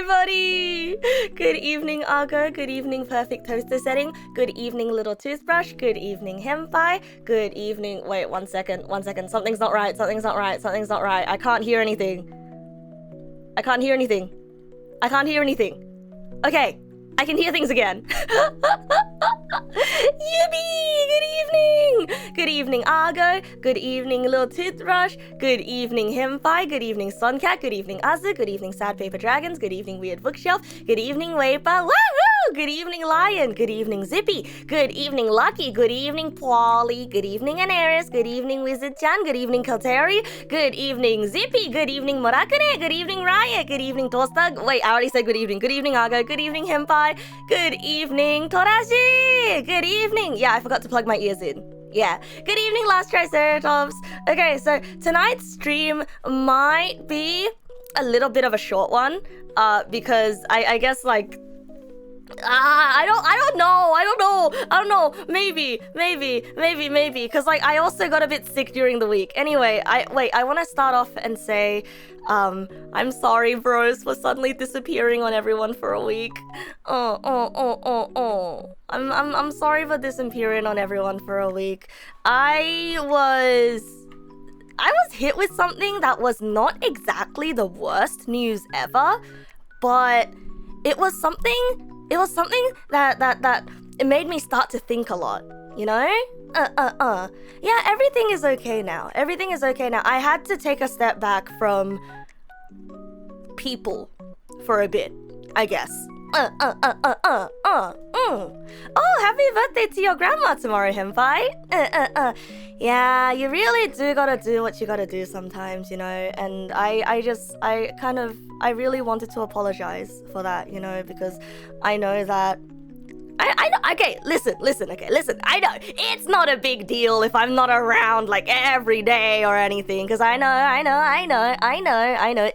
everybody! Good evening, Argo. Good evening, Perfect Toaster Setting. Good evening, Little Toothbrush. Good evening, Henpai. Good evening... Wait, one second. Something's not right. I can't hear anything. Okay, I can hear things again. Yippee! Good evening! Good evening, Argo. Good evening, Little Toothbrush. Good evening, Henpai. Good evening, Suncat. Good evening, Azu. Good evening, Sad Paper Dragons. Good evening, Weird Bookshelf. Good evening, Waper. Woohoo! Good evening, Lion. Good evening, Zippy. Good evening, Lucky. Good evening, Polly. Good evening, Anaris. Good evening, Wizard-chan. Good evening, Kalteri. Good evening, Zippy. Good evening, Murakane. Good evening, Riot. Good evening, Tosta. Wait, I already said good evening. Good evening, Argo. Good evening, Henpai. Good evening, Torashi. Good evening. Yeah, I forgot to plug my ears in. Yeah. Good evening, Last Triceratops. Okay, so tonight's stream might be a little bit of a short one, because I guess like I don't know. Maybe. Because like I also got a bit sick during the week. Anyway, I want to start off and say, I'm sorry, bros, for suddenly disappearing on everyone for a week. I'm sorry for disappearing on everyone for a week. I was hit with something that was not exactly the worst news ever, but it was something that it made me start to think a lot, you know? Yeah, everything is okay now. I had to take a step back from people for a bit, I guess. Oh, happy birthday to your grandma tomorrow, Henpai. Yeah, you really do gotta do what you gotta do sometimes, you know, and I really wanted to apologize for that, you know, because I know that okay, listen, I know, it's not a big deal if I'm not around, like, every day or anything, because I know,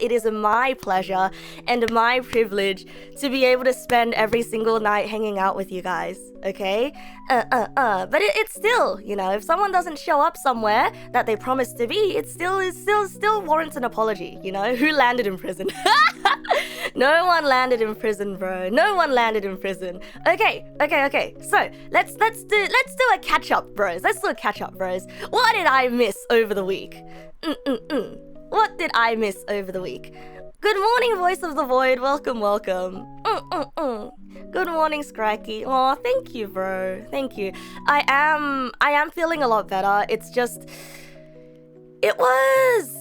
it is my pleasure and my privilege to be able to spend every single night hanging out with you guys, okay? But it's still, you know, if someone doesn't show up somewhere that they promised to be, it still warrants an apology, you know? Who landed in prison? No one landed in prison, bro. No one landed in prison. Okay. So let's do a catch up, bros. What did I miss over the week? What did I miss over the week? Good morning, Voice of the Void. Welcome. Good morning, Scracky. Oh, thank you, bro. Thank you. I am feeling a lot better. It's just, it was,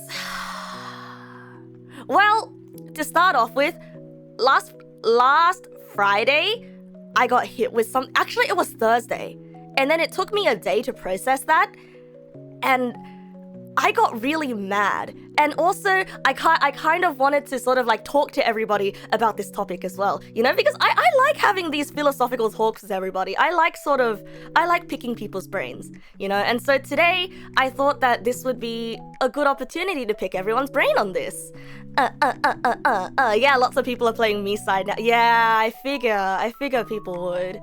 well, to start off with, last Friday, I got hit with some... Actually, it was Thursday. And then it took me a day to process that. And I got really mad. And also, I kind of wanted to sort of like talk to everybody about this topic as well. You know, because I like having these philosophical talks with everybody. I like picking people's brains, you know. And so today, I thought that this would be a good opportunity to pick everyone's brain on this. Yeah, lots of people are playing me side now. Yeah, I figure people would.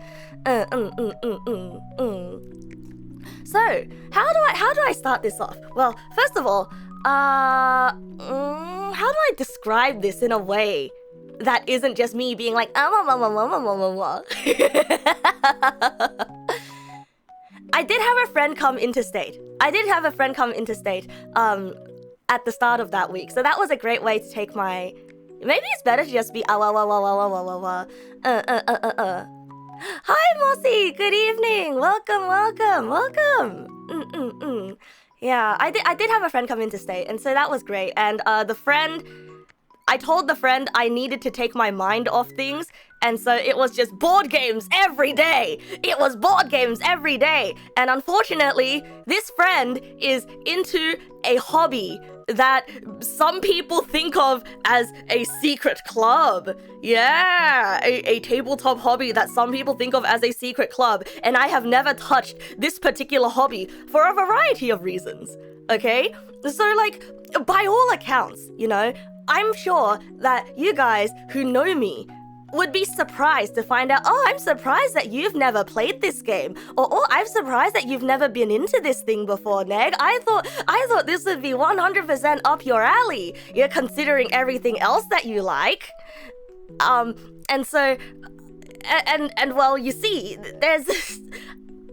So, how do I start this off? Well, first of all, how do I describe this in a way that isn't just me being like, I did have a friend come interstate. At the start of that week. So that was a great way to take my... Maybe it's better to just be Hi, Mossy! Good evening! Welcome! Yeah, I did have a friend come interstate, and so that was great. And I told the friend I needed to take my mind off things, and so it was just board games every day. And unfortunately, this friend is into a hobby that some people think of as a secret club. Yeah, a tabletop hobby that some people think of as a secret club. And I have never touched this particular hobby for a variety of reasons, okay? So, like, by all accounts, you know, I'm sure that you guys who know me would be surprised to find out, oh, I'm surprised that you've never played this game. Or, oh, I'm surprised that you've never been into this thing before, Neg. I thought this would be 100% up your alley. You're considering everything else that you like. And so, and well, you see, there's this,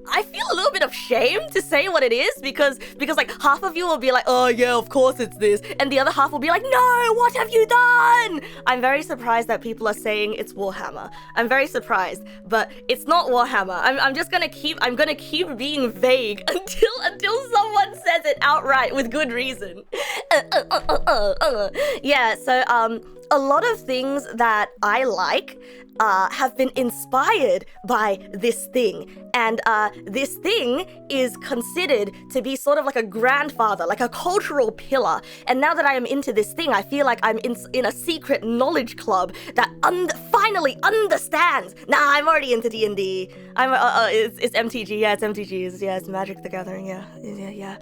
I feel a little bit of shame to say what it is because like half of you will be like, oh yeah, of course it's this, and the other half will be like, no, what have you done? I'm very surprised that people are saying it's Warhammer. I'm very surprised, but it's not Warhammer. I'm gonna keep being vague until someone says it outright with good reason. Yeah, so a lot of things that I like have been inspired by this thing. And this thing is considered to be sort of like a grandfather, like a cultural pillar. And now that I am into this thing, I feel like I'm in a secret knowledge club that finally understands. Nah, I'm already into D&D. It's MTG, yeah, it's MTG. Yeah, it's Magic the Gathering, yeah. Yeah.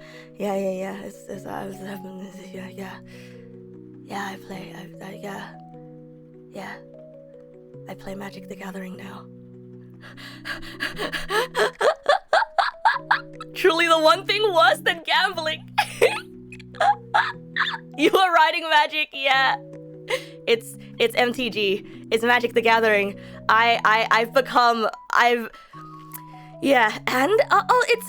Yeah, I play, yeah. I play Magic the Gathering now. Truly the one thing worse than gambling. You are writing Magic, yeah. It's MTG. It's Magic the Gathering. Yeah, and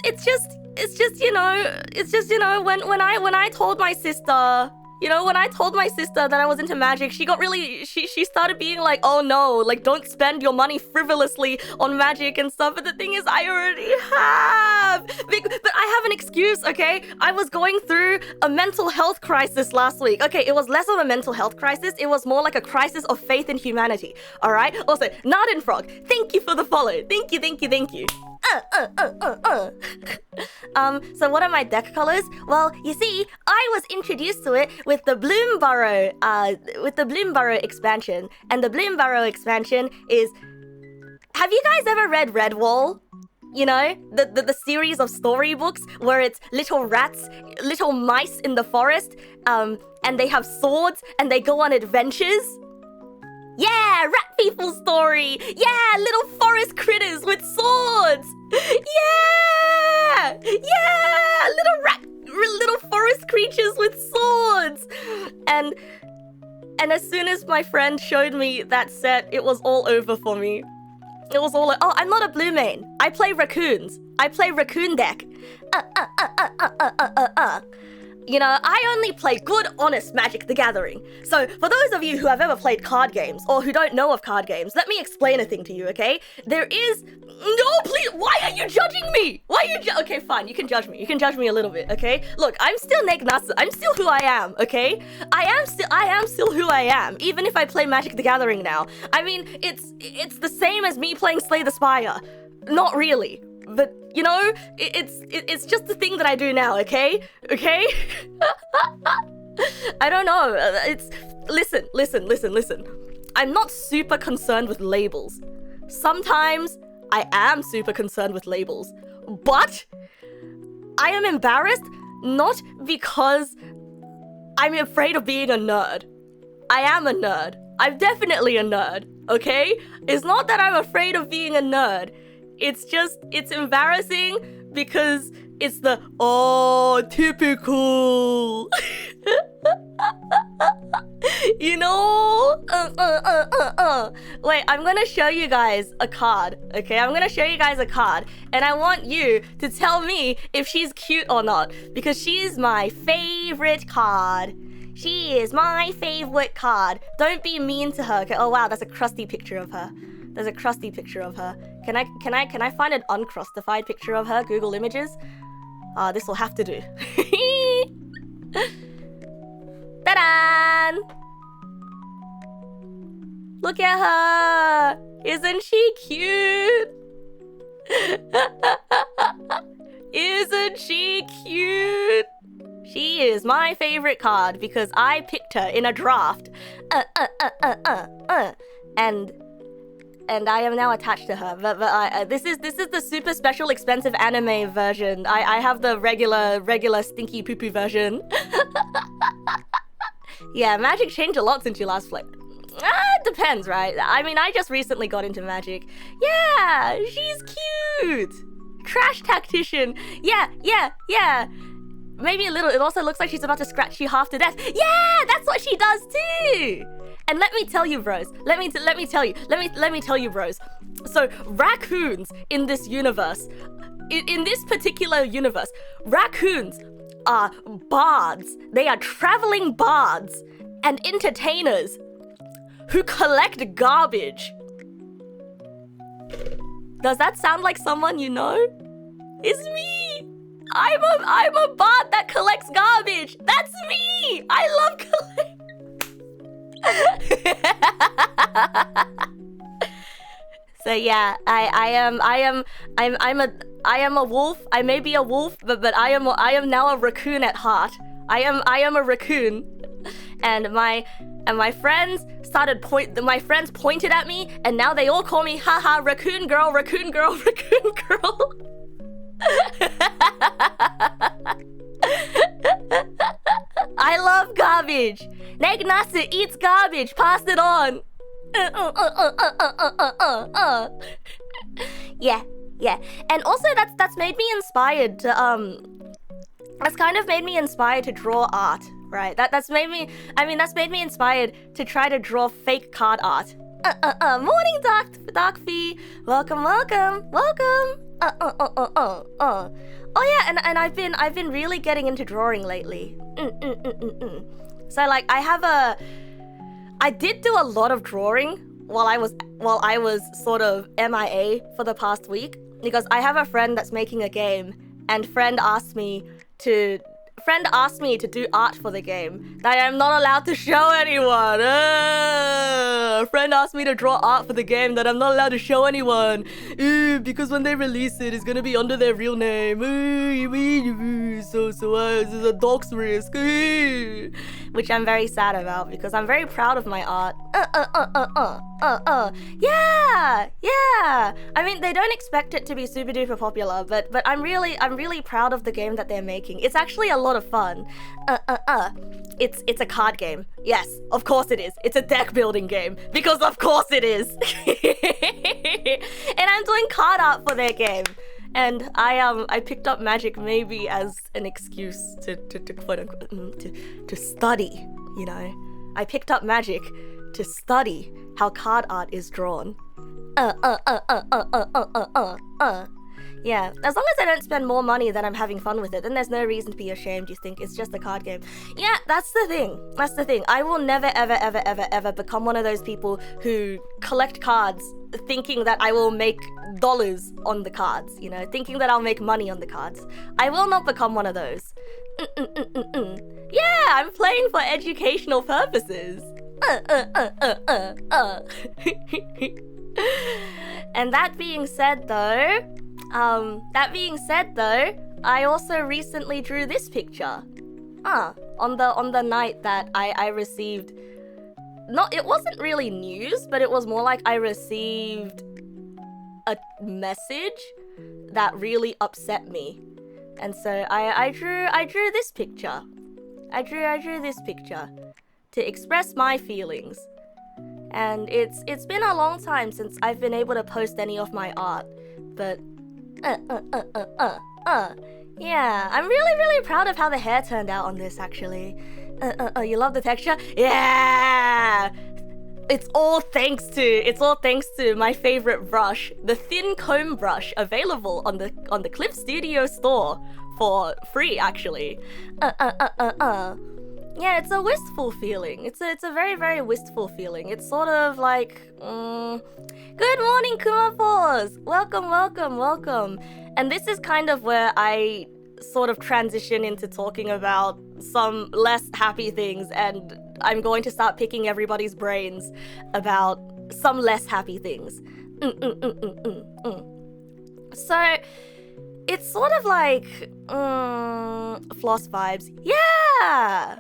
it's just you know when I told my sister. You know, when I told my sister that I was into magic, she got really, she started being like, oh no, like don't spend your money frivolously on magic and stuff. But the thing is, I already have. But I have an excuse, okay? I was going through a mental health crisis last week. Okay, it was less of a mental health crisis. It was more like a crisis of faith in humanity, all right? Also, Narden Frog, thank you for the follow. Thank you. So what are my deck colors? Well, you see, I was introduced to it with the Bloomburrow expansion. And the Bloomburrow expansion is... Have you guys ever read Redwall? You know, the series of storybooks where it's little rats, little mice in the forest, and they have swords and they go on adventures? Yeah, rat people story. Yeah, little forest critters with swords. Yeah, little forest creatures with swords. And as soon as my friend showed me that set, it was all over for me. It was all like, oh, I'm not a blue main. I play raccoons. I play raccoon deck. You know, I only play good, honest Magic the Gathering. So, for those of you who have ever played card games, or who don't know of card games, let me explain a thing to you, okay? There is... No, please, why are you judging me? Okay, fine, you can judge me. You can judge me a little bit, okay? Look, I'm still Neg na스. I'm still who I am, okay? I am still who I am, even if I play Magic the Gathering now. I mean, it's the same as me playing Slay the Spire. Not really. But, you know, it's just the thing that I do now, okay? Okay? I don't know. Listen. I'm not super concerned with labels. Sometimes I am super concerned with labels. But I am embarrassed not because I'm afraid of being a nerd. I am a nerd. I'm definitely a nerd, okay? It's not that I'm afraid of being a nerd. It's just, it's embarrassing because it's the, oh, typical. You know? Wait, I'm gonna show you guys a card, okay? I'm gonna show you guys a card, and I want you to tell me if she's cute or not, because she's my favorite card. She is my favorite card. Don't be mean to her, okay? Oh wow, that's a crusty picture of her. There's a crusty picture of her. Can I find an uncrustified picture of her? Google Images. This will have to do. Ta-da! Look at her! Isn't she cute? Isn't she cute? She is my favorite card because I picked her in a draft. And I am now attached to her. But this is the super special expensive anime version. I have the regular stinky poo poo version. Yeah, Magic changed a lot since you last played. It depends, right? I mean, I just recently got into Magic. Yeah, she's cute. Trash tactician. Yeah. Maybe a little. It also looks like she's about to scratch you half to death. Yeah, that's what she does too. And let me tell you, bros. Let me tell you, bros. So raccoons in this universe, in this particular universe, raccoons are bards. They are traveling bards and entertainers who collect garbage. Does that sound like someone you know? It's me. I'm a bard that collects garbage. That's me. I love So yeah, I am a wolf. I may be a wolf, but I am now a raccoon at heart. I am a raccoon, and my friends my friends pointed at me, and now they all call me haha raccoon girl, raccoon girl, raccoon girl. I love garbage. Neg nass eats garbage. Pass it on. Yeah. And also that's made me inspired to that's kind of made me inspired to draw art, right? That's made me inspired to try to draw fake card art. Morning, Dark Fee. Welcome. Oh yeah, and I've been really getting into drawing lately. So like I did do a lot of drawing while I was sort of MIA for the past week, because I have a friend that's making a game, and friend asked me to do art for the game that I'm not allowed to show anyone. Friend asked me to draw art for the game that I'm not allowed to show anyone, because when they release it, it's gonna be under their real name. So it's a dox risk, which I'm very sad about, because I'm very proud of my art. Yeah. I mean, they don't expect it to be super duper popular, but I'm really proud of the game that they're making. It's actually a lot of fun. It's a card game. Yes, of course it is. It's a deck building game, because of course it is. And I'm doing card art for their game. And I picked up Magic maybe as an excuse to quote unquote to study, you know. I picked up Magic to study how card art is drawn. Yeah, as long as I don't spend more money than I'm having fun with it, then there's no reason to be ashamed. You think it's just a card game. Yeah, that's the thing. I will never, ever become one of those people who collect cards thinking that I will make dollars on the cards, you know, thinking that I'll make money on the cards. I will not become one of those. Yeah, I'm playing for educational purposes. And that being said though, I also recently drew this picture. On the night that I received, it wasn't really news, but it was more like I received a message that really upset me. And so I drew this picture. I drew this picture to express my feelings. And it's been a long time since I've been able to post any of my art, but yeah, I'm really proud of how the hair turned out on this, actually. You love the texture? Yeah! It's all thanks to my favorite brush, the thin comb brush, available on the Clip Studio store for free, actually. Yeah, it's a wistful feeling. It's a very wistful feeling. It's sort of like, good morning, Kumapos! Welcome. And this is kind of where I sort of transition into talking about some less happy things, and I'm going to start picking everybody's brains about some less happy things. So, it's sort of like, floss vibes. Yeah!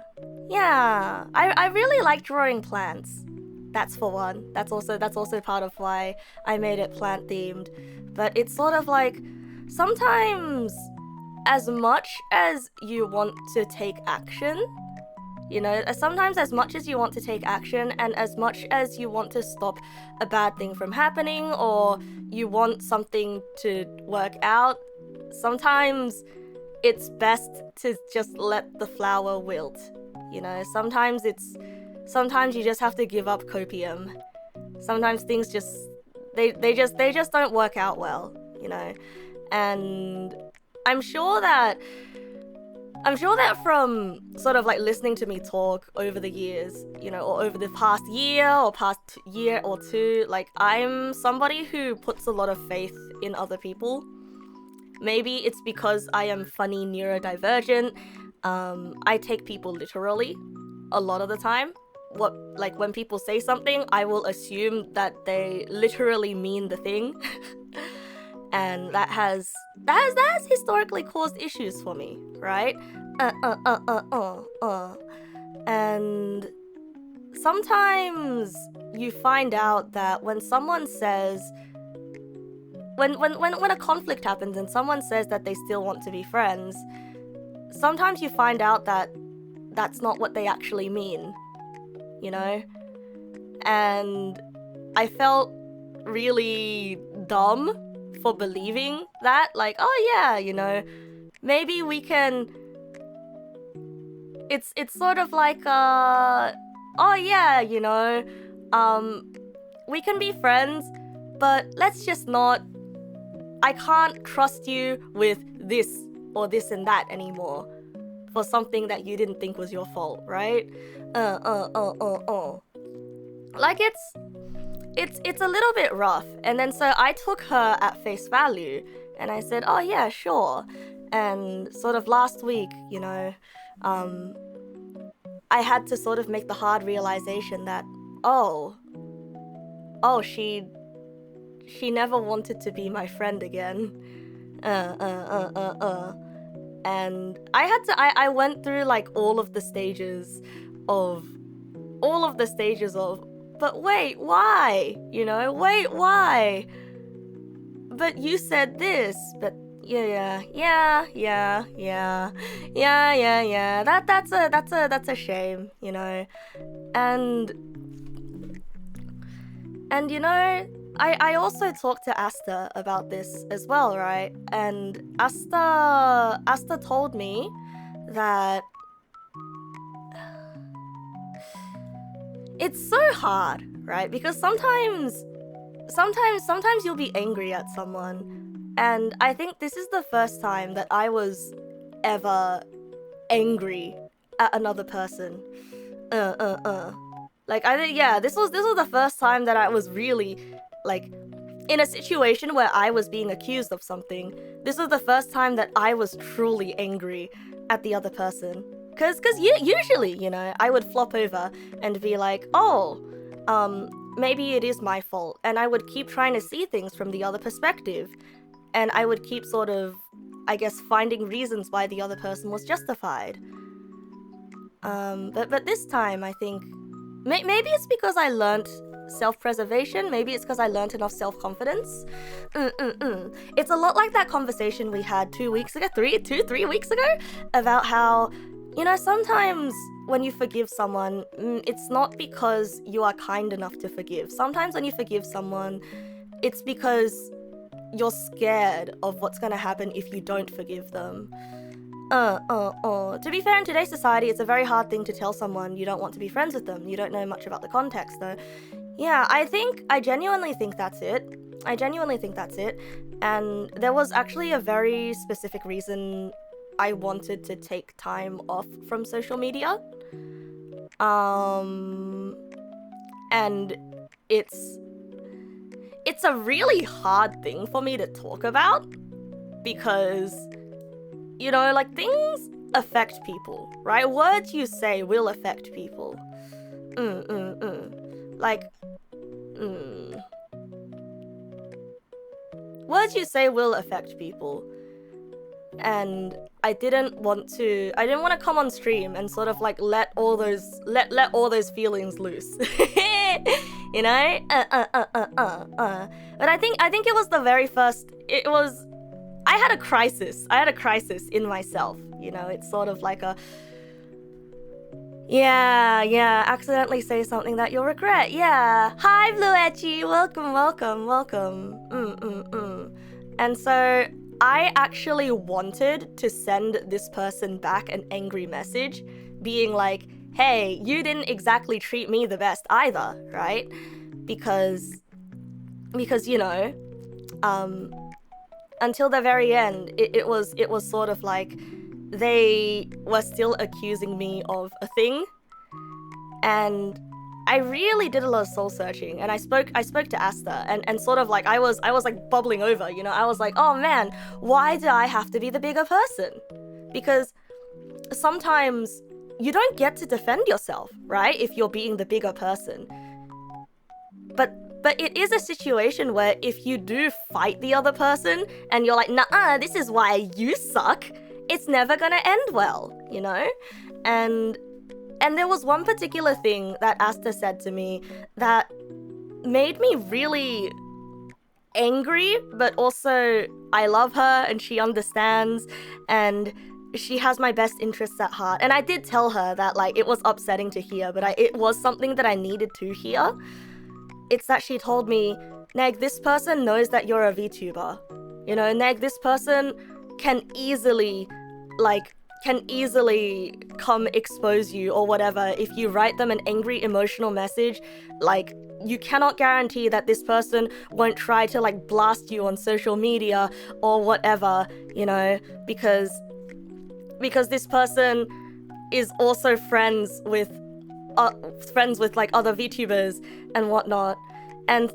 I really like drawing plants. That's for one. That's also part of why I made it plant themed. But it's sort of like, sometimes as much as you want to take action, you know, sometimes as much as you want to take action and as much as you want to stop a bad thing from happening, or you want something to work out, sometimes it's best to just let the flower wilt. You know, sometimes it's sometimes you just have to give up copium. Sometimes things just they just don't work out well, you know. And I'm sure that from sort of like listening to me talk over the years, you know, or over the past year or past year or two, like I'm somebody who puts a lot of faith in other people. Maybe it's because I am funny neurodivergent. I take people literally a lot of the time. When people say something, I will assume that they literally mean the thing. And that has historically caused issues for me, right? And sometimes you find out that when someone says, when a conflict happens and someone says that they still want to be friends, sometimes you find out that that's not what they actually mean, you know? And I felt really dumb for believing that, like, oh yeah, you know, maybe we can, it's sort of like oh yeah, you know, we can be friends, but let's just not, I can't trust you with this or this and that anymore for something that you didn't think was your fault, right? Like it's a little bit rough. And then so I took her at face value and I said, oh yeah, sure. And sort of last week, you know, I had to sort of make the hard realization that, oh, she never wanted to be my friend again. And I went through like all of the stages of, but wait, why? You know, wait, why? But you said this, but yeah. That's a shame, you know. And you know, I also talked to Asta about this as well, right? And Asta told me that it's so hard, right? Because sometimes you'll be angry at someone, and I think this is the first time that I was ever angry at another person. Like this was the first time that I was really like in a situation where I was being accused of something. This was the first time that I was truly angry at the other person. Cause usually, you know, I would flop over and be like, oh, maybe it is my fault. And I would keep trying to see things from the other perspective. And I would keep sort of, I guess, finding reasons why the other person was justified. But this time, I think, maybe it's because I learnt self-preservation. Maybe it's because I learnt enough self-confidence. It's a lot like that conversation we had 3 weeks ago, about how, you know, sometimes when you forgive someone, it's not because you are kind enough to forgive. Sometimes when you forgive someone, it's because you're scared of what's gonna happen if you don't forgive them. To be fair, in today's society, it's a very hard thing to tell someone you don't want to be friends with them. You don't know much about the context, though. Yeah, I genuinely think that's it. And there was actually a very specific reason I wanted to take time off from social media. And it's a really hard thing for me to talk about because, you know, like, things affect people, right? Words you say will affect people. Words you say will affect people. And I didn't want to come on stream and sort of like let all those feelings loose. You know? But I think it was the very first, I had a crisis in myself, you know. It's sort of like a, accidentally say something that you'll regret. Yeah. Hi, Bluetchi. Welcome. And so I actually wanted to send this person back an angry message being like, hey, you didn't exactly treat me the best either, right? Because you know, until the very end, it was sort of like they were still accusing me of a thing, and I really did a lot of soul searching, and I spoke to Asta, and sort of like I was like bubbling over, you know. I was like, oh man, why do I have to be the bigger person? Because sometimes you don't get to defend yourself, right? If you're being the bigger person. But it is a situation where if you do fight the other person and you're like, nah, this is why you suck, it's never gonna end well, you know? And there was one particular thing that Asta said to me that made me really angry, but also I love her and she understands and she has my best interests at heart. And I did tell her that like it was upsetting to hear, but it was something that I needed to hear. It's that she told me, Neg, this person knows that you're a VTuber. You know, Neg, this person can easily come expose you or whatever if you write them an angry emotional message. Like, you cannot guarantee that this person won't try to like blast you on social media or whatever, you know, because this person is also friends with like other VTubers and whatnot. And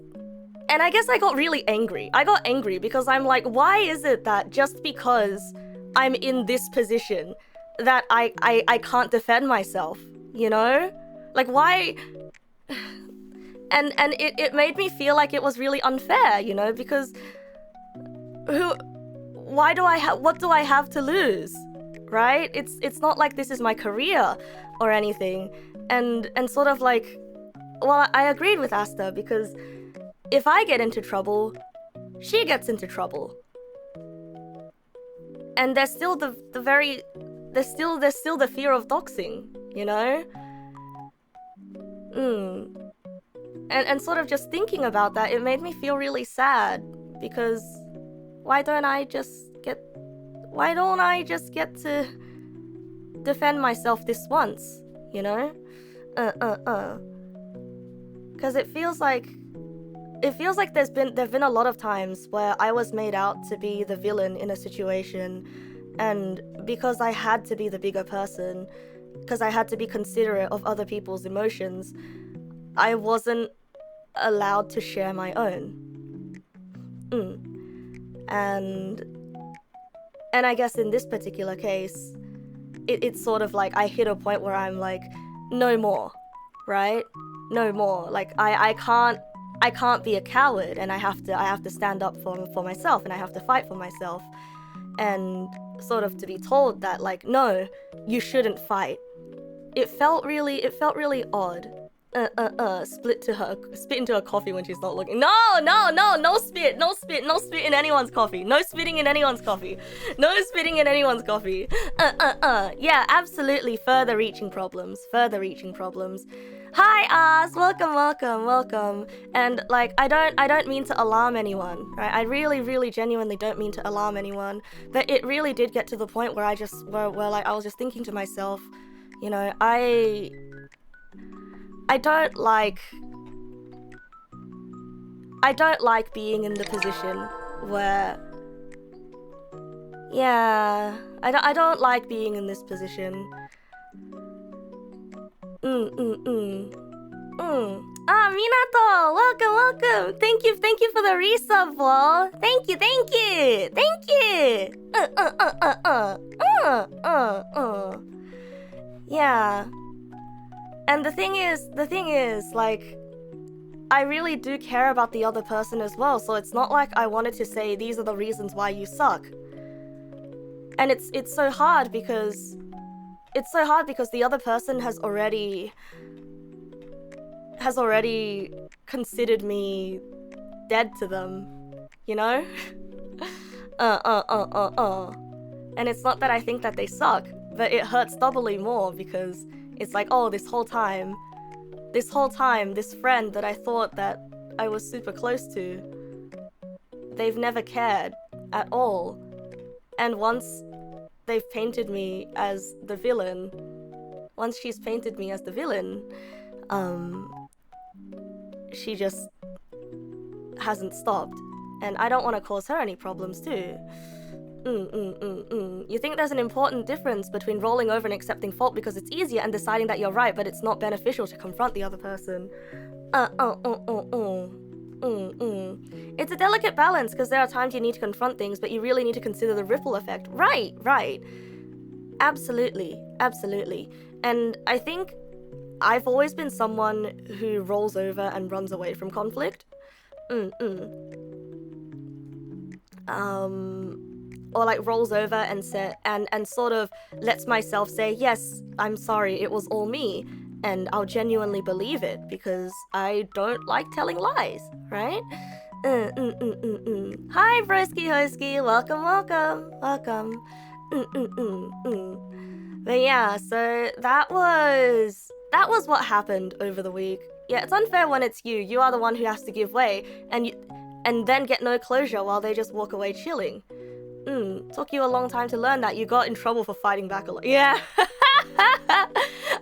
I guess I got really angry. I got angry because I'm like, why is it that just because I'm in this position that I can't defend myself, you know? Like, why? And it made me feel like it was really unfair, you know, because what do I have to lose, right? It's not like this is my career or anything. And sort of like, well, I agreed with Asta because if I get into trouble, she gets into trouble. And there's still there's still the fear of doxing, you know? And sort of just thinking about that, it made me feel really sad because why don't I just get to defend myself this once, you know? Because it feels like there've been a lot of times where I was made out to be the villain in a situation, and because I had to be the bigger person, because I had to be considerate of other people's emotions, I wasn't allowed to share my own. And I guess in this particular case, it's sort of like I hit a point where I'm like, no more, right? No more. Like I can't be a coward, and I have to stand up for myself, and I have to fight for myself, and sort of to be told that like, no, you shouldn't fight. It felt really odd. Spit into her coffee when she's not looking. No spit in anyone's coffee. No spitting in anyone's coffee. No spitting in anyone's coffee. Yeah, absolutely. Further reaching problems. Hi, Oz. Welcome. And like, I don't mean to alarm anyone, right? I really genuinely don't mean to alarm anyone. But it really did get to the point where I was just thinking to myself, you know, I don't like being in the position where, yeah, I don't like being in this position. Ah, Minato, welcome. Thank you for the resub, wall. Thank you. Yeah. And the thing is, like, I really do care about the other person as well, so it's not like I wanted to say these are the reasons why you suck. And it's so hard because the other person has already considered me dead to them, you know? And it's not that I think that they suck, but it hurts doubly more because it's like, oh, this whole time, this friend that I thought that I was super close to, they've never cared at all. And once they've painted me as the villain, once she's painted me as the villain, she just hasn't stopped. And I don't want to cause her any problems too. You think there's an important difference between rolling over and accepting fault because it's easier and deciding that you're right, but it's not beneficial to confront the other person. It's a delicate balance because there are times you need to confront things, but you really need to consider the ripple effect. Right. Absolutely. And I think I've always been someone who rolls over and runs away from conflict. Or like rolls over and sort of lets myself say, yes, I'm sorry, it was all me. And I'll genuinely believe it because I don't like telling lies, right? Hi, broski hoski, welcome. But yeah, so that was what happened over the week. Yeah, it's unfair when it's you. You are the one who has to give way, and then get no closure while they just walk away chilling. Took you a long time to learn that. You got in trouble for fighting back a lot. Yeah.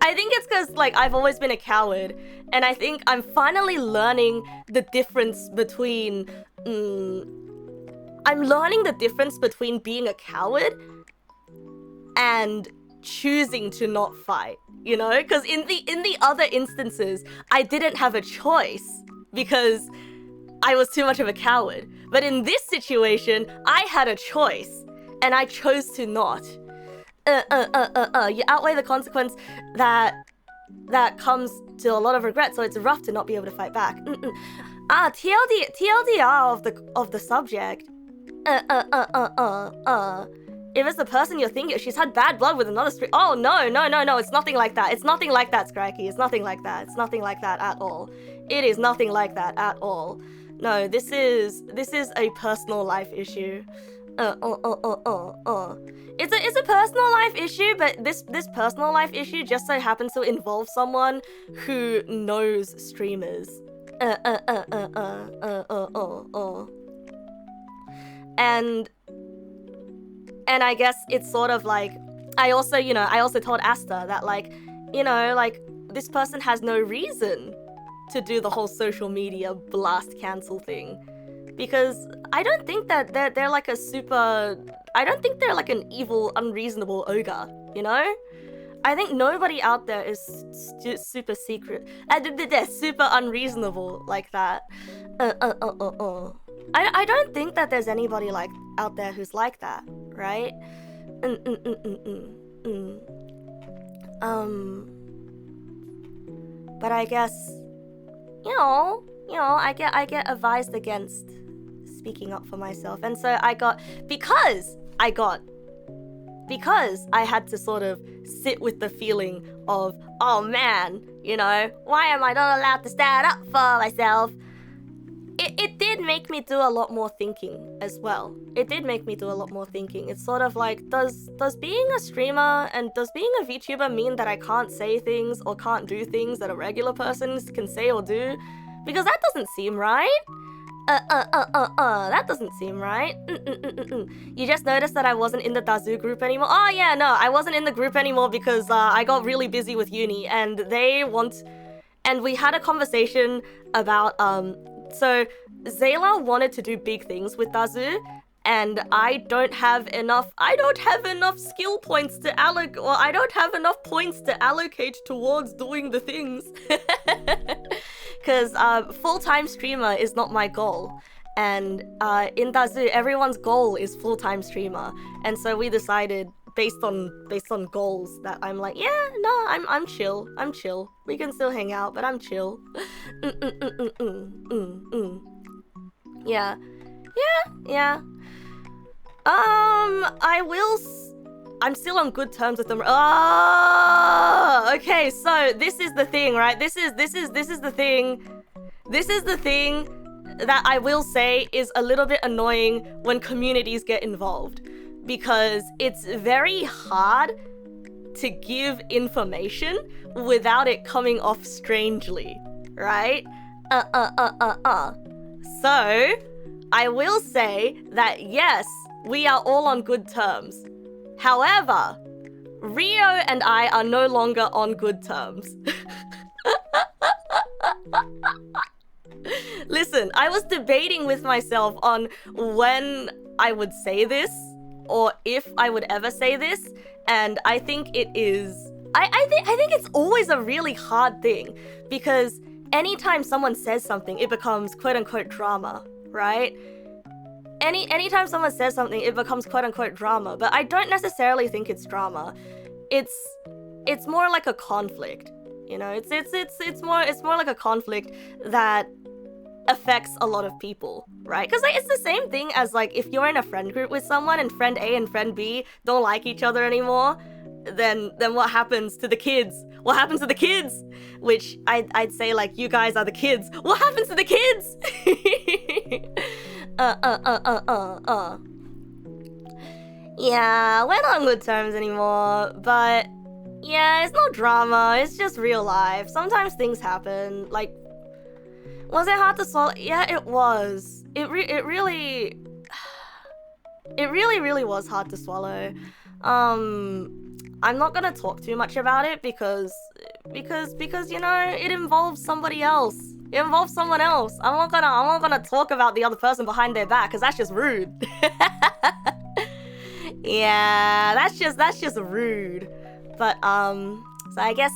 I think it's because, like, I've always been a coward, and I think I'm finally learning the difference between... I'm learning the difference between being a coward and choosing to not fight, you know? Because in the other instances, I didn't have a choice because I was too much of a coward. But in this situation, I had a choice, and I chose to not. You outweigh the consequence that comes to a lot of regret, so it's rough to not be able to fight back. TLDR of the subject. If it's the person you're thinking, she's had bad blood with another street. Oh no, it's nothing like that. It's nothing like that, Scracky. It's nothing like that. It's nothing like that at all. It is nothing like that at all. No, this is a personal life issue. It's a personal life issue, but this personal life issue just so happens to involve someone who knows streamers. And I guess it's sort of like, I also told Asta that, like, you know, like, this person has no reason to do the whole social media blast cancel thing. Because I don't think that they're like a super... I don't think they're like an evil, unreasonable ogre, you know? I think nobody out there is super secret. They're super unreasonable like that. I don't think that there's anybody like out there who's like that, right? But I guess, you know, I get advised against speaking up for myself, and so because I had to sort of sit with the feeling of, oh man, you know, why am I not allowed to stand up for myself? It did make me do a lot more thinking as well. It's sort of like, does being a streamer and does being a VTuber mean that I can't say things or can't do things that a regular person can say or do? Because that doesn't seem right. That doesn't seem right. You just noticed that I wasn't in the Dazu group anymore? Oh yeah, no, I wasn't in the group anymore because I got really busy with uni, and we had a conversation about, so Zayla wanted to do big things with Dazu, and I don't have enough skill points to allocate, or I don't have enough points to allocate towards doing the things. Because full-time streamer is not my goal, and in Dazu everyone's goal is full-time streamer, and so we decided based on goals that I'm like, yeah, no, I'm chill, we can still hang out, but I'm chill. Yeah. I'm still on good terms with them. Oh, okay, so this is the thing, right? This is the thing. This is the thing that I will say is a little bit annoying when communities get involved, because it's very hard to give information without it coming off strangely, right? So, I will say that yes, we are all on good terms. However, Rio and I are no longer on good terms. Listen, I was debating with myself on when I would say this, or if I would ever say this, and I think it is... I think it's always a really hard thing, because anytime someone says something, it becomes quote-unquote drama, right? Anytime someone says something, it becomes quote-unquote drama, but I don't necessarily think it's drama. It's more like a conflict, you know? It's more like a conflict that affects a lot of people, right? Because like, it's the same thing as like if you're in a friend group with someone and friend A and friend B don't like each other anymore, then what happens to the kids? What happens to the kids? Which I'd say like you guys are the kids. What happens to the kids? Yeah, we're not on good terms anymore, but yeah, it's no drama, it's just real life. Sometimes things happen. Like, was it hard to swallow? Yeah, it was. It really was hard to swallow. I'm not gonna talk too much about it because you know, it involves somebody else. It involves someone else. I'm not gonna talk about the other person behind their back because that's just rude. Yeah, that's just rude. But so I guess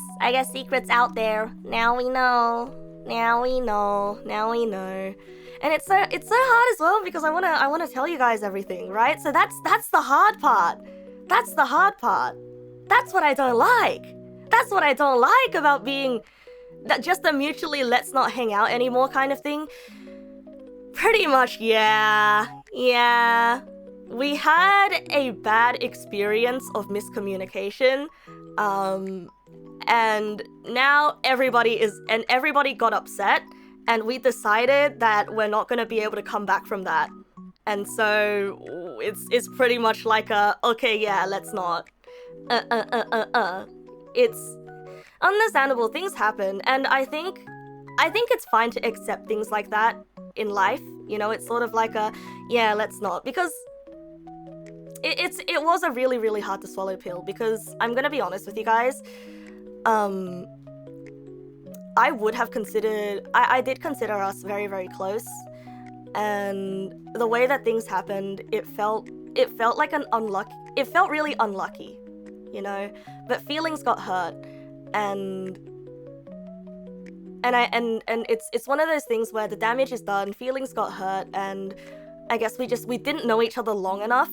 secrets out there. Now we know. And it's so hard as well because I wanna tell you guys everything, right? So that's the hard part. That's the hard part. That's what I don't like. That's what I don't like about being just a mutually let's not hang out anymore kind of thing. Pretty much, yeah. We had a bad experience of miscommunication. And now everybody got upset, and we decided that we're not gonna be able to come back from that. And so it's pretty much like okay, yeah, let's not. It's understandable, things happen, and I think it's fine to accept things like that in life. You know, it's sort of like yeah, let's not, because it was a really, really hard to swallow pill, because I'm gonna be honest with you guys, I would have considered, I did consider us very, very close, and the way that things happened, it felt like it felt really unlucky, you know, but feelings got hurt, and it's one of those things where the damage is done, feelings got hurt, and I guess we didn't know each other long enough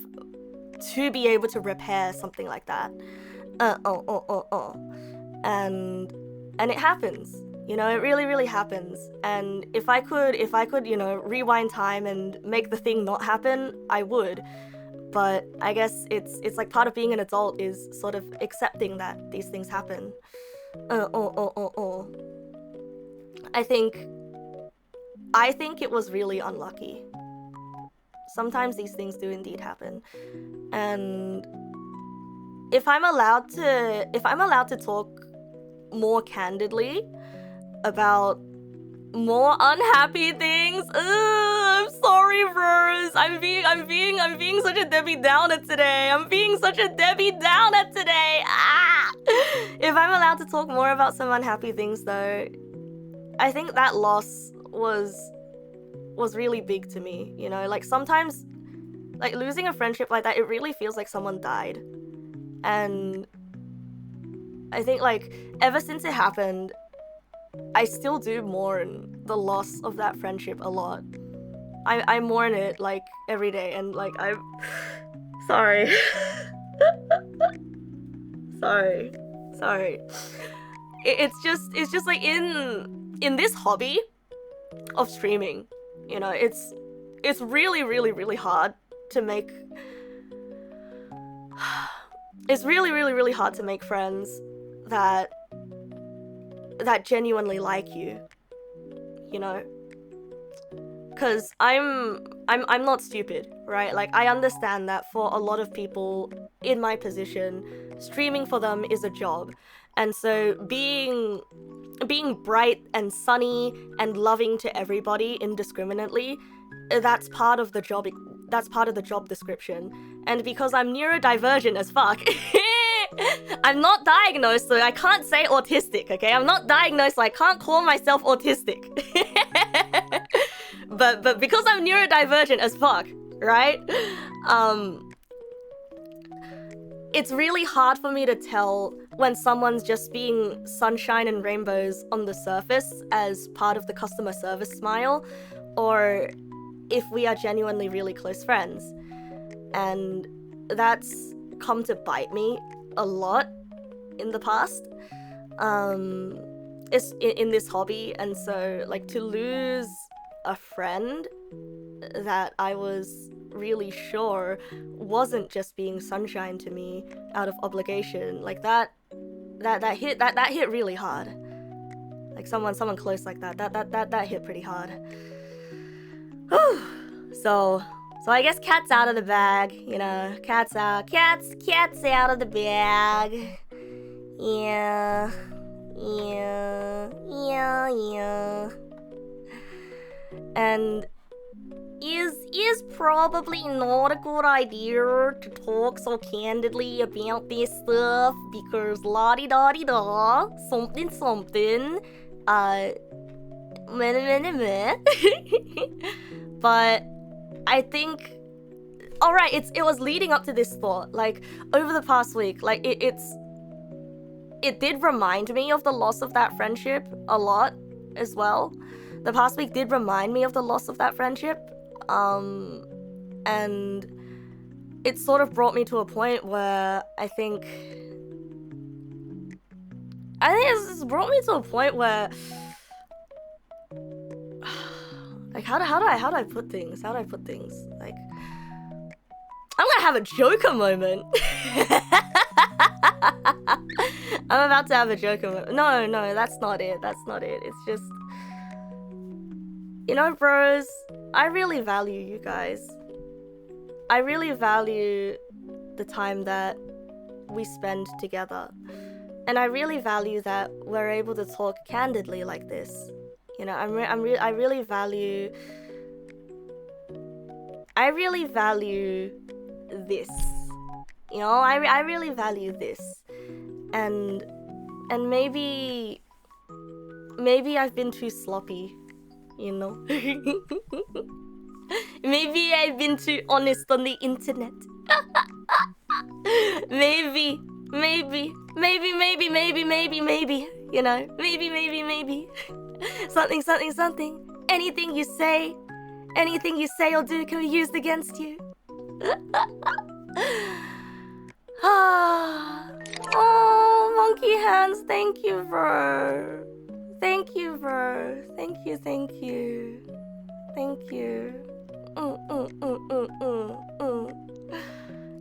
to be able to repair something like that. And it happens, you know, it really, really happens. And if I could, you know, rewind time and make the thing not happen, I would. But I guess it's like part of being an adult is sort of accepting that these things happen. I think it was really unlucky. Sometimes these things do indeed happen. And if I'm allowed to talk more candidly about more unhappy things, I'm sorry, bros. I'm being such a Debbie Downer today. If I'm allowed to talk more about some unhappy things though, I think that loss was really big to me, you know? Like sometimes, like losing a friendship like that, it really feels like someone died. And I think like ever since it happened, I still do mourn the loss of that friendship a lot. I mourn it like every day, and like I'm sorry. sorry. It's just like in this hobby of streaming, you know, it's really, really, really hard to make. It's really, really, really hard to make friends that genuinely like you, you know, because I'm not stupid, right? Like I understand that for a lot of people in my position, streaming for them is a job, and so being bright and sunny and loving to everybody indiscriminately, that's part of the job. That's part of the job description. And because I'm neurodivergent as fuck, I'm not diagnosed, so I can't say autistic, okay? I'm not diagnosed, so I can't call myself autistic. but because I'm neurodivergent as fuck, right? It's really hard for me to tell when someone's just being sunshine and rainbows on the surface as part of the customer service smile, or if we are genuinely really close friends. And that's come to bite me a lot in the past, it's in this hobby. And so, like, to lose a friend that I was really sure wasn't just being sunshine to me out of obligation, like that hit really hard. Like someone close like that hit pretty hard. So I guess cat's out of the bag, you know. Cat's out of the bag. Yeah. And is probably not a good idea to talk so candidly about this stuff, because la-di-da-di-da, something, meh. But I think, alright, it was leading up to this thought, like, over the past week, like, it did remind me of the loss of that friendship a lot as well. The past week did remind me of the loss of that friendship, and it sort of brought me to a point where I think it's brought me to a point where, like, how do I put things? Like, I'm gonna have a Joker moment. I'm about to have a Joker moment. No, that's not it. It's just, you know, bros, I really value you guys. I really value the time that we spend together. And I really value that we're able to talk candidly like this. You know, I really value this. You know, I really value this. And maybe I've been too sloppy, you know. Maybe I've been too honest on the internet. Maybe, you know, maybe. Something. Anything you say or do can be used against you. Oh, monkey hands, thank you, bro. Thank you.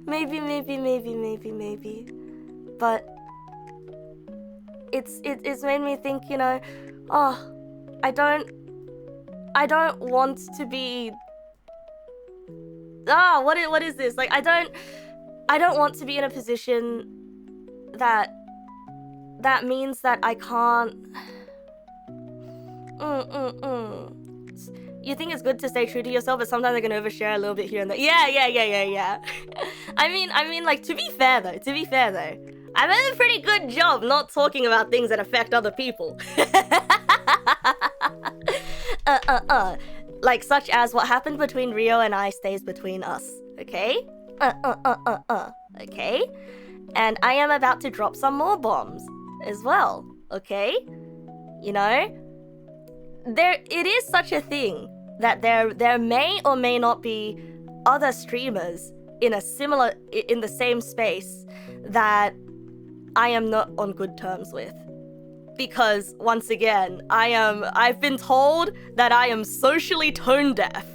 Maybe. But it's made me think, you know, I don't want to be, what is this? Like, I don't want to be in a position that means that I can't. You think it's good to stay true to yourself, but sometimes I can overshare a little bit here and there. Yeah. I mean, like, to be fair though, I've done a pretty good job not talking about things that affect other people. Like, such as what happened between Rio and I stays between us, okay? Okay? And I am about to drop some more bombs as well, okay? You know? It is such a thing that there may or may not be other streamers in the same space that I am not on good terms with. Because, once again, I've been told that I am socially tone deaf.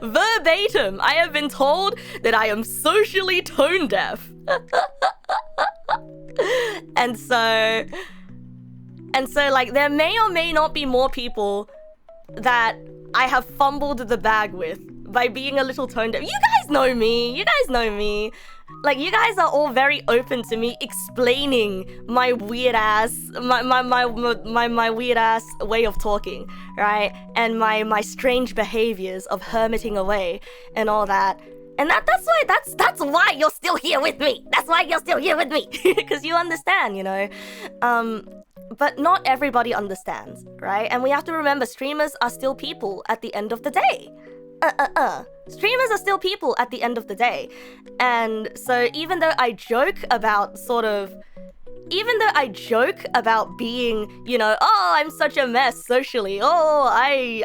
Verbatim, I have been told that I am socially tone deaf. And so, like, there may or may not be more people that I have fumbled the bag with by being a little tone deaf. You guys know me. Like, you guys are all very open to me explaining my weird ass, my weird ass way of talking, right? And my strange behaviors of hermiting away and all that. And that's why you're still here with me. That's why you're still here with me. Because you understand, you know. But not everybody understands, right? And we have to remember streamers are still people at the end of the day. Streamers are still people at the end of the day. And so even though I joke about being, you know, oh, I'm such a mess socially. Oh, I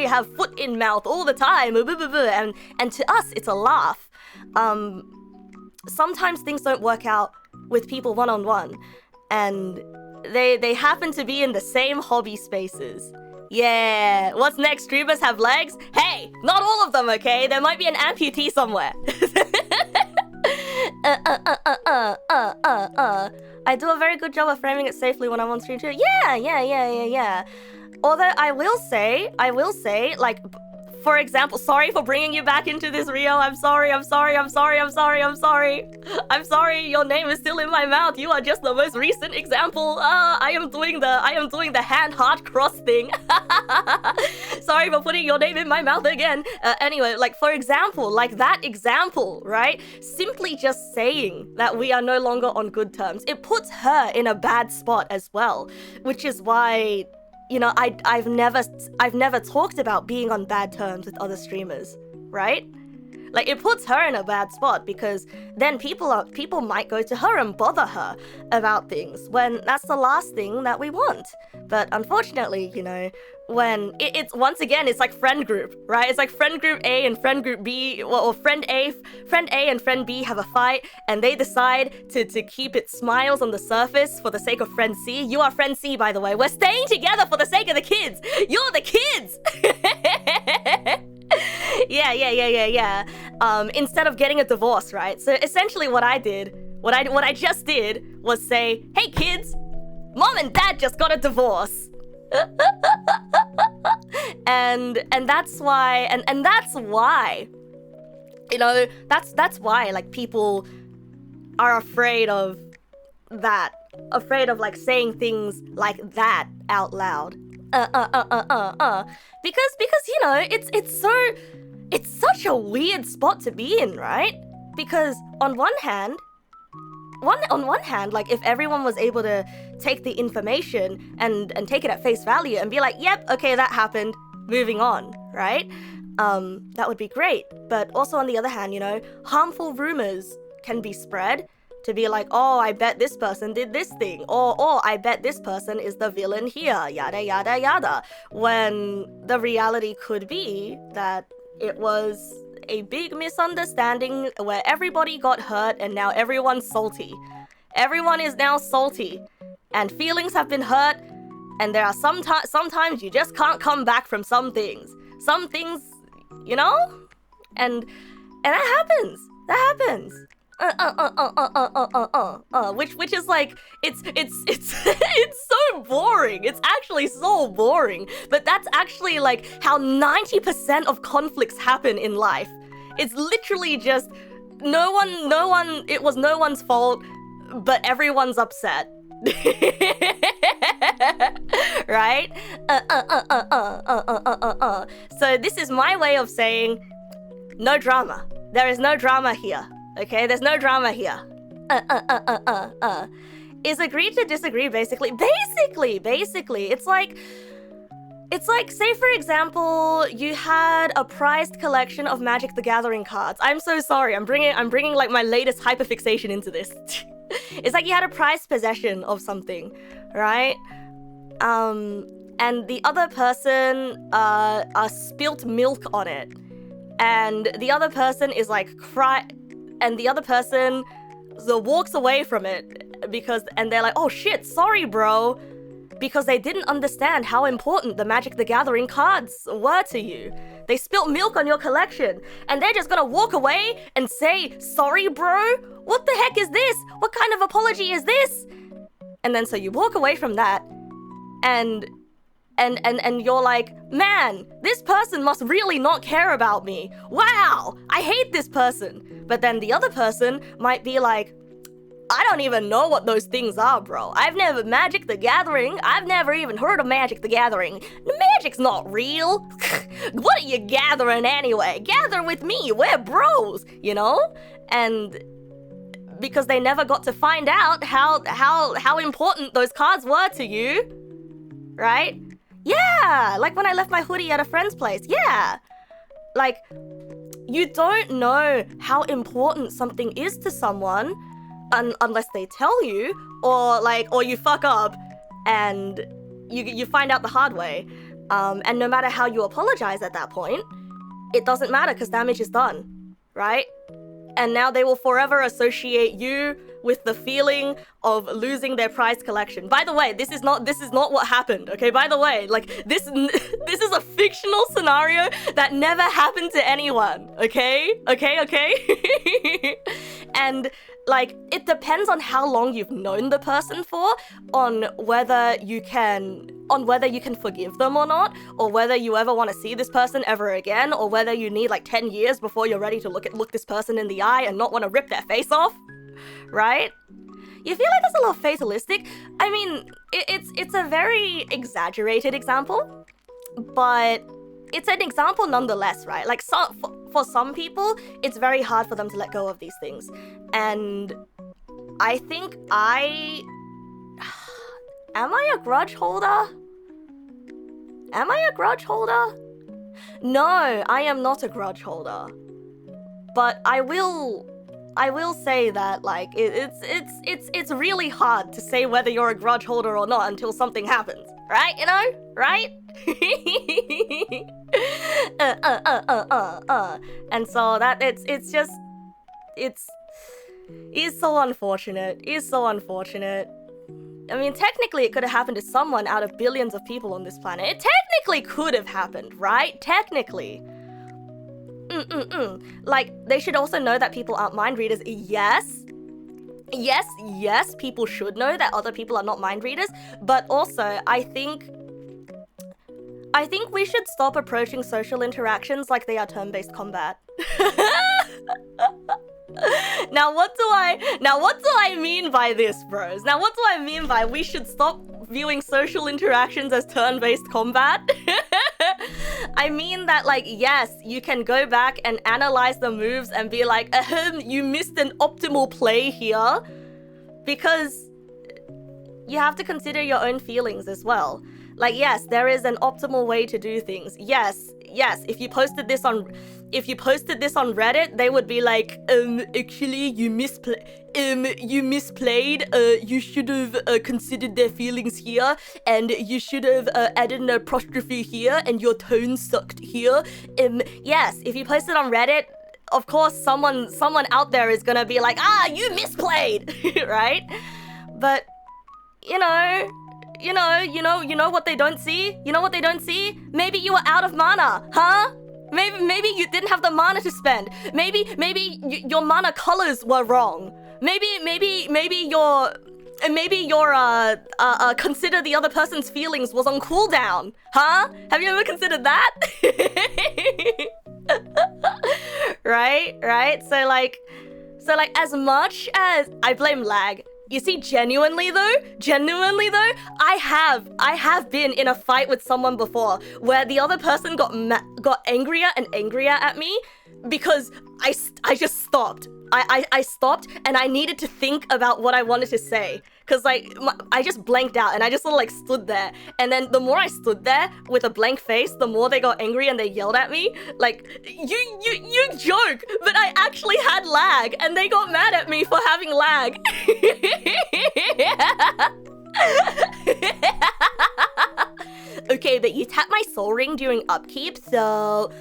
have foot in mouth all the time. And to us, it's a laugh. Sometimes things don't work out with people one-on-one. And they happen to be in the same hobby spaces. Yeah, what's next? Streamers have legs? Hey, not all of them, okay? There might be an amputee somewhere. I do a very good job of framing it safely when I'm on stream too. Yeah. Although I will say, like, for example, sorry for bringing you back into this, Rio. I'm sorry. I'm sorry. Your name is still in my mouth. You are just the most recent example. I am doing the hand heart cross thing. Sorry for putting your name in my mouth again. Anyway, like, for example, like that example, right? Simply just saying that we are no longer on good terms, it puts her in a bad spot as well, which is why, you know, I've never talked about being on bad terms with other streamers, right? Like, it puts her in a bad spot because then people might go to her and bother her about things when that's the last thing that we want. But unfortunately, you know, when it's once again, it's like friend group, right? It's like friend group A and friend group B, or friend A and friend B have a fight, and they decide to keep it smiles on the surface for the sake of friend C. You are friend C, by the way. We're staying together for the sake of the kids. You're the kids. Yeah. Instead of getting a divorce, right? So essentially what I just did was say, hey kids, mom and dad just got a divorce. and that's why, you know, that's why, like, people are afraid of like saying things like that out loud. Because you know, it's such a weird spot to be in, right? Because on one hand, like, if everyone was able to take the information and take it at face value and be like, yep, okay, that happened, moving on, right? That would be great. But also on the other hand, you know, harmful rumors can be spread to be like, oh, I bet this person did this thing, or oh, I bet this person is the villain here, yada yada yada, when the reality could be that it was a big misunderstanding where everybody got hurt and now everyone's salty. Everyone is now salty, and feelings have been hurt, and there are sometimes you just can't come back from some things, you know, and that happens. Which is like, it's so boring. It's actually so boring. But that's actually like how 90% of conflicts happen in life. It's literally just it was no one's fault, but everyone's upset. Right? So this is my way of saying no drama. There is no drama here. Okay, there's no drama here. Is agree to disagree, basically. Basically, it's like, say for example, you had a prized collection of Magic the Gathering cards. I'm so sorry. I'm bringing like my latest hyperfixation into this. It's like you had a prized possession of something, right? And the other person spilt milk on it, and the other person is like and the other person walks away from it and they're like, oh shit, sorry bro, because they didn't understand how important the Magic the Gathering cards were to you. They spilt milk on your collection, and they're just gonna walk away and say, sorry bro? What the heck is this? What kind of apology is this? And then so you walk away from that, and you're like, man, this person must really not care about me. Wow, I hate this person. But then the other person might be like, I don't even know what those things are, bro. I've never Magic the Gathering. I've never even heard of Magic the Gathering. Magic's not real. What are you gathering anyway? Gather with me. We're bros, you know? And because they never got to find out how important those cards were to you, right? Yeah, like when I left my hoodie at a friend's place. Yeah. Like, you don't know how important something is to someone unless they tell you, or you fuck up and you find out the hard way. And no matter how you apologize at that point, it doesn't matter because damage is done, right? And now they will forever associate you with the feeling of losing their prized collection. By the way, this is not what happened, okay? By the way, like, this is a fictional scenario that never happened to anyone, okay? Okay? And, like, it depends on how long you've known the person for, on whether you can forgive them or not, or whether you ever want to see this person ever again, or whether you need like 10 years before you're ready to look this person in the eye and not want to rip their face off, right? You feel like that's a little fatalistic? I mean, it's a very exaggerated example, but it's an example nonetheless, right? Like, for some people, it's very hard for them to let go of these things. And I think am I a grudge holder? Am I a grudge holder? No, I am not a grudge holder. But I will say that, like, it's really hard to say whether you're a grudge holder or not until something happens, right? You know, right? And so that it's so unfortunate. It's so unfortunate. I mean, technically it could have happened to someone out of billions of people on this planet. It technically could have happened, right? Technically. Like, they should also know that people aren't mind readers. Yes, people should know that other people are not mind readers. But also, I think we should stop approaching social interactions like they are turn-based combat. Now what do I mean by this, bros? Now what do I mean by we should stop viewing social interactions as turn-based combat? I mean that, like, yes, you can go back and analyze the moves and be like, you missed an optimal play here, because you have to consider your own feelings as well. Like, yes, there is an optimal way to do things. Yes, if you posted this on Reddit, they would be like, actually, you misplayed. You should have considered their feelings here, and you should have added an apostrophe here, and your tone sucked here. Yes, if you post it on Reddit, of course, someone out there is gonna be like, you misplayed, right? But you know what they don't see? You know what they don't see? Maybe you were out of mana, huh? Maybe you didn't have the mana to spend. Maybe your mana colors were wrong. Maybe your consider the other person's feelings was on cooldown, huh? Have you ever considered that? Right? So like as much as I blame lag, you see, genuinely though, I have been in a fight with someone before where the other person got angrier and angrier at me because I just stopped. I stopped and I needed to think about what I wanted to say, because like I just blanked out and I just sort of like stood there, and then the more I stood there with a blank face, the more they got angry and they yelled at me like, you joke, but I actually had lag and they got mad at me for having lag. Okay, but you tapped my soul ring during upkeep, so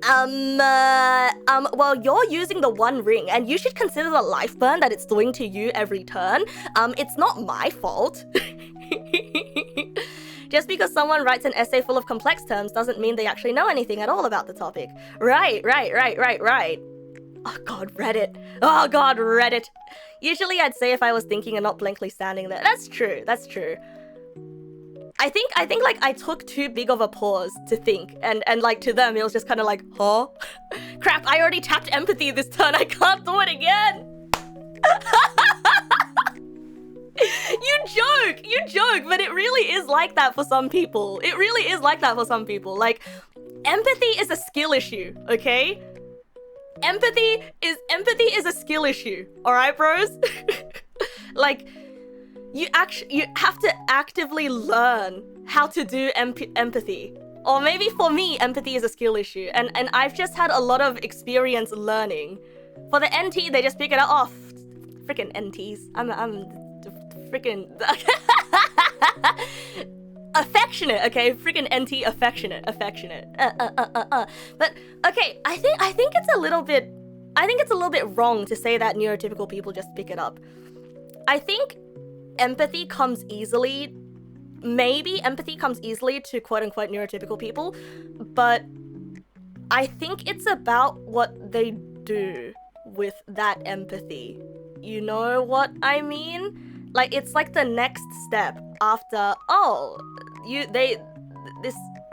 well, you're using the one ring, and you should consider the life burn that it's doing to you every turn. It's not my fault. Just because someone writes an essay full of complex terms doesn't mean they actually know anything at all about the topic. Right. Oh god, Reddit. Usually I'd say if I was thinking and not blankly standing there. That's true. I think like I took too big of a pause to think, and like to them it was just kind of like, huh? Crap, I already tapped empathy this turn, I can't do it again. You joke, but it really is like that for some people. It really is like that for some people. Like, empathy is a skill issue, okay? Empathy is a skill issue, all right, bros? Like, you have to actively learn how to do empathy. Or maybe for me, empathy is a skill issue, and I've just had a lot of experience learning. For the NT, they just pick it up off. Freaking NTs. I'm freaking affectionate, okay? Freaking NT affectionate. But okay, I think it's a little bit wrong to say that neurotypical people just pick it up. I think empathy comes easily. Maybe empathy comes easily to quote-unquote neurotypical people, but I think it's about what they do with that empathy. You know what I mean? Like, it's like the next step after,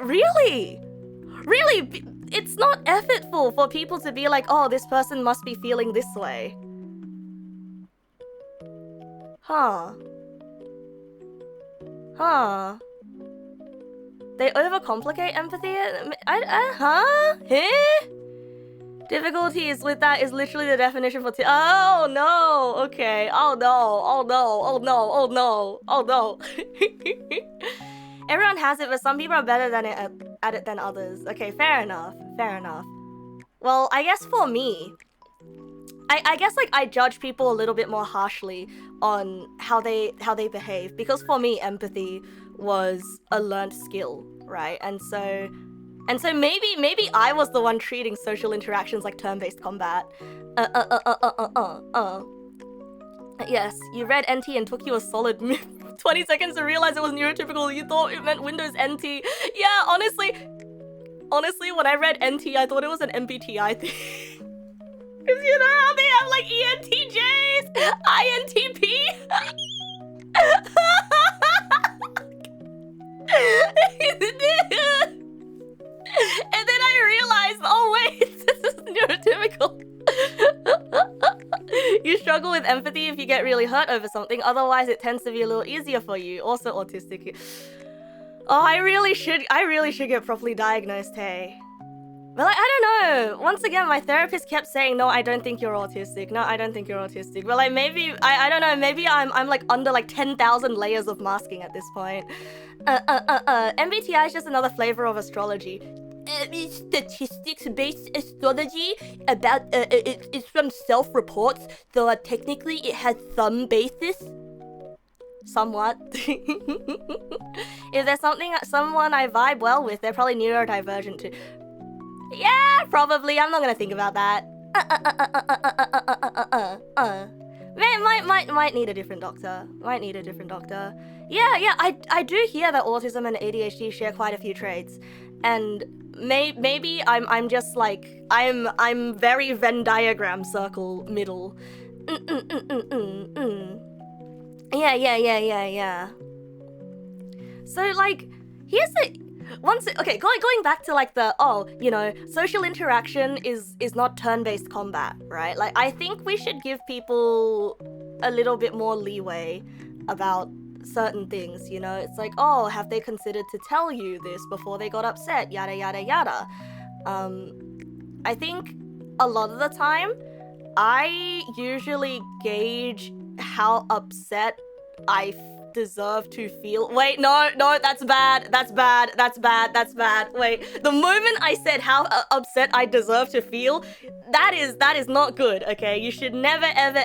really, it's not effortful for people to be like, oh, this person must be feeling this way. Huh. They overcomplicate empathy? Difficulties with that is literally the definition for oh no, okay. Oh no. Everyone has it, but some people are better at it than others. Okay, fair enough. Well, I guess for me, I guess like I judge people a little bit more harshly on how they behave, because for me empathy was a learned skill, right? And so maybe I was the one treating social interactions like turn-based combat. Yes, you read NT and took you a solid 20 seconds to realize it was neurotypical. You thought it meant Windows NT. Yeah, honestly, when I read NT, I thought it was an MBTI thing. Because you know how they have like ENTJs, INTP. And then I realized, oh wait, this is neurotypical. You struggle with empathy if you get really hurt over something, otherwise it tends to be a little easier for you. Also autistic. Oh, I really should get properly diagnosed, hey. But like, I don't know. Once again, my therapist kept saying, no, I don't think you're autistic. No, I don't think you're autistic. But like, maybe, I don't know, maybe I'm like under like 10,000 layers of masking at this point. MBTI is just another flavor of astrology. Statistics-based astrology about, it's from self-reports, so technically it has some basis. Somewhat. If there's someone I vibe well with, they're probably neurodivergent too. Yeah, probably. I'm not gonna think about that. Might need a different doctor. Yeah. I do hear that autism and ADHD share quite a few traits, and maybe I'm just like I'm very Venn diagram circle middle. Yeah. So like, here's the. Going back to like the, social interaction is not turn-based combat, right? Like, I think we should give people a little bit more leeway about certain things, you know? It's like, oh, have they considered to tell you this before they got upset? Yada, yada, yada. I think a lot of the time, I usually gauge how upset I deserve to feel. Wait, no, that's bad. Wait, the moment I said how upset I deserve to feel, that is not good, okay? You should never, ever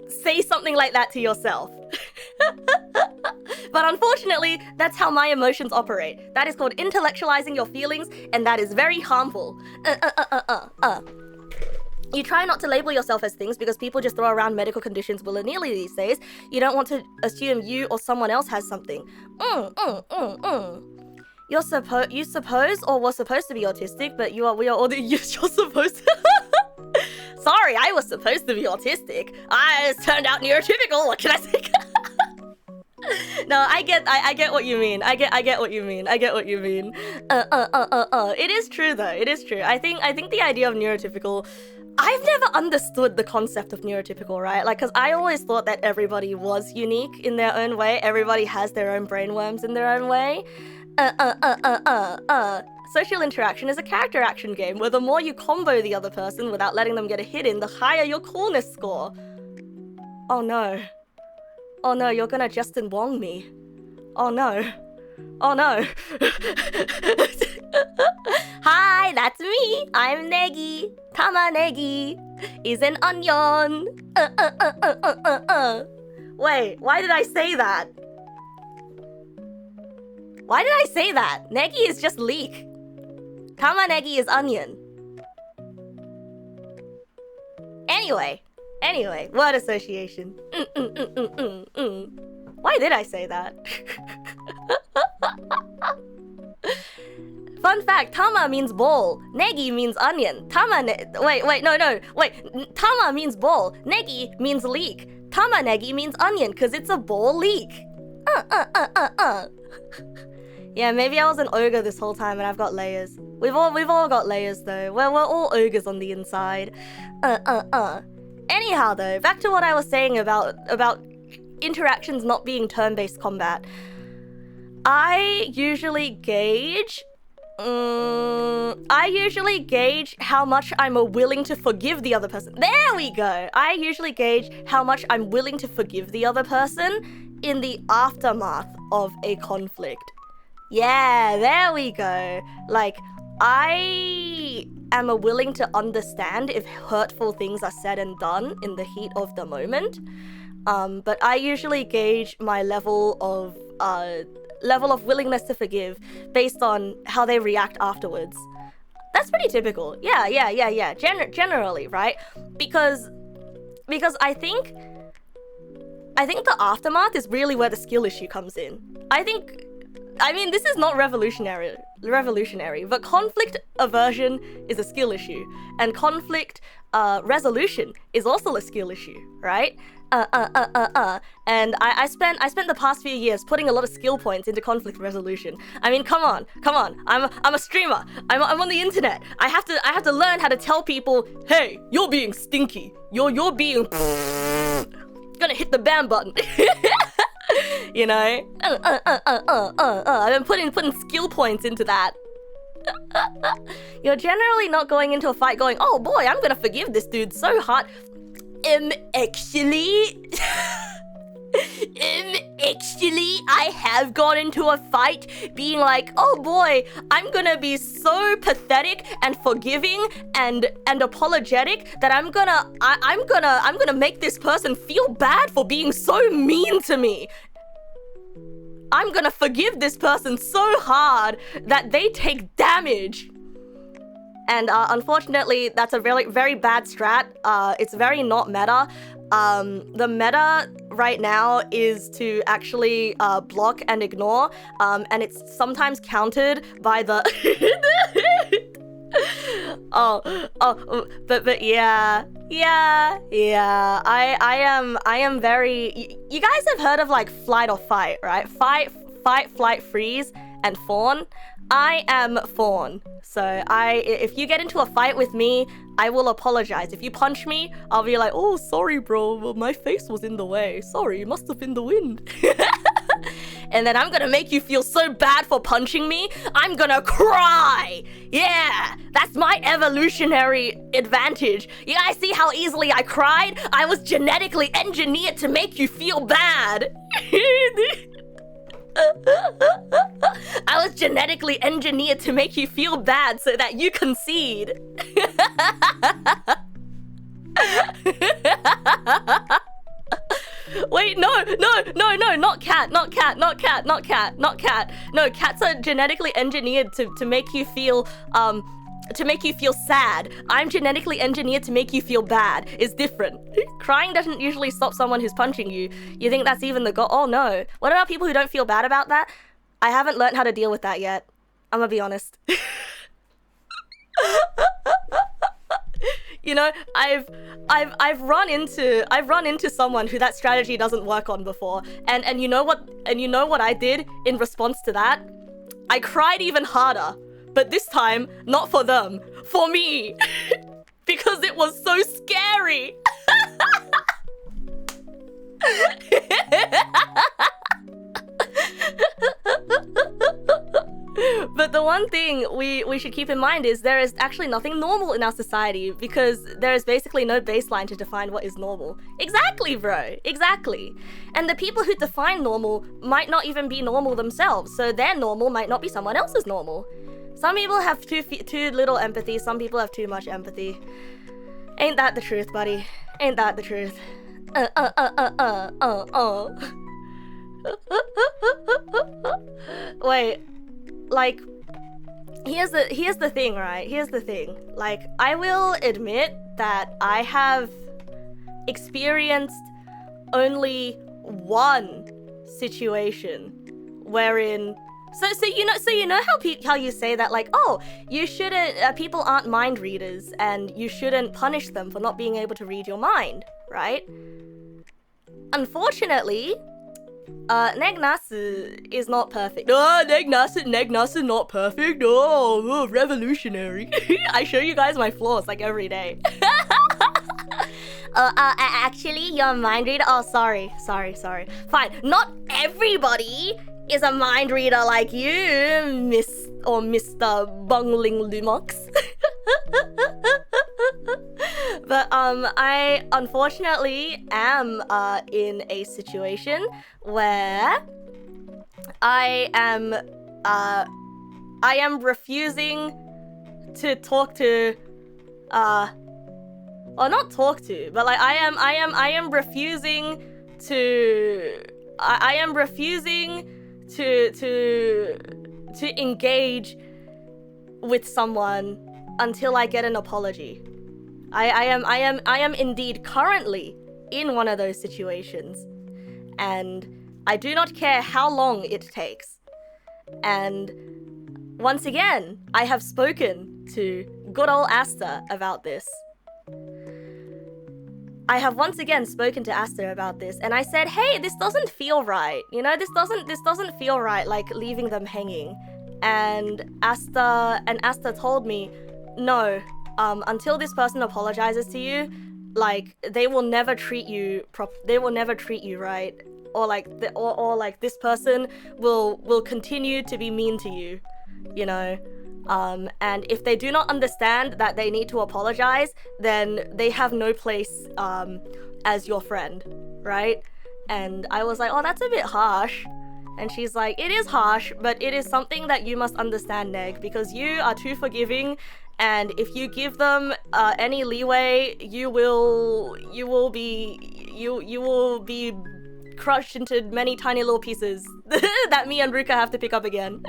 say something like that to yourself. But unfortunately, that's how my emotions operate. That is called intellectualizing your feelings, and that is very harmful. You try not to label yourself as things because people just throw around medical conditions willy-nilly these days. You don't want to assume you or someone else has something. You suppose or were supposed to be autistic, but you're supposed to... Sorry, I was supposed to be autistic. I turned out neurotypical. What can I say? No, I get what you mean. I get what you mean. It is true though. It is true. I think the idea of neurotypical, I've never understood the concept of neurotypical, right? Like, because I always thought that everybody was unique in their own way. Everybody has their own brainworms in their own way. Social interaction is a character action game where the more you combo the other person without letting them get a hit in, the higher your coolness score. Oh no. Oh no, you're gonna Justin Wong me. Oh no. Oh no. Hi, that's me. I'm Negi. Tama Negi is an onion. Wait, why did I say that? Why did I say that? Negi is just leek. Tama Negi is onion. Anyway, word association. Why did I say that? Fun fact, Tama means ball. Negi means onion. Tama means ball. Negi means leek. Tama Negi means onion because it's a ball leek. Yeah, maybe I was an ogre this whole time and I've got layers. We've all got layers though. We're all ogres on the inside. Anyhow though, back to what I was saying about interactions not being turn-based combat. I usually gauge how much I'm willing to forgive the other person. There we go. I usually gauge how much I'm willing to forgive the other person in the aftermath of a conflict. Yeah, there we go. Like, I am willing to understand if hurtful things are said and done in the heat of the moment. But I usually gauge my level of willingness to forgive based on how they react afterwards. That's pretty typical. Yeah. Generally, right? Because I think the aftermath is really where the skill issue comes in. I mean, this is not revolutionary, but conflict aversion is a skill issue, and conflict resolution is also a skill issue, right? And I spent the past few years putting a lot of skill points into conflict resolution. I mean, come on. I'm a streamer. I'm on the internet. I have to learn how to tell people, hey, you're being stinky. You're being gonna hit the ban button. You know? I've been putting skill points into that. You're generally not going into a fight going, oh boy, I'm gonna forgive this dude so hard. Actually, I have got into a fight being like, oh boy, I'm gonna be so pathetic and forgiving and apologetic that I'm gonna make this person feel bad for being so mean to me. I'm gonna forgive this person so hard that they take damage. And unfortunately, that's a very, very bad strat. It's very not meta. The meta right now is to actually block and ignore, and it's sometimes countered by the but yeah. I am very. You guys have heard of like flight or fight, right? Fight, flight, freeze, and fawn. I am fawn. So if you get into a fight with me, I will apologize. If you punch me, I'll be like, oh, sorry, bro. Well, my face was in the way. Sorry, it must have been the wind. And then I'm gonna make you feel so bad for punching me, I'm gonna cry. Yeah, that's my evolutionary advantage. You guys see how easily I cried? I was genetically engineered to make you feel bad. I was genetically engineered to make you feel bad so that you concede. Wait, no, not cat. No, cats are genetically engineered to make you feel, sad. I'm genetically engineered to make you feel bad. It's different. Crying doesn't usually stop someone who's punching you. You think that's even the goal? Oh no. What about people who don't feel bad about that? I haven't learned how to deal with that yet. I'm gonna be honest. You know, I've run into someone who that strategy doesn't work on before. And you know what I did in response to that? I cried even harder. But this time, not for them, for me. because it was so scary. But the one thing we should keep in mind is there is actually nothing normal in our society, because there is basically no baseline to define what is normal. Exactly, bro. Exactly. And the people who define normal might not even be normal themselves, so their normal might not be someone else's normal. Some people have too little empathy, some people have too much empathy. Ain't that the truth, buddy? Ain't that the truth? Wait, like, here's the thing, right? Here's the thing. Like, I will admit that I have experienced only one situation wherein so you know how you say that, like, oh, you shouldn't people aren't mind readers and you shouldn't punish them for not being able to read your mind, right? Unfortunately, Neg na스 is not perfect. Oh, Neg na스 not perfect. Oh, revolutionary. I show you guys my flaws like every day. Actually, you're a mind reader. Oh, sorry. Fine. Not everybody is a mind reader like you, Miss or Mr. Bungling Lumux. But I unfortunately am in a situation where I am refusing to talk to or not talk to, but like I am refusing to engage with someone until I get an apology. I am indeed currently in one of those situations, and I do not care how long it takes. And once again, I have spoken to good old Asta about this. I have once again spoken to Asta about this, and I said, hey, this doesn't feel right. You know, this doesn't feel right, like leaving them hanging. And Asta told me, no, until this person apologizes to you, like, they will never treat you right, or like this person will continue to be mean to you, you know. And if they do not understand that they need to apologize, then they have no place as your friend, right? And I was like, oh, that's a bit harsh. And she's like, it is harsh, but it is something that you must understand, Neg, because you are too forgiving, and if you give them any leeway, you will be crushed into many tiny little pieces that me and Ruka have to pick up again.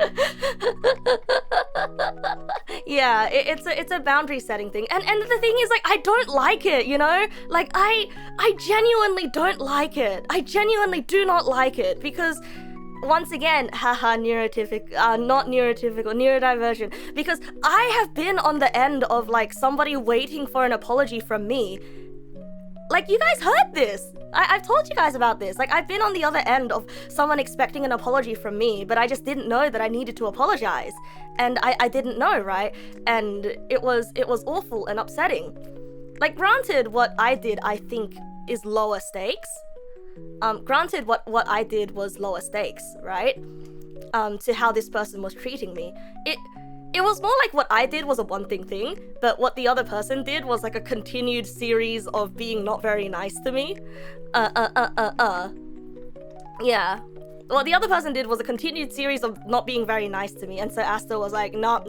Yeah, it's a boundary setting thing, and the thing is, like, I don't like it, you know, like I genuinely don't like it. I genuinely do not like it, because once again, haha, neurodivergent, because I have been on the end of, like, somebody waiting for an apology from me. Like, you guys heard this. I've told you guys about this. Like, I've been on the other end of someone expecting an apology from me, but I just didn't know that I needed to apologize. And I didn't know, right? And it was awful and upsetting. Like, granted, what I did, I think, is lower stakes. Granted, what I did was lower stakes, right? To how this person was treating me. It was more like what I did was a one-thing thing, but what the other person did was like a continued series of being not very nice to me. Yeah. What the other person did was a continued series of not being very nice to me, and so Asta was like, nah.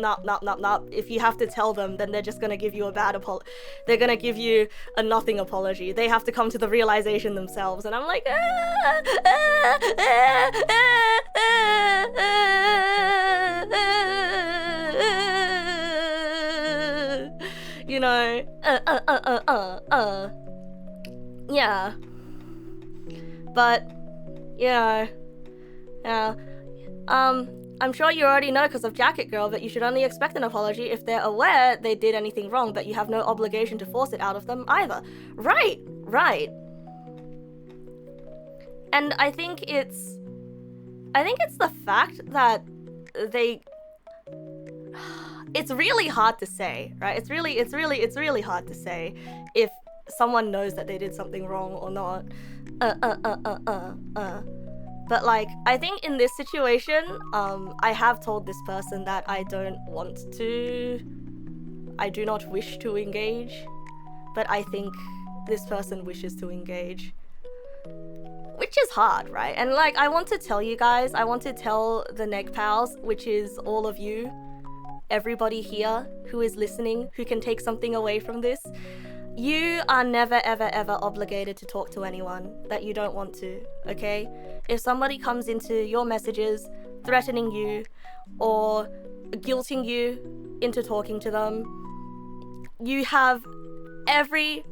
If you have to tell them, then they're just gonna give you a bad apology. They're gonna give you a nothing apology. They have to come to the realization themselves, and I'm like, you know, yeah. But, you know, I'm sure you already know because of Jacket Girl that you should only expect an apology if they're aware they did anything wrong, but you have no obligation to force it out of them either. Right. And I think it's the fact that it's really hard to say, right? It's really hard to say if someone knows that they did something wrong or not. But like, I think in this situation, I have told this person that I do not wish to engage, but I think this person wishes to engage. Which is hard, right? And like, I want to tell you guys, I want to tell the Neg pals, which is all of you, everybody here who is listening, who can take something away from this. You are never, ever, ever obligated to talk to anyone that you don't want to, okay? If somebody comes into your messages threatening you or guilting you into talking to them, you have every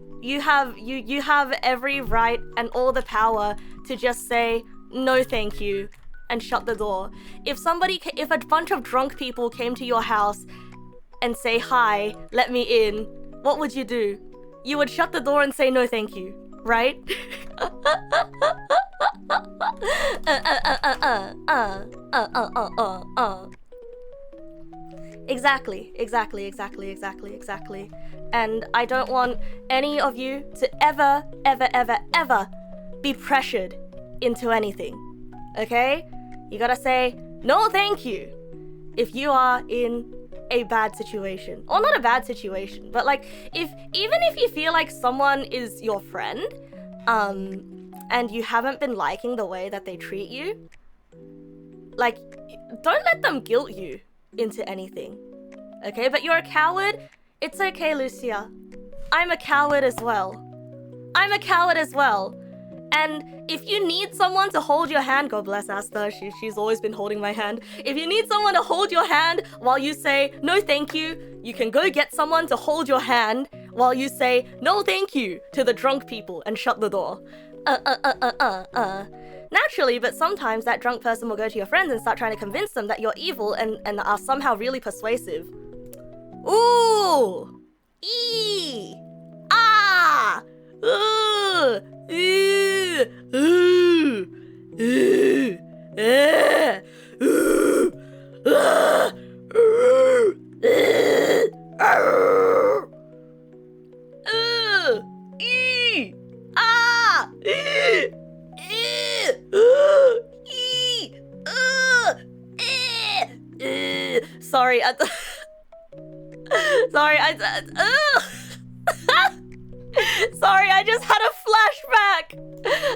right and all the power to just say no thank you and shut the door. If a bunch of drunk people came to your house and say hi, let me in, what would you do? You would shut the door and say no thank you, right? Exactly. And I don't want any of you to ever be pressured into anything, okay? You gotta say no thank you if you are in a bad situation, or not a bad situation, but like, even if you feel like someone is your friend, and you haven't been liking the way that they treat you, like, don't let them guilt you into anything, okay? But you're a coward, it's okay, Lucia. I'm a coward as well. And if you need someone to hold your hand, God bless Asta, she's always been holding my hand. If you need someone to hold your hand while you say no thank you, you can go get someone to hold your hand while you say no thank you to the drunk people and shut the door. Naturally, but sometimes that drunk person will go to your friends and start trying to convince them that you're evil and are somehow really persuasive. Ooh! Ee! Ah! Ooh! Ooh! Ooh! Ooh! Ah! Ooh! Ah! Ooh! Ah! Ooh! Ee! Ah! Ee! Ee! Ooh! Ee! Sorry, sorry, sorry, I just had a flashback.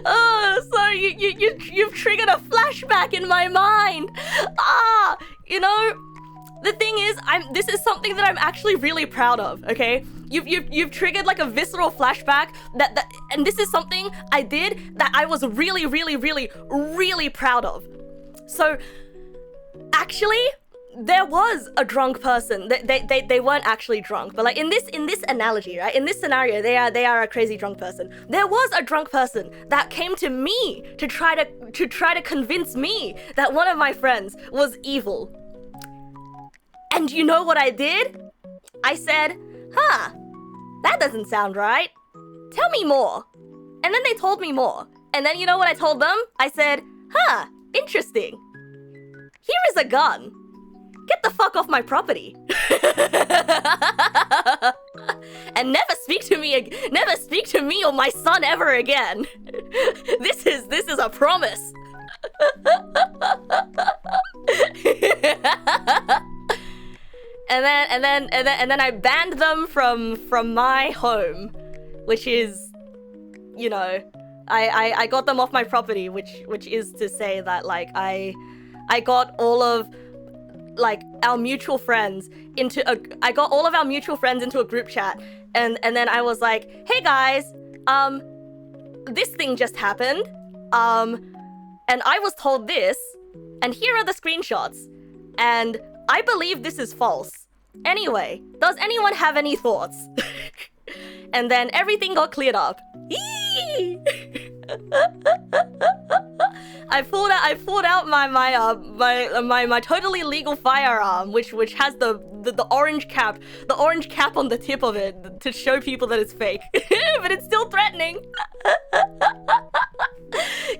Oh, sorry, you've triggered a flashback in my mind. You know, the thing is, this is something that I'm actually really proud of. Okay, you've triggered like a visceral flashback and this is something I did that I was really proud of. So, actually, there was a drunk person. They weren't actually drunk, but like in this analogy, right? In this scenario, they are a crazy drunk person. There was a drunk person that came to me to try to convince me that one of my friends was evil. And you know what I did? I said, that doesn't sound right. Tell me more. And then they told me more. And then you know what I told them? I said, interesting. Here is a gun. Get the fuck off my property. And never speak to me or my son ever again. This is a promise. And then I banned them from my home, which is, you know, I got them off my property, which is to say that like I got all of like our mutual friends into a group chat, and then I was like, hey guys, this thing just happened, and I was told this, and here are the screenshots, and I believe this is false. Anyway, does anyone have any thoughts? And then everything got cleared up. I pulled out my totally legal firearm, which has the orange cap on the tip of it to show people that it's fake, but it's still threatening.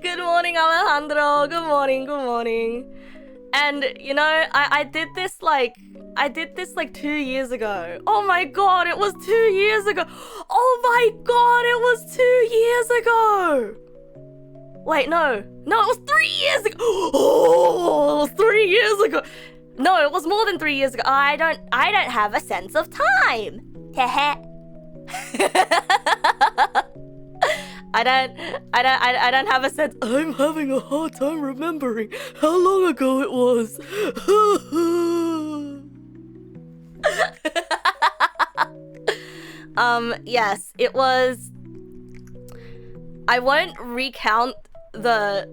Good morning, Alejandro. Good morning. And you know, I did this like 2 years ago. Oh my god, it was 2 years ago. Oh my god, it was 2 years ago. Wait, no, it was 3 years ago. Oh, it was 3 years ago. No, it was more than 3 years ago. I don't have a sense of time. I don't have a sense. I'm having a hard time remembering how long ago it was. Yes, it was. I won't recount the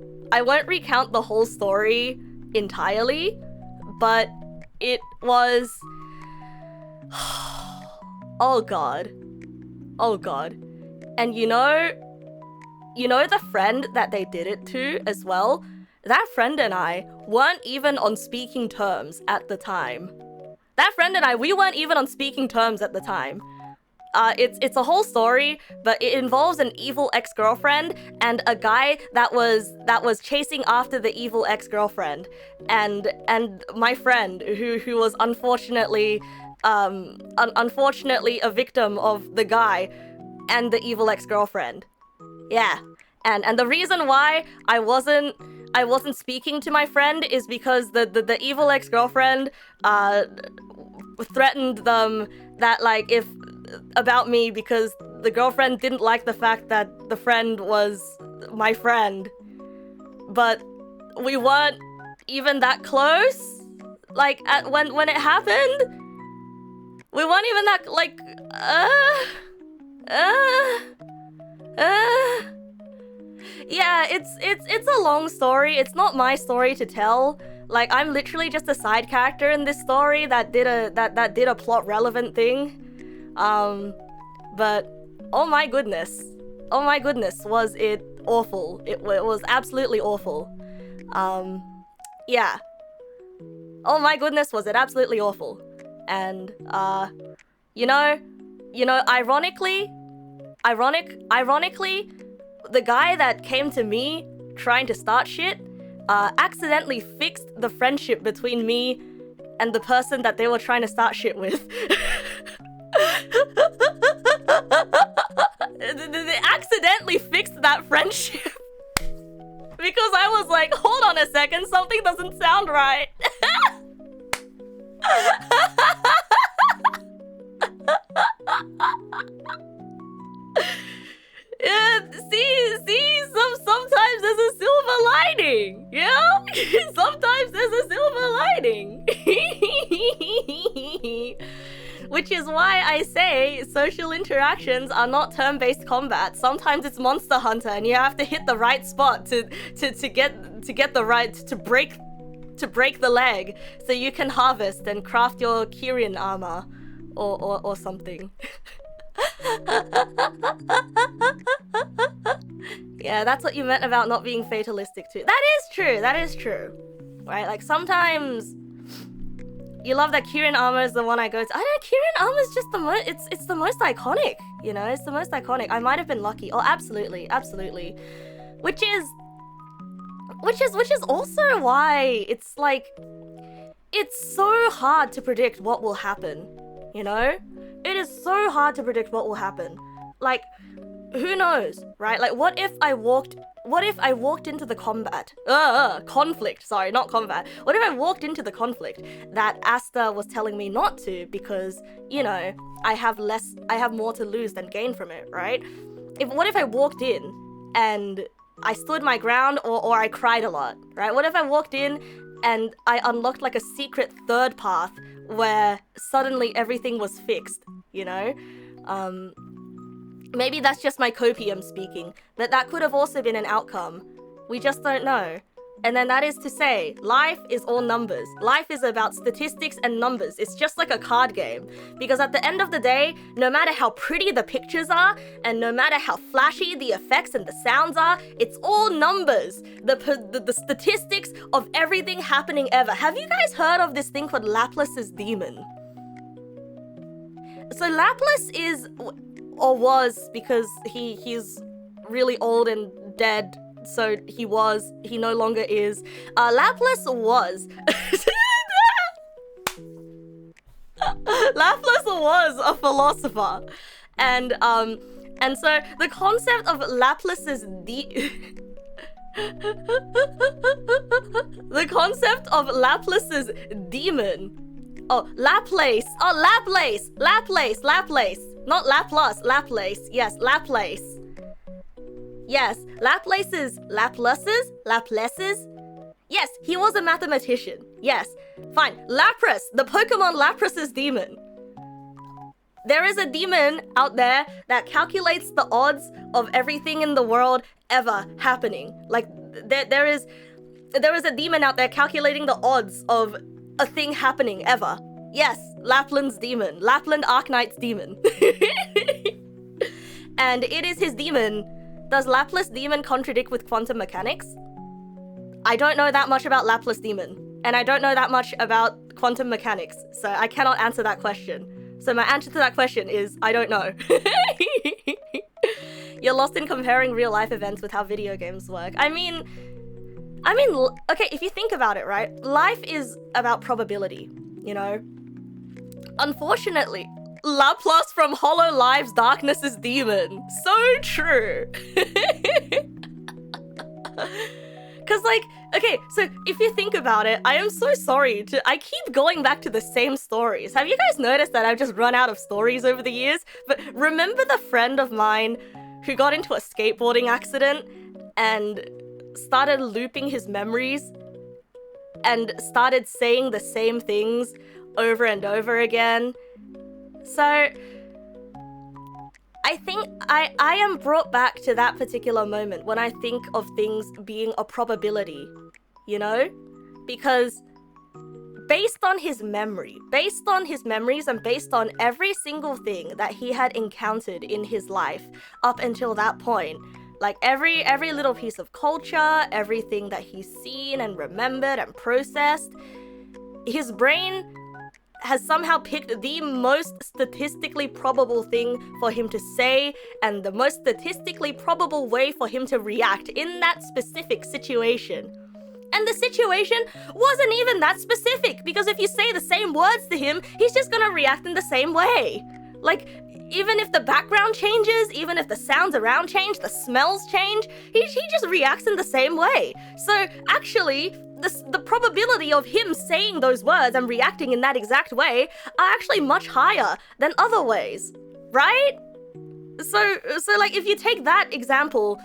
whole story entirely, but it was. Oh god. And you know the friend that they did it to as well? That friend and I weren't even on speaking terms at the time. We weren't even on speaking terms at the time. It's a whole story, but it involves an evil ex-girlfriend and a guy that was chasing after the evil ex-girlfriend, and my friend who was unfortunately a victim of the guy and the evil ex-girlfriend. Yeah, and the reason why I wasn't speaking to my friend is because the evil ex-girlfriend threatened them that like about me because the girlfriend didn't like the fact that the friend was my friend, but we weren't even that close. Like when it happened, we weren't even that like yeah, it's a long story. It's not my story to tell. Like, I'm literally just a side character in this story that did a plot relevant thing. But oh my goodness, was it awful. It was absolutely awful. Yeah. Oh my goodness, was it absolutely awful. And you know, ironically, the guy that came to me trying to start shit accidentally fixed the friendship between me and the person that they were trying to start shit with. They accidentally fixed that friendship because I was like, hold on a second, something doesn't sound right. Yeah, see, sometimes there's a silver lining, you know? Sometimes there's a silver lining. Which is why I say social interactions are not turn-based combat. Sometimes it's Monster Hunter, and you have to hit the right spot to get the right to break the leg, so you can harvest and craft your Kirin armor or something. Yeah, that's what you meant about not being fatalistic too. That is true. Right? Like, sometimes you love that Kirin armor is the one I go to. I don't know, Kirin armor is just the most, it's the most iconic, you know? It's the most iconic. I might have been lucky. Oh, absolutely. Which is also why it's like, it's so hard to predict what will happen, you know? It is so hard to predict what will happen. Like, who knows, right? Like, what if I walked into the conflict, sorry, not combat. What if I walked into the conflict that Asta was telling me not to because, you know, I have more to lose than gain from it, right? What if I walked in and I stood my ground or I cried a lot, right? What if I walked in and I unlocked like a secret third path where suddenly everything was fixed, you know? Maybe that's just my copium speaking, but that could have also been an outcome. We just don't know. And then that is to say, life is all numbers. Life is about statistics and numbers. It's just like a card game. Because at the end of the day, no matter how pretty the pictures are, and no matter how flashy the effects and the sounds are, it's all numbers. The statistics of everything happening ever. Have you guys heard of this thing called Laplace's Demon? So Laplace is, or was, because he's really old and dead so he no longer is. Laplace was. Laplace was a philosopher. And so the concept of Laplace's the concept of Laplace's demon. Oh, Laplace. Oh, Laplace. Laplace. Laplace. Not Laplace. Laplace. Yes, Laplace. Yes, Laplace's. Laplace's? Yes, he was a mathematician. Yes. Fine. Lapras. The Pokemon Lapras's demon. There is a demon out there that calculates the odds of everything in the world ever happening. Like, there is a demon out there calculating the odds of a thing happening ever. Yes, Lapland's demon. Lapland Arknight's demon. And it is his demon. Does Laplace demon contradict with quantum mechanics? I don't know that much about Laplace demon. And I don't know that much about quantum mechanics. So I cannot answer that question. So my answer to that question is, I don't know. You're lost in comparing real life events with how video games work. I mean, okay, if you think about it, right? Life is about probability, you know? Unfortunately, Laplace from HoloLive's Darkness's demon. So true. Cause like, okay, so if you think about it, I am so sorry I keep going back to the same stories. Have you guys noticed that I've just run out of stories over the years? But remember the friend of mine who got into a skateboarding accident and started looping his memories and started saying the same things over and over again? So I think I am brought back to that particular moment when I think of things being a probability, you know? Because based on his memories and based on every single thing that he had encountered in his life up until that point, like every little piece of culture, everything that he's seen and remembered and processed, his brain has somehow picked the most statistically probable thing for him to say and the most statistically probable way for him to react in that specific situation. And the situation wasn't even that specific, because if you say the same words to him, he's just gonna react in the same way. Like, even if the background changes, even if the sounds around change, the smells change, he just reacts in the same way. So actually, the probability of him saying those words and reacting in that exact way are actually much higher than other ways, right? So like, if you take that example,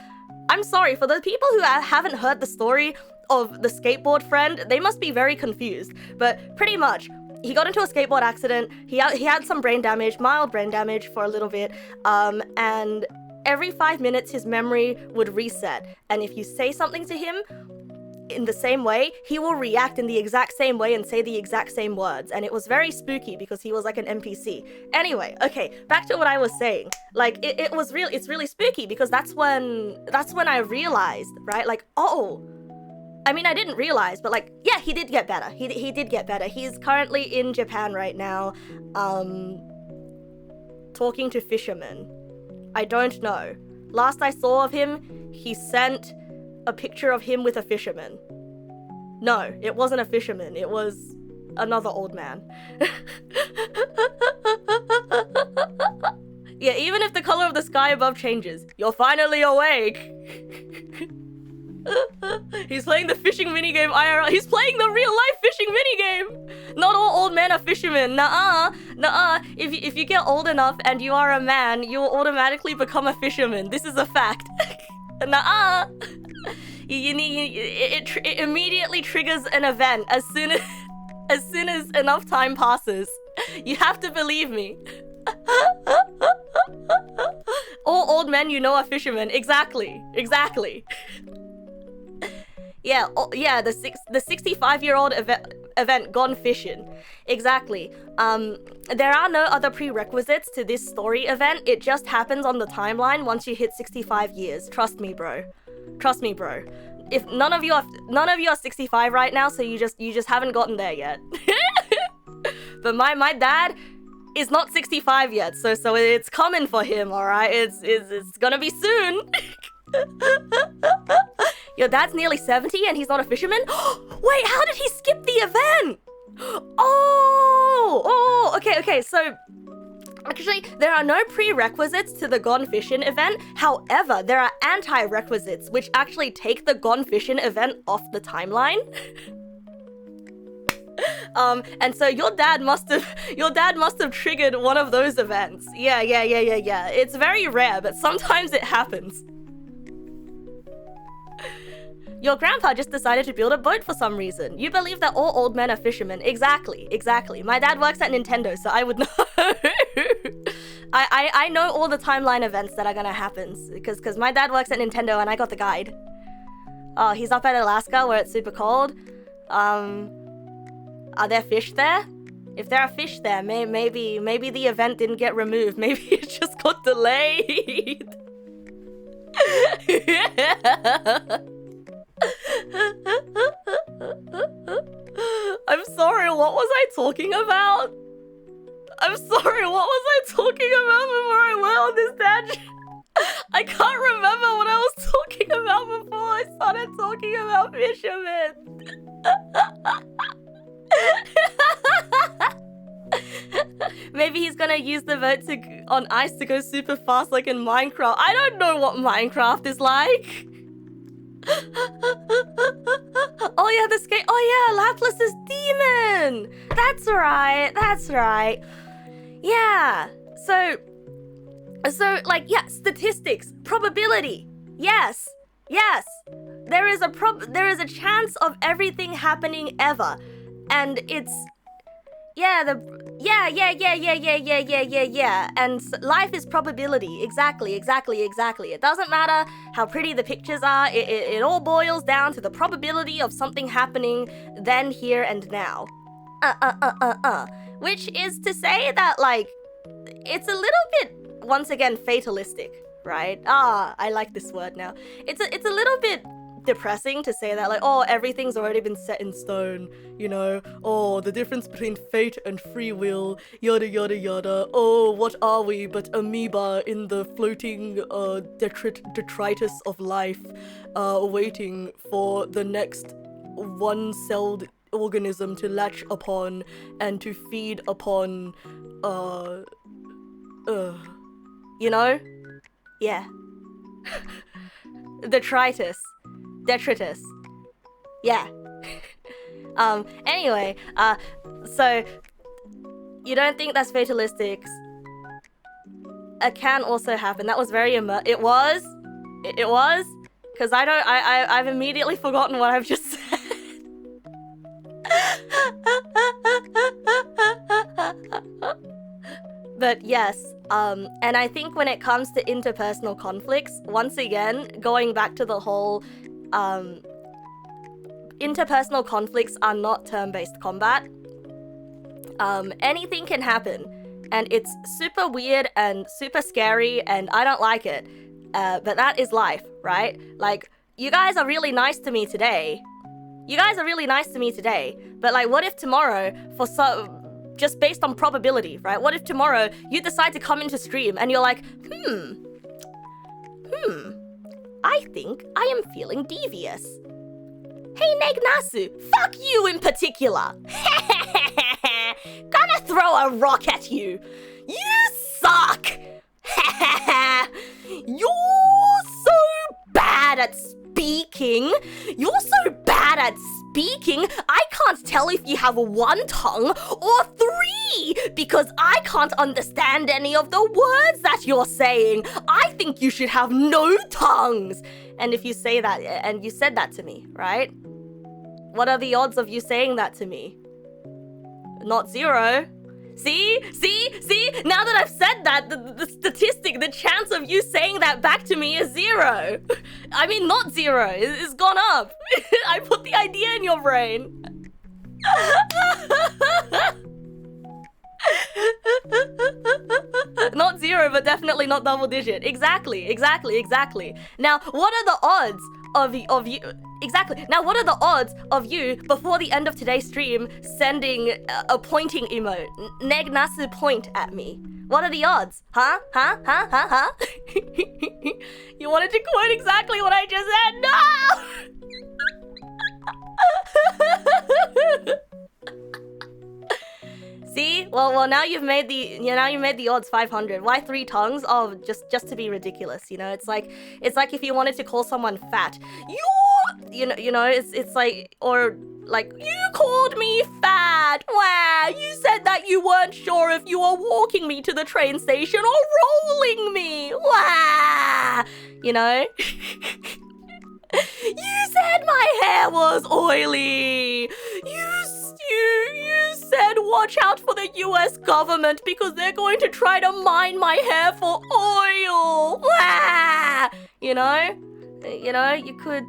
I'm sorry, for the people who haven't heard the story of the skateboard friend, they must be very confused. But pretty much, he got into a skateboard accident, he had some brain damage, mild brain damage for a little bit, and every 5 minutes his memory would reset. And if you say something to him in the same way, he will react in the exact same way and say the exact same words. And it was very spooky because he was like an NPC. Anyway, okay, back to what I was saying. Like, it's really spooky because that's when I realized, right? Like, oh, I mean, I didn't realize, but like, yeah, he did get better. He did get better. He's currently in Japan right now, talking to fishermen. I don't know. Last I saw of him, he sent a picture of him with a fisherman. No, it wasn't a fisherman. It was another old man. Yeah, even if the color of the sky above changes, you're finally awake. He's playing the fishing minigame IRL. He's playing the real life fishing minigame. Not all old men are fishermen. Nuh-uh. If you get old enough and you are a man, you will automatically become a fisherman. This is a fact. Nuh-uh. It immediately triggers an event as soon as enough time passes. You have to believe me. All old men you know are fishermen. Exactly. Yeah, the 65-year-old event gone fishing. Exactly. There are no other prerequisites to this story event. It just happens on the timeline once you hit 65 years. Trust me, bro. If none of you are 65 right now, so you just haven't gotten there yet. But my dad is not 65 yet, so it's coming for him, all right? It's gonna be soon. Your dad's nearly 70 and he's not a fisherman? Wait, how did he skip the event? Oh, okay, so actually, there are no prerequisites to the Gone Fishing event. However, there are anti-requisites, which actually take the Gone Fishing event off the timeline. And so your dad must have triggered one of those events. Yeah. It's very rare, but sometimes it happens. Your grandpa just decided to build a boat for some reason. You believe that all old men are fishermen. Exactly. My dad works at Nintendo, so I would know. I know all the timeline events that are gonna happen, because my dad works at Nintendo and I got the guide. Oh, he's up at Alaska where it's super cold. Are there fish there? If there are fish there, maybe the event didn't get removed. Maybe it just got delayed. I'm sorry, what was I talking about? Before I went on this tangent? I can't remember what I was talking about before I started talking about fishermen. Maybe he's gonna use the boat on ice to go super fast like in Minecraft. I don't know what Minecraft is like. Oh yeah, the skate. Oh yeah, Laplace's demon. That's right. Yeah. So like, yeah, statistics, probability. Yes. There is a chance of everything happening ever, and it's yeah. And life is probability. Exactly. It doesn't matter how pretty the pictures are. It all boils down to the probability of something happening then, here, and now. Which is to say that, like, it's a little bit, once again, fatalistic, right? I like this word now. It's a little bit depressing to say that, like, oh, everything's already been set in stone, you know? Oh, the difference between fate and free will, yada yada yada. Oh, what are we but amoeba in the floating detritus of life, waiting for the next one-celled organism to latch upon and to feed upon, you know? Yeah. Detritus. Yeah. Anyway, so you don't think that's fatalistic? It can also happen. That was very it was? Because I've immediately forgotten what I've just said. But yes, and I think when it comes to interpersonal conflicts, once again, going back to the whole, interpersonal conflicts are not turn-based combat. Anything can happen, and it's super weird and super scary, and I don't like it. But that is life, right? Like, you guys are really nice to me today. But like, what if tomorrow, just based on probability, right? What if tomorrow you decide to come into stream and you're like, I think I am feeling devious. Hey, Neg Nasu, fuck you in particular. Gonna throw a rock at you. You suck. You're so bad at speaking. I can't tell if you have one tongue or three because I can't understand any of the words that you're saying. I think you should have no tongues. And if you say that, and you said that to me, right? What are the odds of you saying that to me? Not zero. See? Now that I've said that, the statistic, the chance of you saying that back to me is zero. I mean, not zero. It's gone up. I put the idea in your brain. Not zero, but definitely not double digit. Exactly. Now, what are the odds of you? Exactly. Now, what are the odds of you, before the end of today's stream, sending a pointing emote? Neg Nasu, point at me. What are the odds? Huh? You wanted to quote exactly what I just said? No! See? Well, now you've made the odds 500. Why 3 tongues? Oh, just to be ridiculous, you know? It's like if you wanted to call someone fat. It's like, or like, you called me fat. Wow, you said that you weren't sure if you were walking me to the train station or rolling me. Wow, you know? You said my hair was oily. You said watch out for the US government because they're going to try to mine my hair for oil. Wah! You know, you could,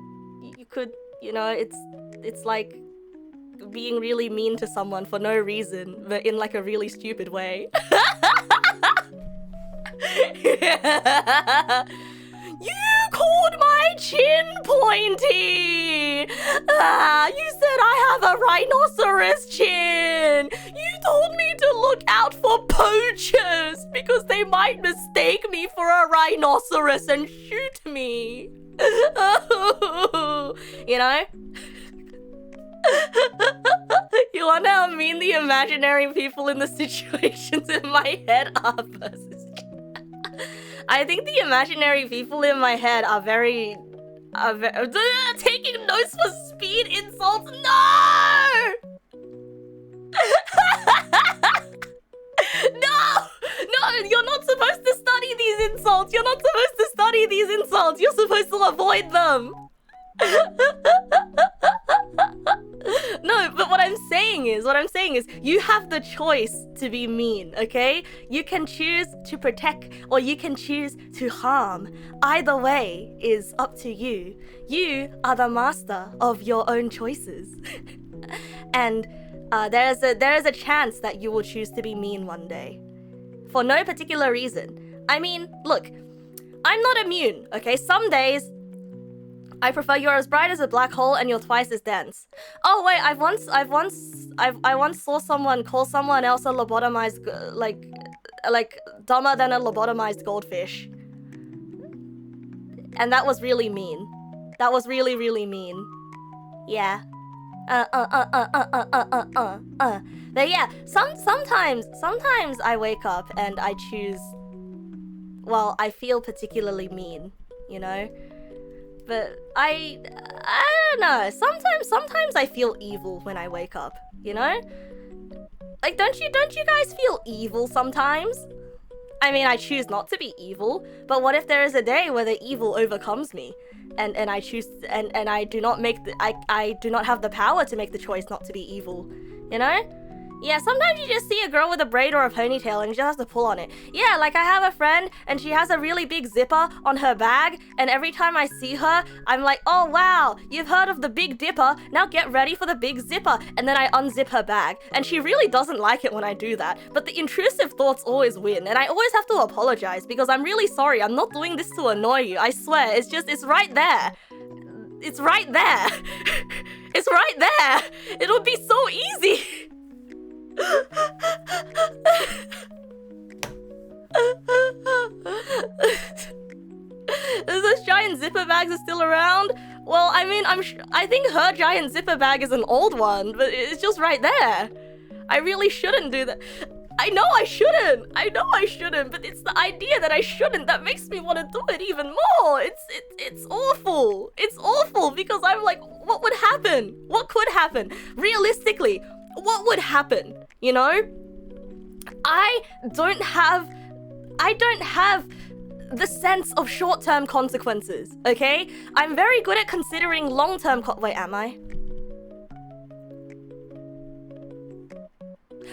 it's like being really mean to someone for no reason, but in like a really stupid way. You called my chin pointy! You said I have a rhinoceros chin! You told me to look out for poachers because they might mistake me for a rhinoceros and shoot me. You know? You wonder how mean the imaginary people in the situations in my head are versus... I think the imaginary people in my head are very taking notes for speed insults. No! No, you're not supposed to study these insults. You're not supposed to study these insults. You're supposed to avoid them. No, but what I'm saying is, you have the choice to be mean, okay? You can choose to protect or you can choose to harm. Either way is up to you. You are the master of your own choices. And there is a chance that you will choose to be mean one day. For no particular reason. I mean, look, I'm not immune, okay? Some days I prefer you're as bright as a black hole and you're twice as dense. Oh wait, I once saw someone call someone else a lobotomized, like dumber than a lobotomized goldfish. And that was really mean. That was really, really mean. Yeah. But yeah, sometimes I wake up and I choose, well, I feel particularly mean, you know? But I don't know. Sometimes I feel evil when I wake up, you know? Like, don't you guys feel evil sometimes? I mean, I choose not to be evil, but what if there is a day where the evil overcomes me, and I choose and I do not make I do not have the power to make the choice not to be evil, you know? Yeah, sometimes you just see a girl with a braid or a ponytail and you just have to pull on it. Yeah, like I have a friend and she has a really big zipper on her bag, and every time I see her, I'm like, oh wow, you've heard of the Big Dipper, now get ready for the big zipper. And then I unzip her bag, and she really doesn't like it when I do that, but the intrusive thoughts always win, and I always have to apologize because I'm really sorry, I'm not doing this to annoy you, I swear, it's right there. It's right there. It's right there. It would be so easy. Those giant zipper bags are still around? Well, I mean, I think her giant zipper bag is an old one, but it's just right there. I really shouldn't do that. I know I shouldn't, but it's the idea that I shouldn't that makes me want to do it even more. It's awful. It's awful because I'm like, what would happen? What could happen? Realistically, what would happen? You know? I don't have the sense of short-term consequences, okay? I'm very good at considering long-term wait, am I?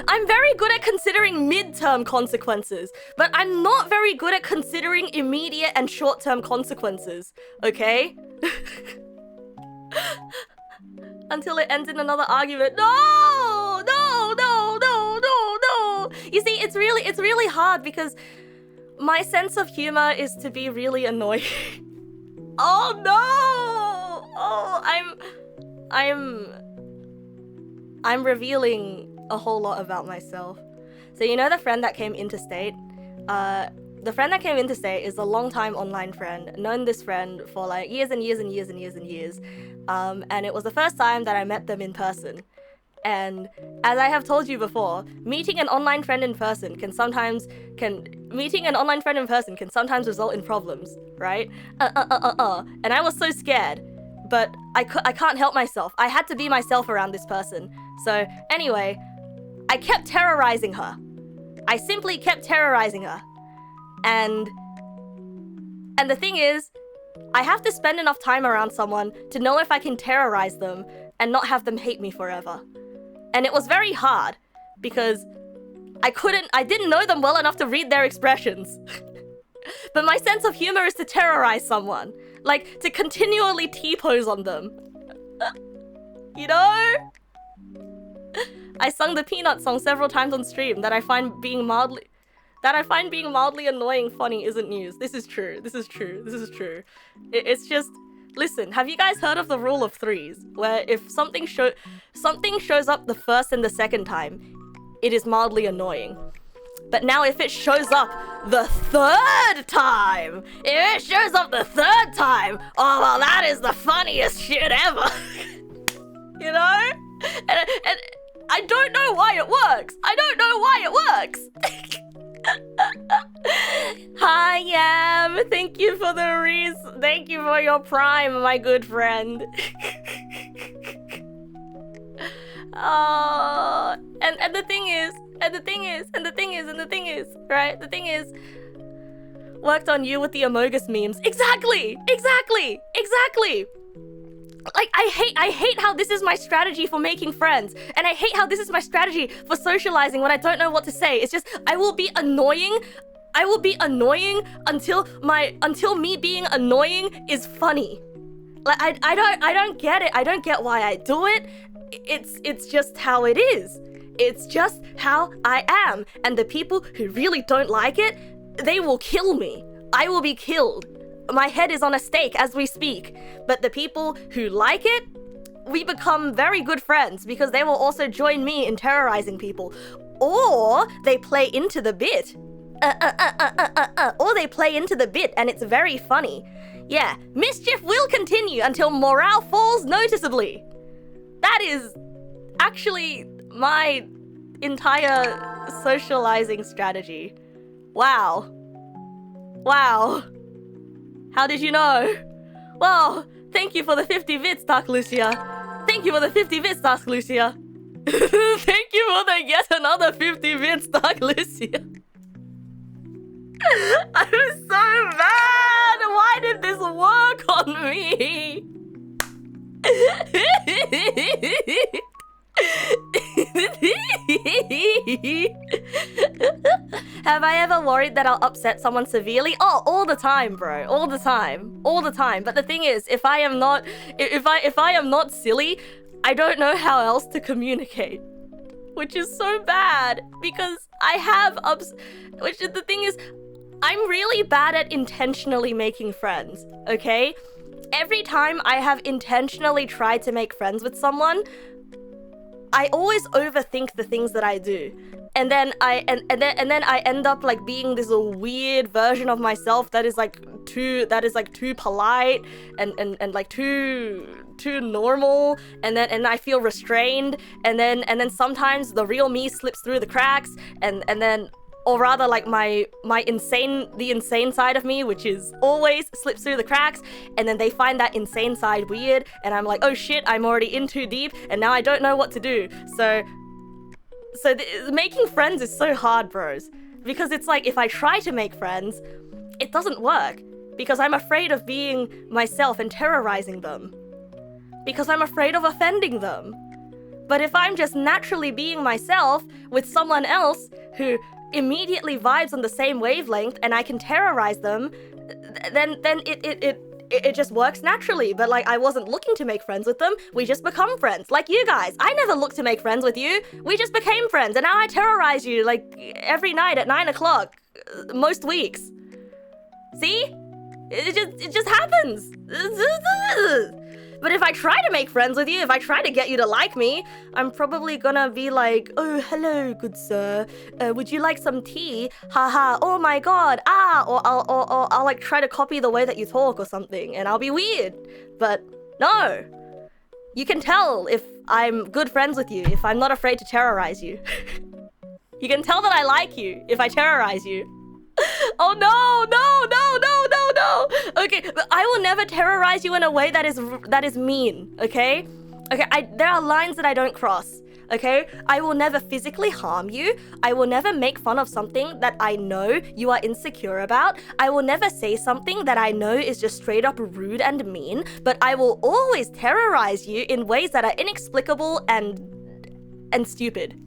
I'm very good at considering mid-term consequences, but I'm not very good at considering immediate and short-term consequences, okay? Until it ends in another argument. No! You see, it's really hard because my sense of humor is to be really annoying. Oh no! Oh, I'm revealing a whole lot about myself. So you know the friend that came interstate? the friend that came in to stay is a long-time online friend. Known this friend for like years and years and years and years and years. And it was the first time that I met them in person. And as I have told you before, meeting an online friend in person can sometimes result in problems, right? And I was so scared, but I can't help myself. I had to be myself around this person. So anyway, I kept terrorizing her. I simply kept terrorizing her. And the thing is, I have to spend enough time around someone to know if I can terrorize them and not have them hate me forever. And it was very hard because I didn't know them well enough to read their expressions. But my sense of humor is to terrorize someone, like to continually T-pose on them. You know? I sung the Peanut song several times on stream that I find being mildly annoying funny isn't news. This is true. It's just, listen, have you guys heard of the rule of threes? Where if something shows up the first and the second time, it is mildly annoying. But now if it shows up the third time, oh well, that is the funniest shit ever. You know? And I don't know why it works. Hi, Yam. Thank you for thank you for your prime, my good friend. Oh, and the thing is, right? The thing is, worked on you with the Amogus memes. Exactly. Like, I hate how this is my strategy for making friends, and I hate how this is my strategy for socializing when I don't know what to say. It's just, I will be annoying until me being annoying is funny. Like, I don't get it. I don't get why I do it. It's just how it is. It's just how I am. And the people who really don't like it, they will kill me. I will be killed. My head is on a stake as we speak. But the people who like it, we become very good friends because they will also join me in terrorizing people. Or they play into the bit. Or they play into the bit and it's very funny. Yeah, mischief will continue until morale falls noticeably. That is actually my entire socializing strategy. Wow. How did you know? Well, thank you for the 50 bits, Dark Lucia. Thank you for the 50 bits, Dark Lucia. Thank you for the yet another 50 bits, Dark Lucia. I'm so mad! Why did this work on me? Have I ever worried that I'll upset someone severely? Oh, all the time, bro. All the time. But the thing is, if I am not silly, I don't know how else to communicate. Which is so bad because the thing is, I'm really bad at intentionally making friends, okay? Every time I have intentionally tried to make friends with someone, I always overthink the things that I do. And then I end up like being this weird version of myself that is too polite and like too normal, and I feel restrained, and then sometimes the real me slips through the cracks, and then, or rather, like the insane side of me, which is always slips through the cracks, and then they find that insane side weird, and I'm like, oh shit, I'm already in too deep, and now I don't know what to do. So making friends is so hard, bros, because it's like, if I try to make friends, it doesn't work, because I'm afraid of being myself and terrorizing them, because I'm afraid of offending them. But if I'm just naturally being myself with someone else who immediately vibes on the same wavelength and I can terrorize them, then it just works naturally. But like, I wasn't looking to make friends with them, we just become friends. Like you guys, I never looked to make friends with you, we just became friends, and now I terrorize you like every night at 9 o'clock, most weeks. See? It just happens. But if I try to make friends with you, if I try to get you to like me, I'm probably gonna be like, oh, hello, good sir. Would you like some tea? Haha, oh my god, ah. Or I'll like try to copy the way that you talk or something, and I'll be weird. But no. You can tell if I'm good friends with you, if I'm not afraid to terrorize you. You can tell that I like you if I terrorize you. Oh no, no, no, no, no, no. Okay, but I will never terrorize you in a way that is mean, okay? Okay, there are lines that I don't cross, okay? I will never physically harm you. I will never make fun of something that I know you are insecure about. I will never say something that I know is just straight up rude and mean, but I will always terrorize you in ways that are inexplicable and stupid.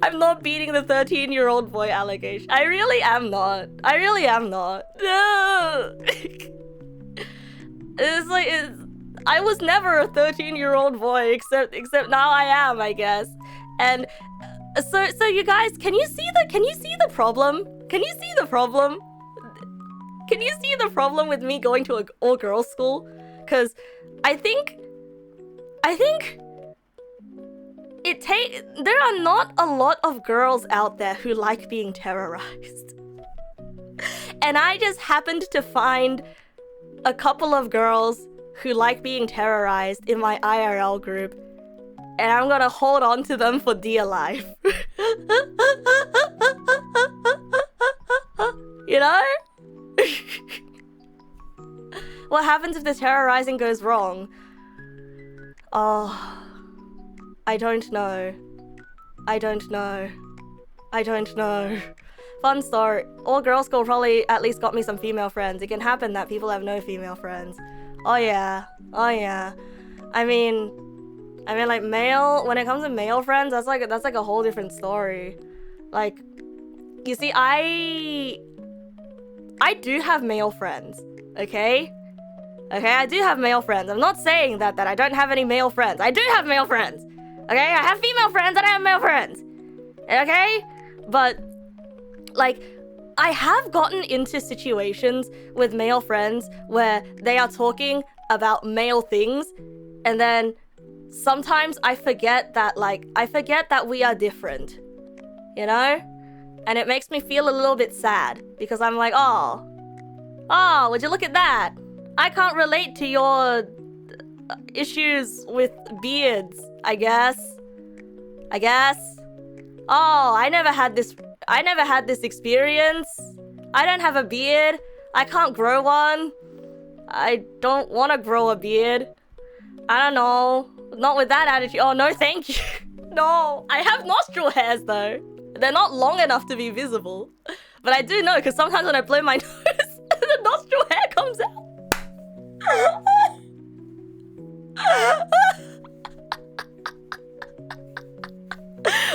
I'm not beating the 13-year-old boy allegation. I really am not. I really am not. No. It's like I was never a 13-year-old boy, except now I am, I guess. And so you guys, can you see the problem? Can you see the problem? Can you see the problem with me going to an all-girls school? Because I think there are not a lot of girls out there who like being terrorized. And I just happened to find a couple of girls who like being terrorized in my IRL group, and I'm gonna hold on to them for dear life. You know? What happens if the terrorizing goes wrong? Oh, I don't know. I don't know. I don't know. Fun story. All girls school probably at least got me some female friends. It can happen that people have no female friends. Oh yeah. Oh yeah. I mean like male, when it comes to male friends, that's like a whole different story. Like, you see, I do have male friends, okay? Okay, I do have male friends. I'm not saying that I don't have any male friends. I do have male friends. Okay, I have female friends and I have male friends. Okay? But, like, I have gotten into situations with male friends where they are talking about male things, and then sometimes I forget that we are different. You know? And it makes me feel a little bit sad, because I'm like, oh, would you look at that? I can't relate to your issues with beards, I guess. Oh, I never had this experience. I don't have a beard. I can't grow one. I don't want to grow a beard. I don't know. Not with that attitude. Oh, no, thank you. No, I have nostril hairs, though. They're not long enough to be visible. But I do know, because sometimes when I blow my nose, the nostril hair comes out.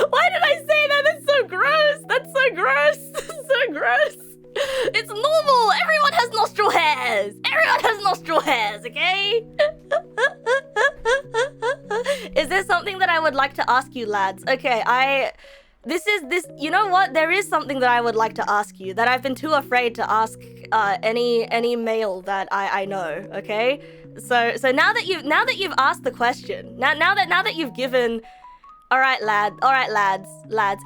Why did I say that? That's so gross. That's so gross. So gross. It's normal. Everyone has nostril hairs. Everyone has nostril hairs, okay? Is there something that I would like to ask you, lads? Okay, you know what? There is something that I would like to ask you that I've been too afraid to ask any male that I know, okay? So now that you've asked the question, now that you've given, all right, lads,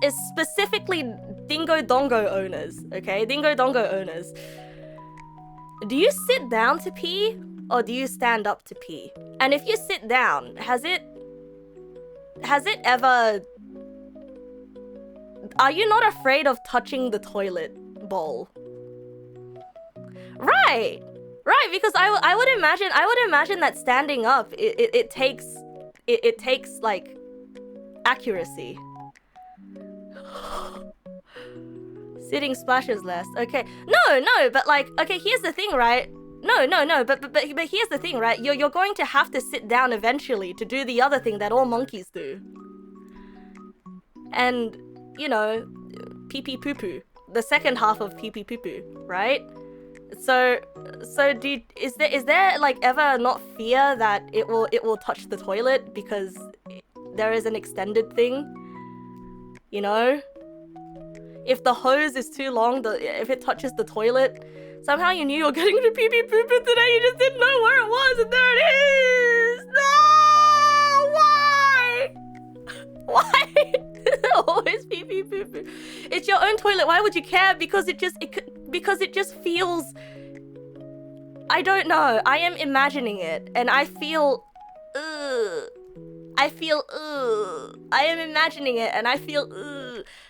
it's specifically Dingo Dongo owners, okay? Dingo Dongo owners. Do you sit down to pee or do you stand up to pee? And if you sit down, has it ever... Are you not afraid of touching the toilet bowl? Right, because I would imagine that standing up, it takes like accuracy. Sitting splashes less. Okay. No, but like, okay, here's the thing, right? No, but here's the thing, right? You're going to have to sit down eventually to do the other thing that all monkeys do. And, you know, pee-pee poo-poo. The second half of pee-pee poo-poo, right? So is there like ever not fear that it will touch the toilet because there is an extended thing? You know? If the hose is too long, if it touches the toilet, Somehow you knew you were getting to pee pee poo poo today, you just didn't know where it was, and there it is! No! Why? Why? Always pee pee poo poo. It's your own toilet, why would you care? Because it just feels... I don't know, I am imagining it, and I feel... I am imagining it, and I feel...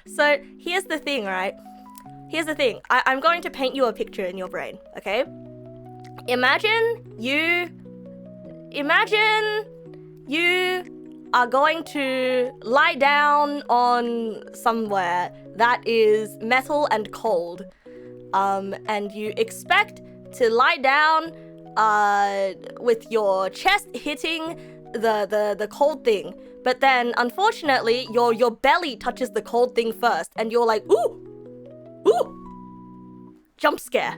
So, here's the thing, right? Here's the thing. I'm going to paint you a picture in your brain, okay? Imagine you are going to lie down on somewhere that is metal and cold. And you expect to lie down with your chest hitting the cold thing. But then, unfortunately, your belly touches the cold thing first, and you're like, ooh! Ooh! Jump scare.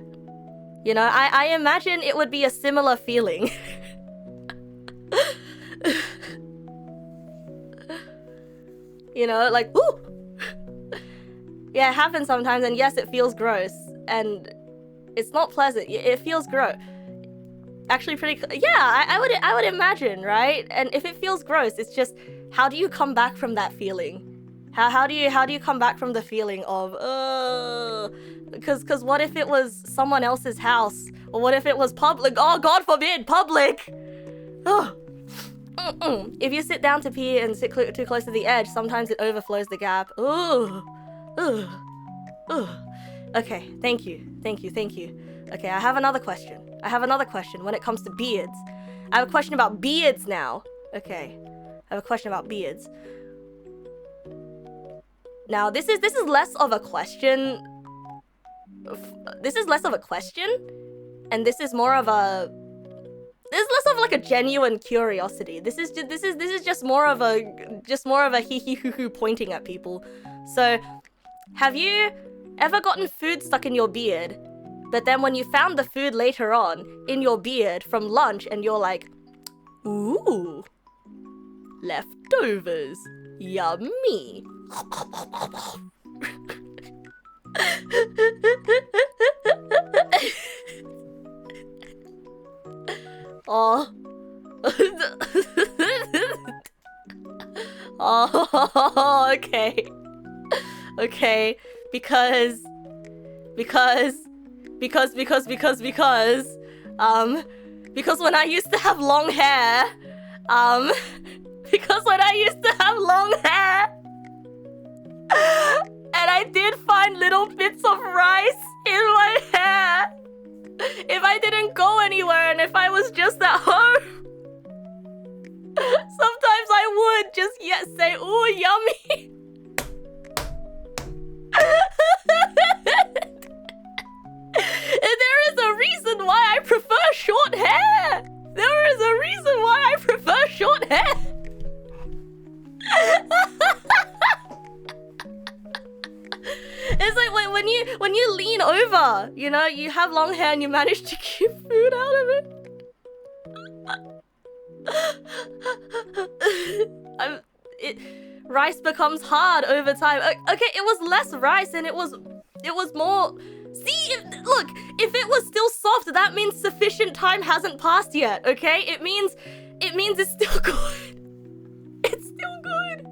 You know, I imagine it would be a similar feeling. You know, like, ooh! Yeah, it happens sometimes, and yes, it feels gross. And it's not pleasant. It feels gross. Actually, yeah, I would imagine, right? And if it feels gross, it's just, how do you come back from that feeling? How do you come back from the feeling of, because what if it was someone else's house? Or what if it was public? Oh, God forbid, public! Oh. If you sit down to pee and sit too close to the edge, sometimes it overflows the gap. Ooh. Okay, thank you. Okay, I have another question. When it comes to beards. I have a question about beards now. Okay, I have a question about beards. Now, this is less of a question. This is less of a question, and this is more of a... This is less of like a genuine curiosity. This is just more of a hee hee hoo hoo pointing at people. So, have you ever gotten food stuck in your beard, but then when you found the food later on in your beard from lunch, and you're like, ooh, leftovers, yummy. Oh. Oh, okay. Okay, because when I used to have long hair, and I did find little bits of rice in my hair. If I didn't go anywhere and if I was just at home, sometimes I would just say, ooh, yummy. There is a reason why I prefer short hair. It's like when you lean over, you know, you have long hair and you manage to keep food out of it. Rice becomes hard over time. Okay, it was less rice and it was more... See, look, if it was still soft, that means sufficient time hasn't passed yet, okay? It means it's still good. It's still good.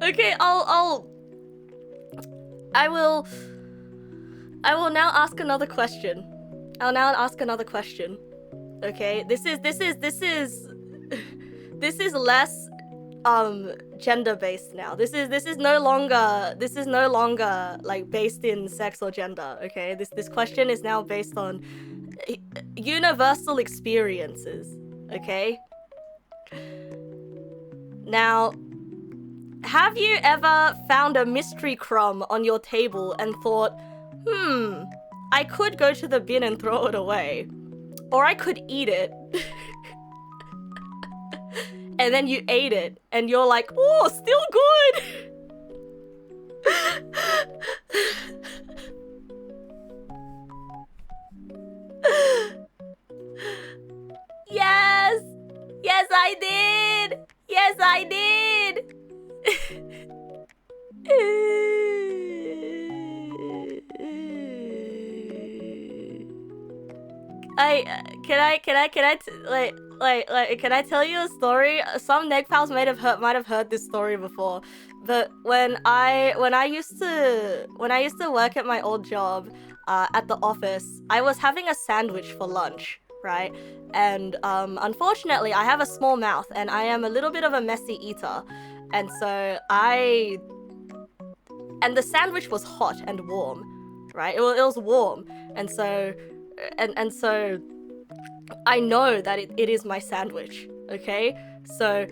Okay, I will now ask another question. Okay, this is less gender based now. This is no longer like based in sex or gender, okay? This question is now based on universal experiences, okay? Now, have you ever found a mystery crumb on your table and thought, I could go to the bin and throw it away, or I could eat it? And then you ate it, and you're like, oh, still good! Yes! Yes, I did! Yes, I did! can I tell you a story? Some Neg pals might have heard this story before, but when I used to work at my old job, at the office, I was having a sandwich for lunch, right? And unfortunately, I have a small mouth, and I am a little bit of a messy eater, and so the sandwich was hot and warm, right? It was warm, and so I know that it is my sandwich, okay? So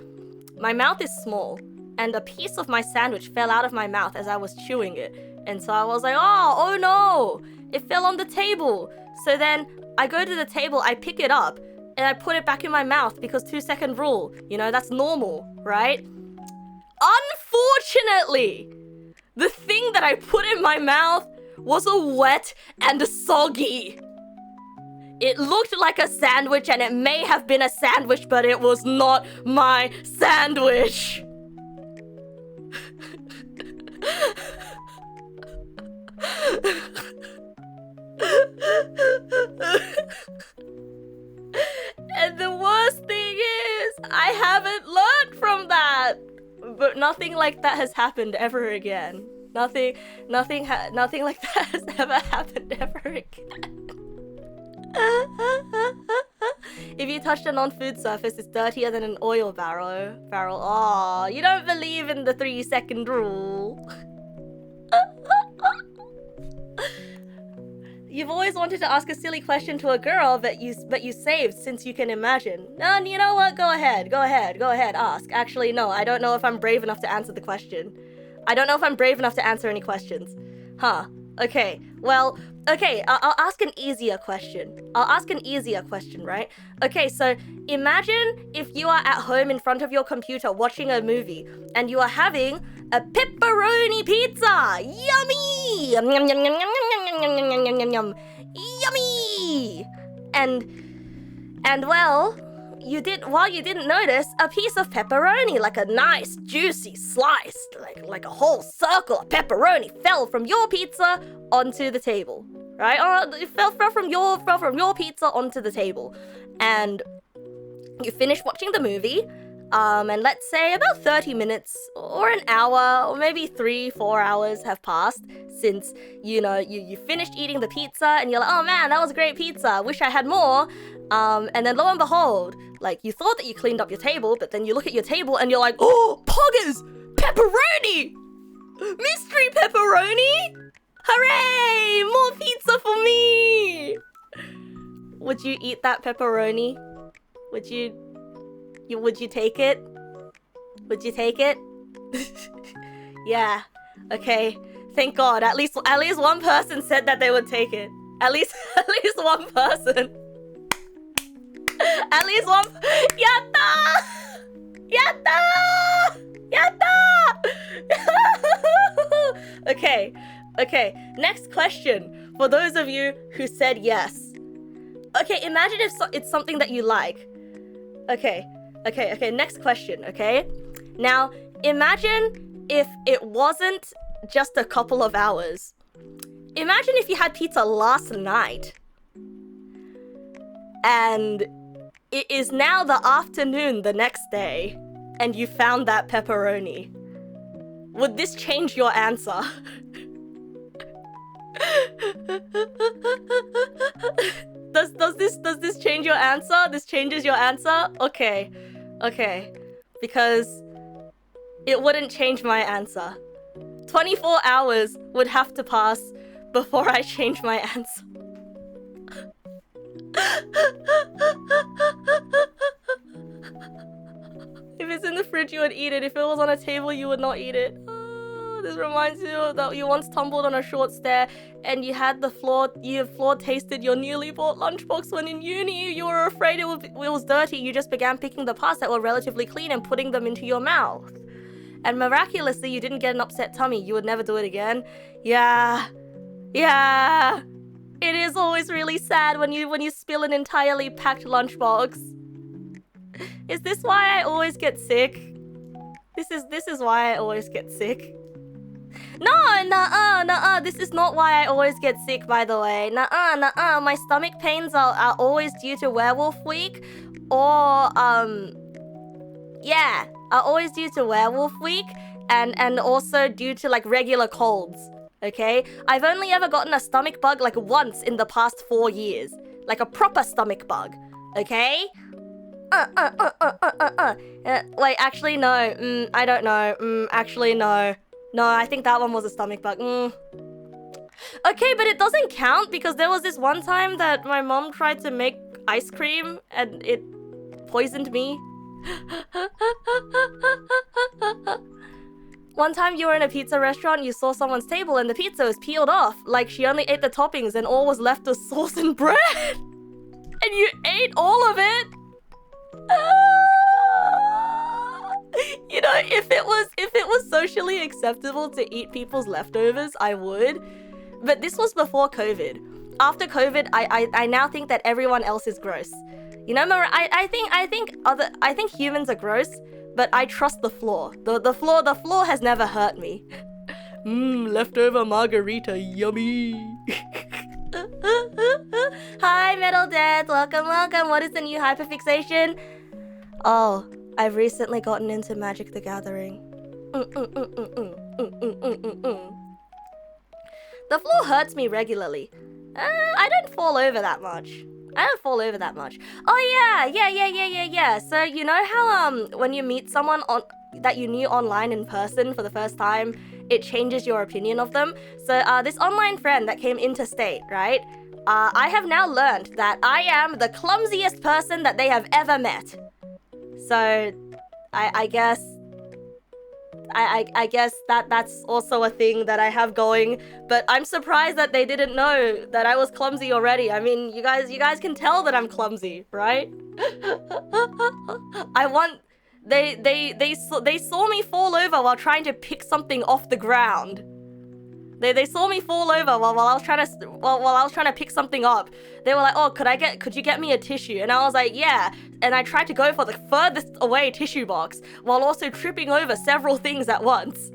my mouth is small, and a piece of my sandwich fell out of my mouth as I was chewing it. And so I was like, oh no, it fell on the table. So then I go to the table, I pick it up, and I put it back in my mouth because 2-second rule, you know, that's normal, right? Unfortunately, the thing that I put in my mouth was a wet and a soggy. It looked like a sandwich, and it may have been a sandwich, but it was not my sandwich. And the worst thing is, I haven't learned from that. But nothing like that has happened ever again. Nothing like that has ever happened ever again. If you touch a non-food surface, it's dirtier than an oil barrel. Oh, you don't believe in the 3-second rule. You've always wanted to ask a silly question to a girl, but you saved since you can imagine. No, you know what? Go ahead, ask. Actually, no, I don't know if I'm brave enough to answer the question. I don't know if I'm brave enough to answer any questions. Huh. Okay, well, okay, I'll ask an easier question. Right? Okay, so imagine if you are at home in front of your computer watching a movie, and you are having a pepperoni pizza! Yummy! Yum, yum, yum, yum, yum, yum, yum, yum, yum, yum, yum. Yummy! And well, while you didn't notice, a piece of pepperoni, like a nice juicy slice, like a whole circle of pepperoni, fell from your pizza onto the table, right? Or it fell from your pizza onto the table, and you finish watching the movie. And let's say about 30 minutes or an hour or maybe 3-4 hours have passed since, you know, you finished eating the pizza, and you're like, oh man, that was a great pizza, wish I had more. And then lo and behold, like, you thought that you cleaned up your table, but then you look at your table and you're like, oh, poggers, pepperoni, mystery pepperoni, hooray, more pizza for me. Would you eat that pepperoni? Would you take it? Would you take it? Yeah. Okay. Thank God. At least one person said that they would take it. At least one person. At least one. Yatta! Okay. Next question. For those of you who said yes. Okay, imagine if it's something that you like. Okay, next question, okay? Now, imagine if it wasn't just a couple of hours. Imagine if you had pizza last night, and it is now the afternoon the next day, and you found that pepperoni. Would this change your answer? Does this change your answer? This changes your answer? Okay. Because it wouldn't change my answer. 24 hours would have to pass before I change my answer. If it's in the fridge, you would eat it. If it was on a table, you would not eat it. This reminds you that you once tumbled on a short stair and you had floor tasted your newly bought lunchbox when in uni. You were afraid it was dirty. You just began picking the parts that were relatively clean and putting them into your mouth. And miraculously, you didn't get an upset tummy. You would never do it again. Yeah. It is always really sad when you spill an entirely packed lunchbox. Is this why I always get sick? This is why I always get sick. Nuh-uh. This is not why I always get sick, by the way. Nuh-uh. My stomach pains are always due to werewolf week. Or, yeah, are always due to werewolf week. And also due to, like, regular colds. Okay? I've only ever gotten a stomach bug, like, once in the past 4 years. Like, a proper stomach bug. Okay? Wait, actually, no. I don't know. Actually, no. No, I think that one was a stomach bug. Okay, but it doesn't count because there was this one time that my mom tried to make ice cream and it poisoned me. One time you were in a pizza restaurant, you saw someone's table and the pizza was peeled off. Like she only ate the toppings and all was left was sauce and bread. And you ate all of it. You know, if it was socially acceptable to eat people's leftovers, I would. But this was before COVID. After COVID, I now think that everyone else is gross. You know, I think humans are gross, but I trust the floor. The floor has never hurt me. Leftover margarita, yummy. Hi, Metal Dads, welcome. What is the new hyperfixation? Oh, I've recently gotten into Magic the Gathering. The floor hurts me regularly. I don't fall over that much. Oh yeah. So you know how when you meet someone that you knew online in person for the first time, it changes your opinion of them? So this online friend that came interstate, right? I have now learned that I am the clumsiest person that they have ever met. So I guess that's also a thing that I have going, but I'm surprised that they didn't know that I was clumsy already. I mean, you guys can tell that I'm clumsy, right? They saw me fall over while trying to pick something off the ground. They saw me fall over while I was trying to pick something up. They were like, "Oh, could you get me a tissue?" And I was like, "Yeah." And I tried to go for the furthest away tissue box while also tripping over several things at once.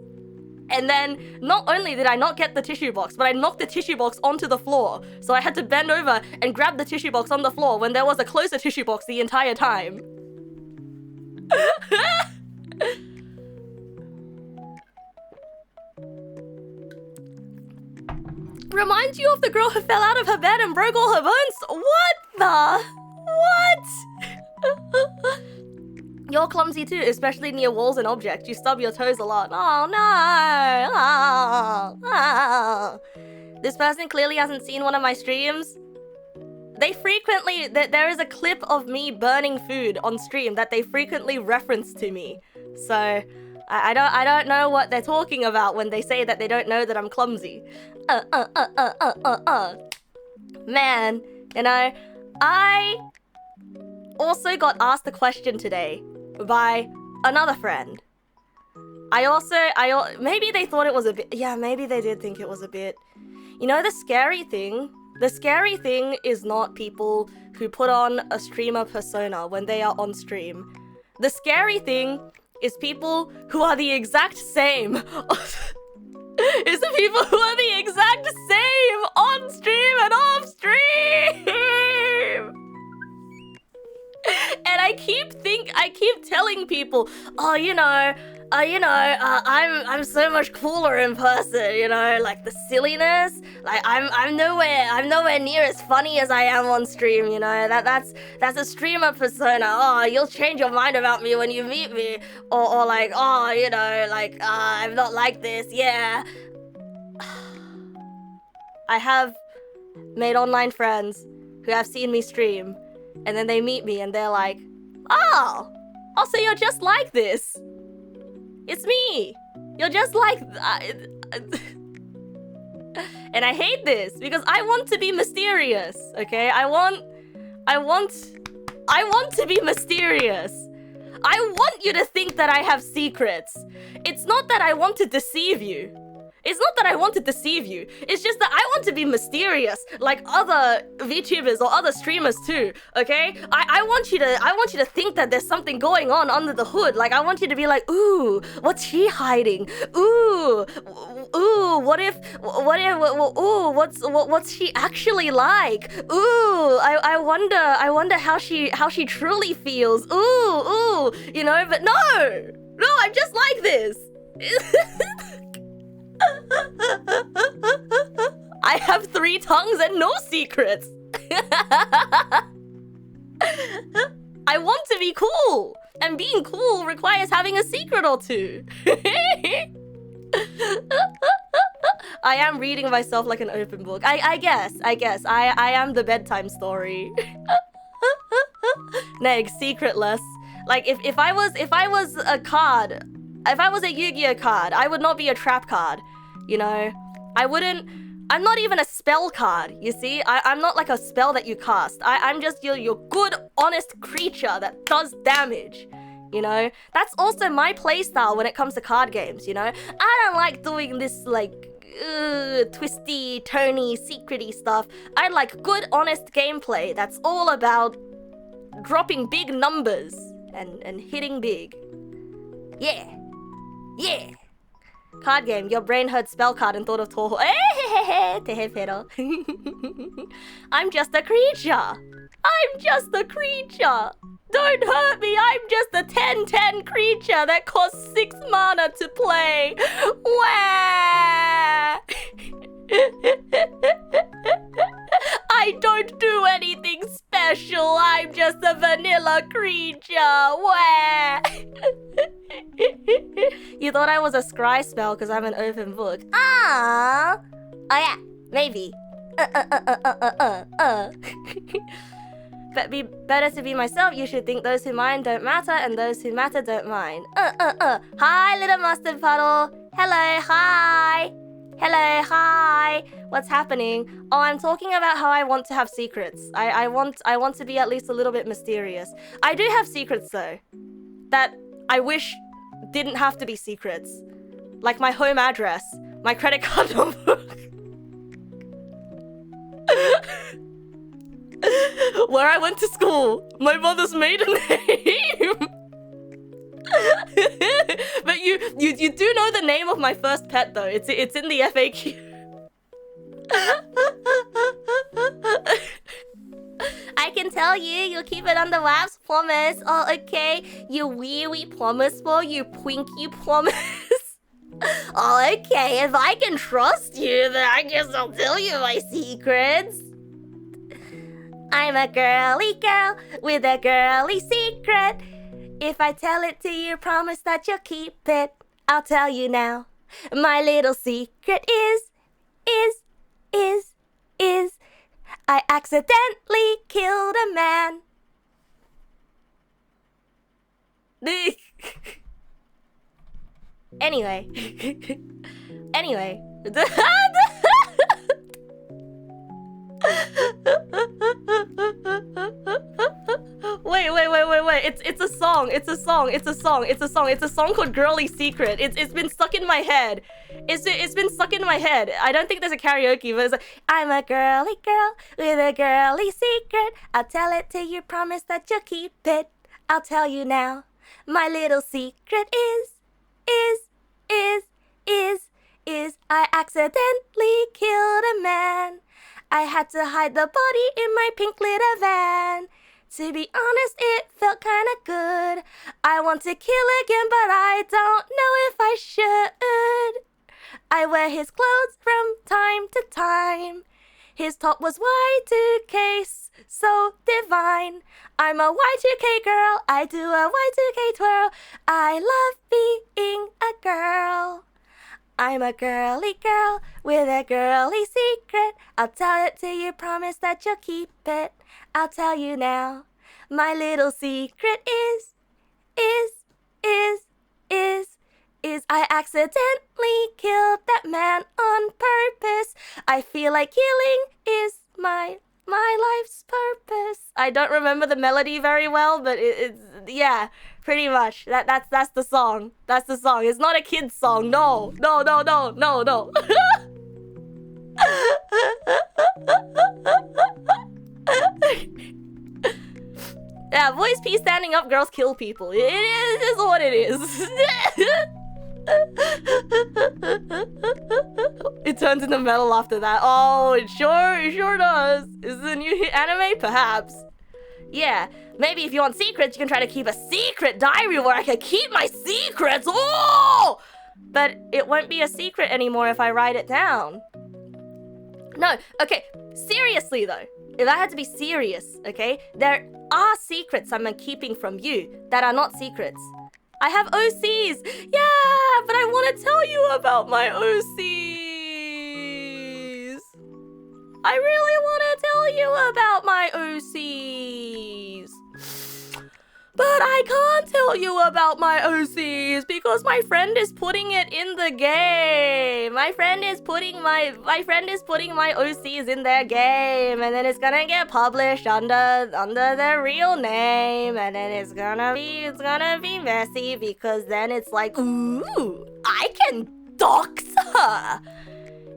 And then not only did I not get the tissue box, but I knocked the tissue box onto the floor. So I had to bend over and grab the tissue box on the floor when there was a closer tissue box the entire time. Reminds you of the girl who fell out of her bed and broke all her bones? What? You're clumsy too, especially near walls and objects. You stub your toes a lot. Oh no! This person clearly hasn't seen one of my streams. There is a clip of me burning food on stream that they frequently reference to me. So I don't know what they're talking about when they say that they don't know that I'm clumsy. Man, you know, I also got asked a question today by another friend. Maybe they thought it was a bit, yeah, maybe they did think it was a bit. You know, the scary thing is not people who put on a streamer persona when they are on stream. The scary thing is people who are the exact same. It's the people who are the exact same on stream and off stream. And I keep telling people, oh, I'm so much cooler in person, you know, like the silliness, like I'm nowhere near as funny as I am on stream, you know, that's a streamer persona. Oh, you'll change your mind about me when you meet me, or like, oh, you know, like, I'm not like this, yeah. I have made online friends who have seen me stream, and then they meet me and they're like, oh, so you're just like this. It's me. You're just like... And I hate this because I want to be mysterious, okay? I want to be mysterious. I want you to think that I have secrets. It's not that I want to deceive you. It's not that I want to deceive you. It's just that I want to be mysterious, like other VTubers or other streamers too. Okay? I want you to think that there's something going on under the hood. Like I want you to be like, ooh, what's she hiding? Ooh, what's she actually like? Ooh, I wonder how she truly feels. Ooh, you know. But no, I'm just like this. I have 3 tongues and no secrets. I want to be cool, and being cool requires having a secret or 2. I am reading myself like an open book. I guess. I am the bedtime story. Neg, secretless. Like if I was a card, if I was a Yu-Gi-Oh card, I would not be a trap card. You know, I'm not even a spell card, you see? I'm not like a spell that you cast. I'm just your good, honest creature that does damage. You know, that's also my playstyle when it comes to card games, you know? I don't like doing this, like, twisty, turny, secrety stuff. I like good, honest gameplay that's all about dropping big numbers and hitting big. Yeah. Card game, your brain heard spell card and thought of Toho. I'm just a creature. Don't hurt me, I'm just a 10/10 creature that costs 6 mana to play. Wah! I don't do anything special, I'm just a vanilla creature. Wah! You thought I was a scry spell because I'm an open book. Ah! Oh yeah, maybe. But be better to be myself. You should think those who mind don't matter and those who matter don't mind. Hi, little mustard puddle. Hello, hi. What's happening? Oh, I'm talking about how I want to have secrets. I want to be at least a little bit mysterious. I do have secrets though, that I wish didn't have to be secrets. Like my home address, my credit card number. Where I went to school, my mother's maiden name. But you do know the name of my first pet though. It's in the FAQ. I can tell you'll keep it under wraps, promise. Oh, okay. You wee promise for you twinkie promise. Oh, okay. If I can trust you, then I guess I'll tell you my secrets. I'm a girly girl with a girly secret. If I tell it to you, promise that you'll keep it. I'll tell you now. My little secret is I accidentally killed a man. Anyway. Wait. It's a song called Girly Secret. It's been stuck in my head. It's been stuck in my head. I don't think there's a karaoke, but it's like, I'm a girly girl with a girly secret. I'll tell it to you, promise that you'll keep it. I'll tell you now. My little secret is I accidentally killed a man. I had to hide the body in my pink glitter van. To be honest, it felt kinda good. I want to kill again, but I don't know if I should. I wear his clothes from time to time. His top was Y2K, so divine. I'm a Y2K girl, I do a Y2K twirl. I love being a girl. I'm a girly girl with a girly secret. I'll tell it to you, promise that you'll keep it. I'll tell you now. My little secret is I accidentally killed that man on purpose. I feel like killing is my life's purpose. I don't remember the melody very well, but it's yeah, pretty much. That's the song. That's the song. It's not a kid's song. No. Yeah, voice P standing up, girls kill people. It is what it is. It turns into metal after that. Oh, it sure does. Is it a new hit anime? Perhaps. Yeah, maybe if you want secrets, you can try to keep a secret diary where I can keep my secrets. Oh! But it won't be a secret anymore if I write it down. No, okay, seriously though. If I had to be serious, okay, there are secrets I'm keeping from you that are not secrets. I have OCs. Yeah, but I want to tell you about my OCs. I really want to tell you about my OCs. But I can't tell you about my OCs because my friend is putting it in the game. My friend is putting my OCs in their game, and then it's gonna get published under their real name, and then it's gonna be messy because then it's like, ooh, I can dox her,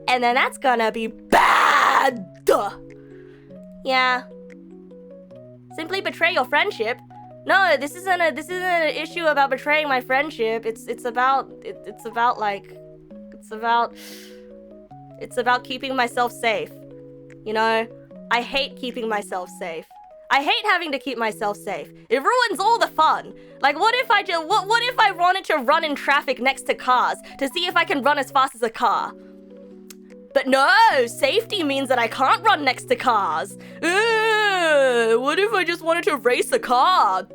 and then that's gonna be bad. Yeah. Simply betray your friendship. No, this isn't an issue about betraying my friendship. It's about keeping myself safe. You know, I hate keeping myself safe. I hate having to keep myself safe. It ruins all the fun. Like, what if I wanted to run in traffic next to cars to see if I can run as fast as a car? But no, safety means that I can't run next to cars. What if I just wanted to race a car?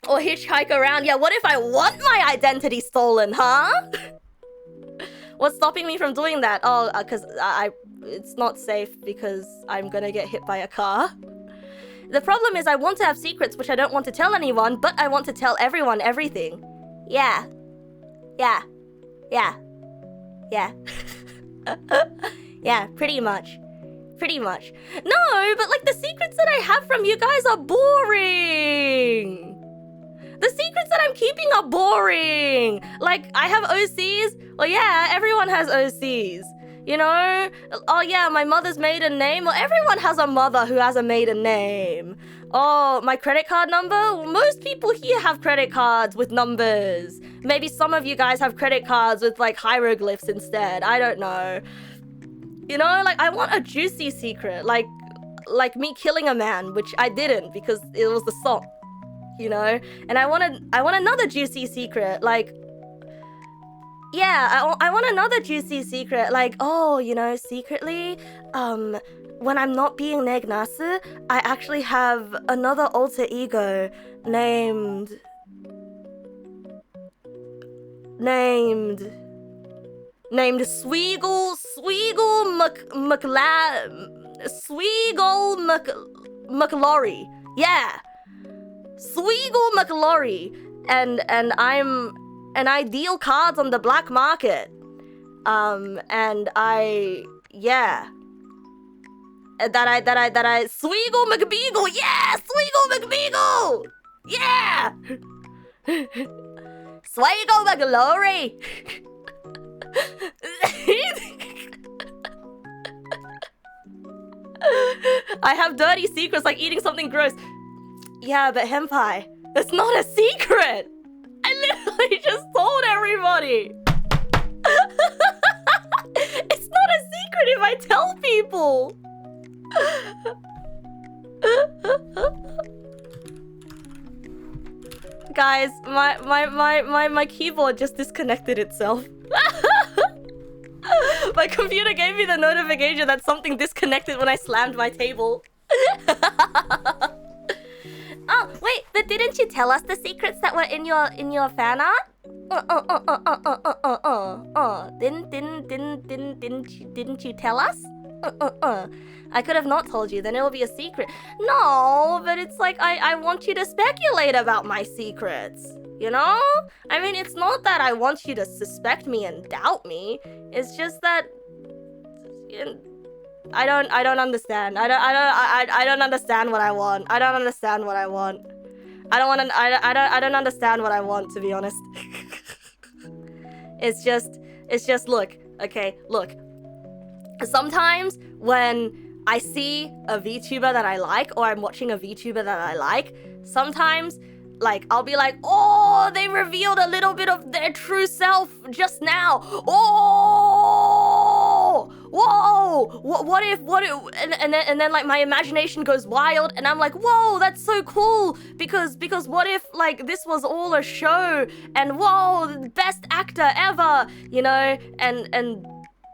Or hitchhike around. Yeah, what if I want my identity stolen, huh? What's stopping me from doing that? Oh, because it's not safe because I'm gonna get hit by a car. The problem is I want to have secrets which I don't want to tell anyone, but I want to tell everyone everything. Yeah. Yeah, pretty much. No, but like the secrets that I have from you guys are boring. The secrets that I'm keeping are boring. Like, I have OCs. Well, yeah, everyone has OCs. You know? Oh, yeah, my mother's maiden name. Well, everyone has a mother who has a maiden name. Oh, my credit card number? Well, most people here have credit cards with numbers. Maybe some of you guys have credit cards with, like, hieroglyphs instead. I don't know. You know, like, I want a juicy secret. Like me killing a man, which I didn't because it was the song. You know? And I want another juicy secret. Like, yeah, I want another juicy secret. Like, oh, you know, secretly, when I'm not being Neg Nasu, I actually have another alter ego named Sweegle McLaurie. Yeah. Sweegle McLaurie. And I deal cards on the black market. And yeah. That I Sweegle McBeagle. Yeah, Sweegle McBeagle. Yeah. Sweegle McLaurie. I have dirty secrets like eating something gross. Yeah, but henpai, it's not a secret. I literally just told everybody. It's not a secret if I tell people. Guys, my keyboard just disconnected itself. My computer gave me the notification that something disconnected when I slammed my table. Oh, wait, but didn't you tell us the secrets that were in your fan art? Didn't you tell us? I could have not told you, then it'll be a secret. No, but it's like I want you to speculate about my secrets. You know? I mean, it's not that I want you to suspect me and doubt me. It's just that I don't understand. I don't understand what I want. I don't understand what I want. I don't understand what I want, to be honest. It's just look, okay, look. Sometimes when I see a VTuber that I like, or I'm watching a VTuber that I like, sometimes like I'll be like, oh, they revealed a little bit of their true self just now. Oh, whoa, what if, and then like my imagination goes wild, and I'm like, whoa, that's so cool, because what if like this was all a show, and whoa, the best actor ever, you know, and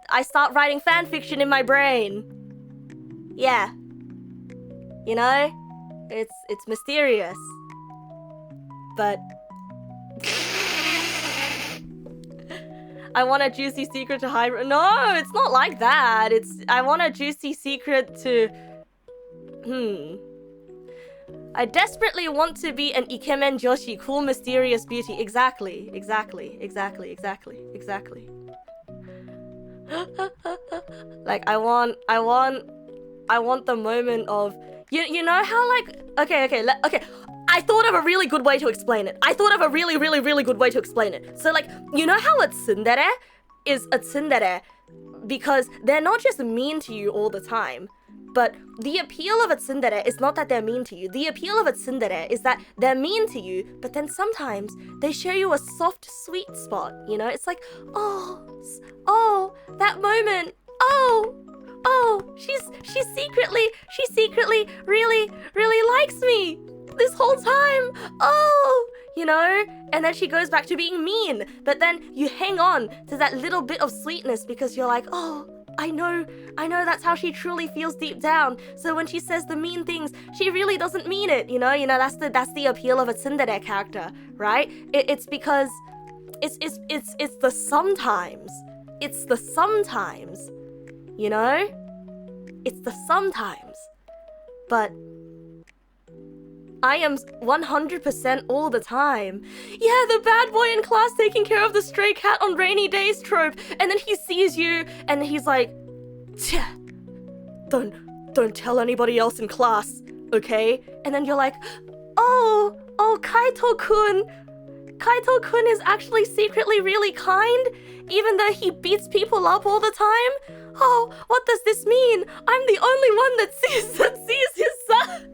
I start writing fan fiction in my brain. Yeah, you know, it's mysterious. But I want a juicy secret to hide. No, it's not like that. I want a juicy secret to... I desperately want to be an ikemen joshi, cool, mysterious beauty. Exactly. Like, I want the moment of... You know how, like... Okay. I thought of a really good way to explain it. Really good way to explain it. So, like, you know how a tsundere is a tsundere because they're not just mean to you all the time, but the appeal of a tsundere is not that they're mean to you. The appeal of a tsundere is that they're mean to you, but then sometimes they show you a soft, sweet spot, you know? It's like, oh, that moment, oh, she secretly really likes me this whole time, oh, you know? And then she goes back to being mean, but then you hang on to that little bit of sweetness because you're like, oh, I know that's how she truly feels deep down. So when she says the mean things, she really doesn't mean it, you know? That's the appeal of a tsundere character, right? It's because it's the sometimes. It's the sometimes, you know? It's the sometimes. But I am 100% all the time. Yeah, the bad boy in class taking care of the stray cat on rainy days trope, and then he sees you and he's like, don't tell anybody else in class, okay? And then you're like, oh, Kaito-kun. Kaito-kun is actually secretly really kind, even though he beats people up all the time. Oh, what does this mean? I'm the only one that sees his son.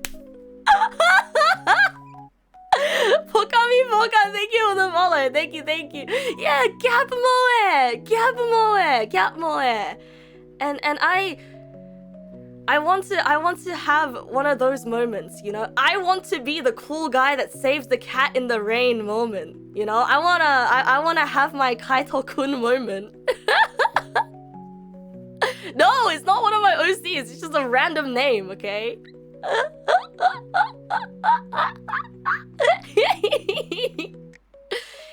Pokami Poka, thank you for the follow. Thank you. Yeah, gap moe. And I want to have one of those moments, you know? I want to be the cool guy that saves the cat in the rain moment, you know? I wanna have my Kaito-kun moment. No, it's not one of my OCs, it's just a random name, okay?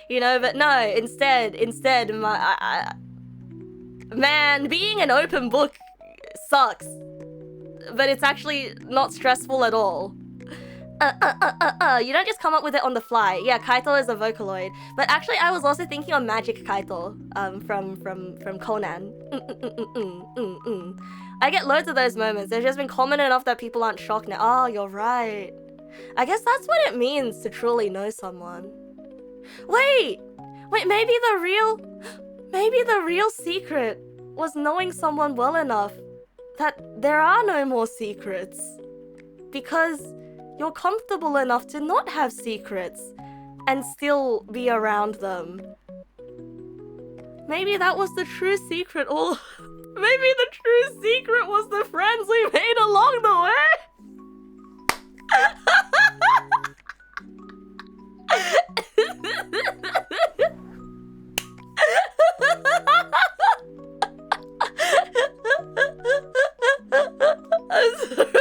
You know, but no, instead, man, being an open book sucks, but it's actually not stressful at all. You don't just come up with it on the fly. Yeah, Kaito is a Vocaloid, but actually I was also thinking of Magic Kaito, from Conan. I get loads of those moments. They've just been common enough that people aren't shocked now. Oh, you're right. I guess that's what it means to truly know someone. Wait, maybe the real secret was knowing someone well enough that there are no more secrets. Because you're comfortable enough to not have secrets and still be around them. Maybe that was the true secret all... Maybe the true secret was the friends we made along the way.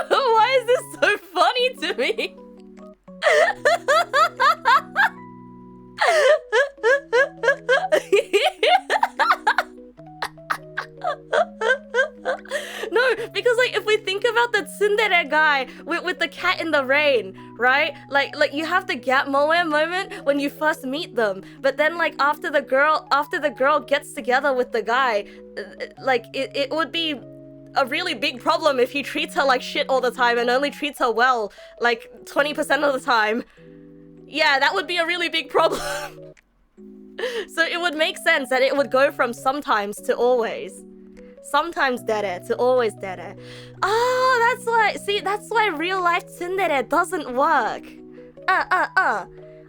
Why is this so funny to me? No, because like if we think about the tsundere guy with the cat in the rain, right? Like you have the gap moe moment when you first meet them, but then like after the girl gets together with the guy, like it would be a really big problem if he treats her like shit all the time and only treats her well, like, 20% of the time. Yeah, that would be a really big problem. So it would make sense that it would go from sometimes to always. Sometimes dere to always dere. Oh, that's why real life tsundere doesn't work.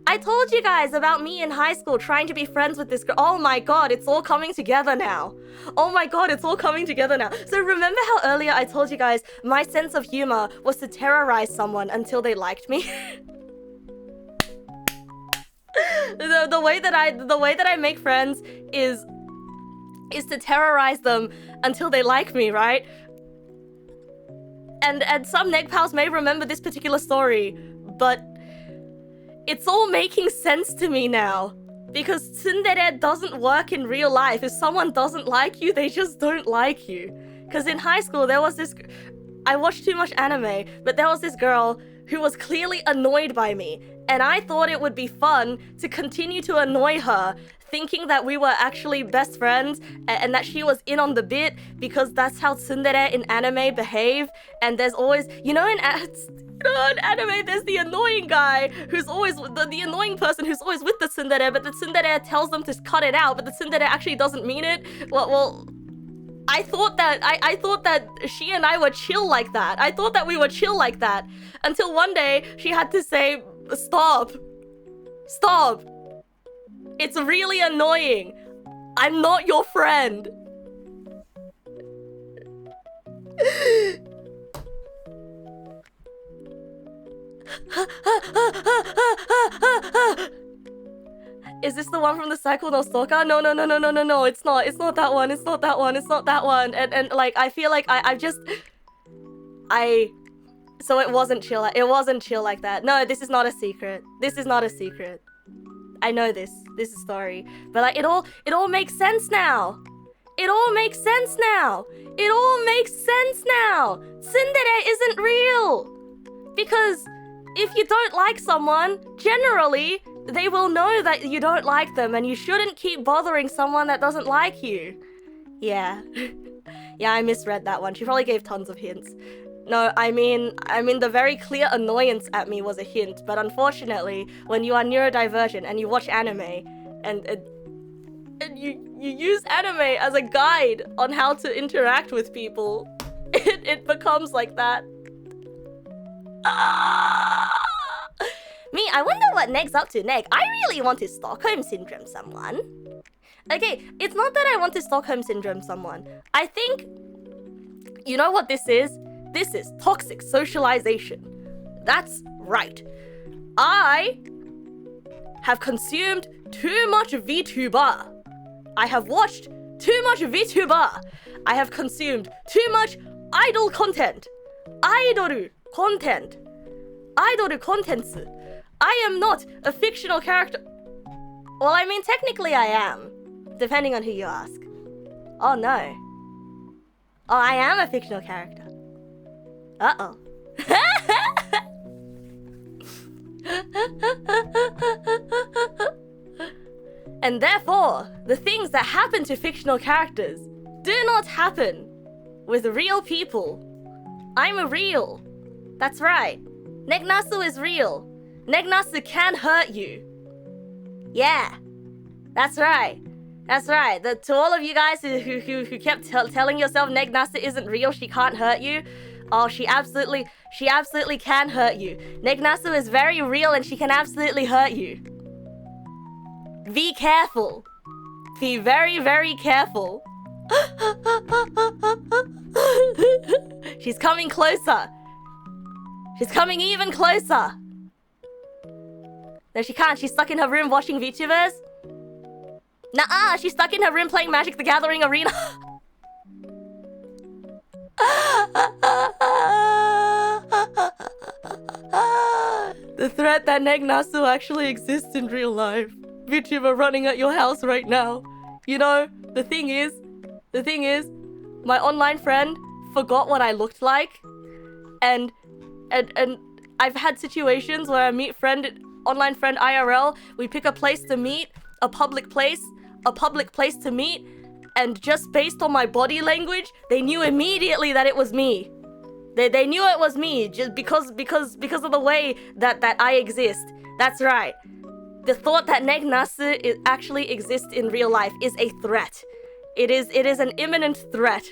I told you guys about me in high school trying to be friends with this girl. Oh my god, it's all coming together now. Oh my god, it's all coming together now. So remember how earlier I told you guys my sense of humor was to terrorize someone until they liked me? the way that I make friends is to terrorize them until they like me, right? And some Neg pals may remember this particular story, but it's all making sense to me now. Because tsundere doesn't work in real life. If someone doesn't like you, they just don't like you. Because in high school, there was this... I watched too much anime, but there was this girl who was clearly annoyed by me. And I thought it would be fun to continue to annoy her, thinking that we were actually best friends and that she was in on the bit because that's how tsundere in anime behave. And there's always... in anime, there's the annoying guy who's always the annoying person who's always with the tsundere, but the tsundere tells them to cut it out, but the tsundere actually doesn't mean it. Well, I thought that she and I were chill like that. I thought that we were chill like that until one day she had to say, "Stop. Stop. It's really annoying. I'm not your friend." Is this the one from the Cycle No Stalker? No, it's not. It's not that one. It's not that one. It's not that one. And like, I feel like so it wasn't chill. It wasn't chill like that. No, this is not a secret. This is not a secret. I know this. This is a story. But like, it all makes sense now. It all makes sense now. It all makes sense now. Tsundere isn't real. Because if you don't like someone, generally, they will know that you don't like them and you shouldn't keep bothering someone that doesn't like you. Yeah. Yeah, I misread that one. She probably gave tons of hints. No, I mean the very clear annoyance at me was a hint, but unfortunately, when you are neurodivergent and you watch anime and you use anime as a guide on how to interact with people, it becomes like that. Me, I wonder what Neg's up to. Neg, I really want to Stockholm Syndrome someone. Okay, it's not that I want to Stockholm Syndrome someone. I think... You know what this is? This is toxic socialization. That's right. I have consumed too much VTuber. I have watched too much VTuber. I have consumed too much idol content. Idol content. Idol contents. I am not a fictional character. Well, I mean, technically I am. Depending on who you ask. Oh, no. Oh, I am a fictional character. Uh-oh. And therefore, the things that happen to fictional characters do not happen with real people. I'm real. That's right. Neg Nasu is real. Neg Nasu can hurt you. Yeah. That's right. That's right. To all of you guys who kept telling yourself Neg Nasu isn't real, she can't hurt you. Oh, she absolutely can hurt you. Neg Nasu is very real and she can absolutely hurt you. Be careful. Be very, very careful. She's coming closer. She's coming even closer. No, she can't. She's stuck in her room watching VTubers. Nuh-uh, she's stuck in her room playing Magic the Gathering Arena. The threat that Neg Nasu actually exists in real life. VTuber running at your house right now. You know, the thing is, my online friend forgot what I looked like. And I've had situations where I meet online friend IRL, we pick a place to meet, a public place to meet, and just based on my body language, they knew immediately that it was me. They knew it was me just because of the way that I exist. That's right. The thought that Neg Nass actually exists in real life is a threat. It is an imminent threat.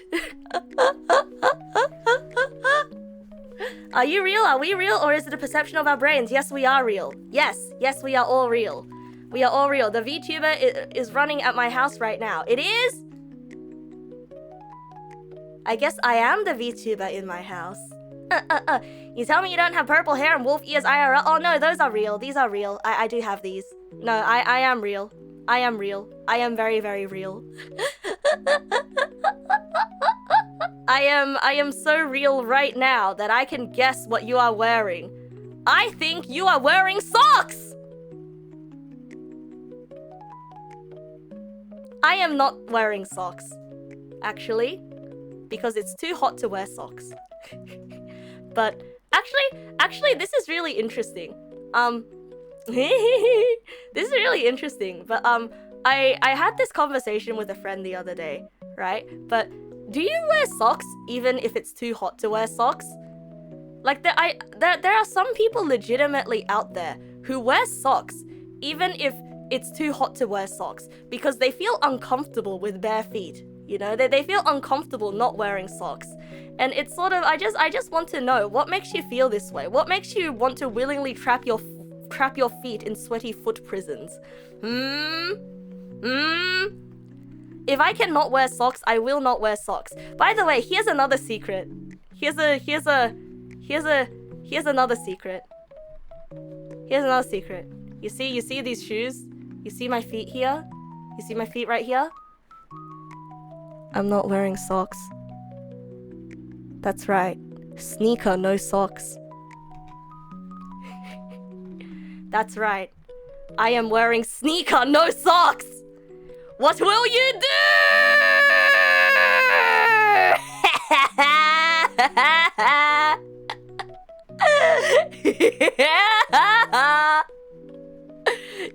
Are you real? Are we real? Or is it a perception of our brains? Yes, we are real. Yes, we are all real. We are all real. The VTuber is running at my house right now. It is? I guess I am the VTuber in my house. You tell me you don't have purple hair and wolf ears IRL? Oh no, those are real. These are real. I do have these. No, I am real. I am real. I am very, very real. I am so real right now that I can guess what you are wearing. I think you are wearing socks! I am not wearing socks, actually, because it's too hot to wear socks. But actually, this is really interesting. This is really interesting. But I had this conversation with a friend the other day, right? But do you wear socks even if it's too hot to wear socks? Like there are some people legitimately out there who wear socks even if it's too hot to wear socks because they feel uncomfortable with bare feet. You know, they feel uncomfortable not wearing socks. And it's sort of, I just want to know, what makes you feel this way? What makes you want to willingly trap your feet in sweaty foot prisons? If I cannot wear socks, I will not wear socks. By the way, here's another secret. Here's another secret. Here's another secret. You see these shoes? You see my feet here? You see my feet right here? I'm not wearing socks. That's right. Sneaker, no socks. That's right. I am wearing sneaker, no socks! What will you do?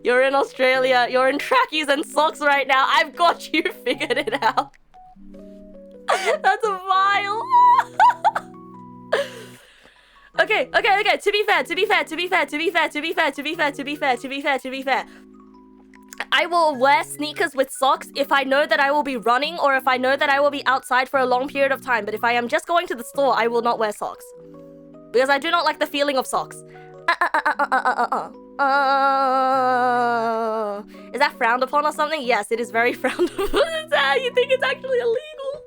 You're in Australia. You're in trackies and socks right now. I've got you figured it out. That's vile. Okay. To be fair. I will wear sneakers with socks if I know that I will be running or if I know that I will be outside for a long period of time. But if I am just going to the store, I will not wear socks. Because I do not like the feeling of socks. Is that frowned upon or something? Yes, it is very frowned upon. You think it's actually illegal?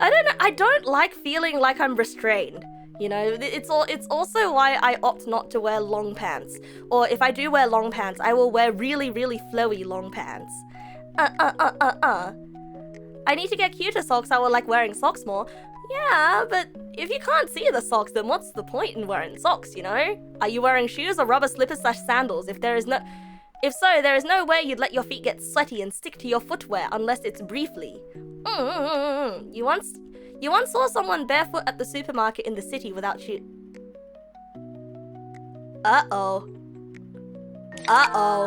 I don't know. I don't like feeling like I'm restrained. You know, it's also why I opt not to wear long pants. Or if I do wear long pants, I will wear really, really flowy long pants. I need to get cuter socks. I will like wearing socks more. Yeah, but if you can't see the socks, then what's the point in wearing socks, you know? Are you wearing shoes or rubber slippers / sandals? If so, there is no way you'd let your feet get sweaty and stick to your footwear unless it's briefly. You once saw someone barefoot at the supermarket in the city without shoes. Uh-oh. Oh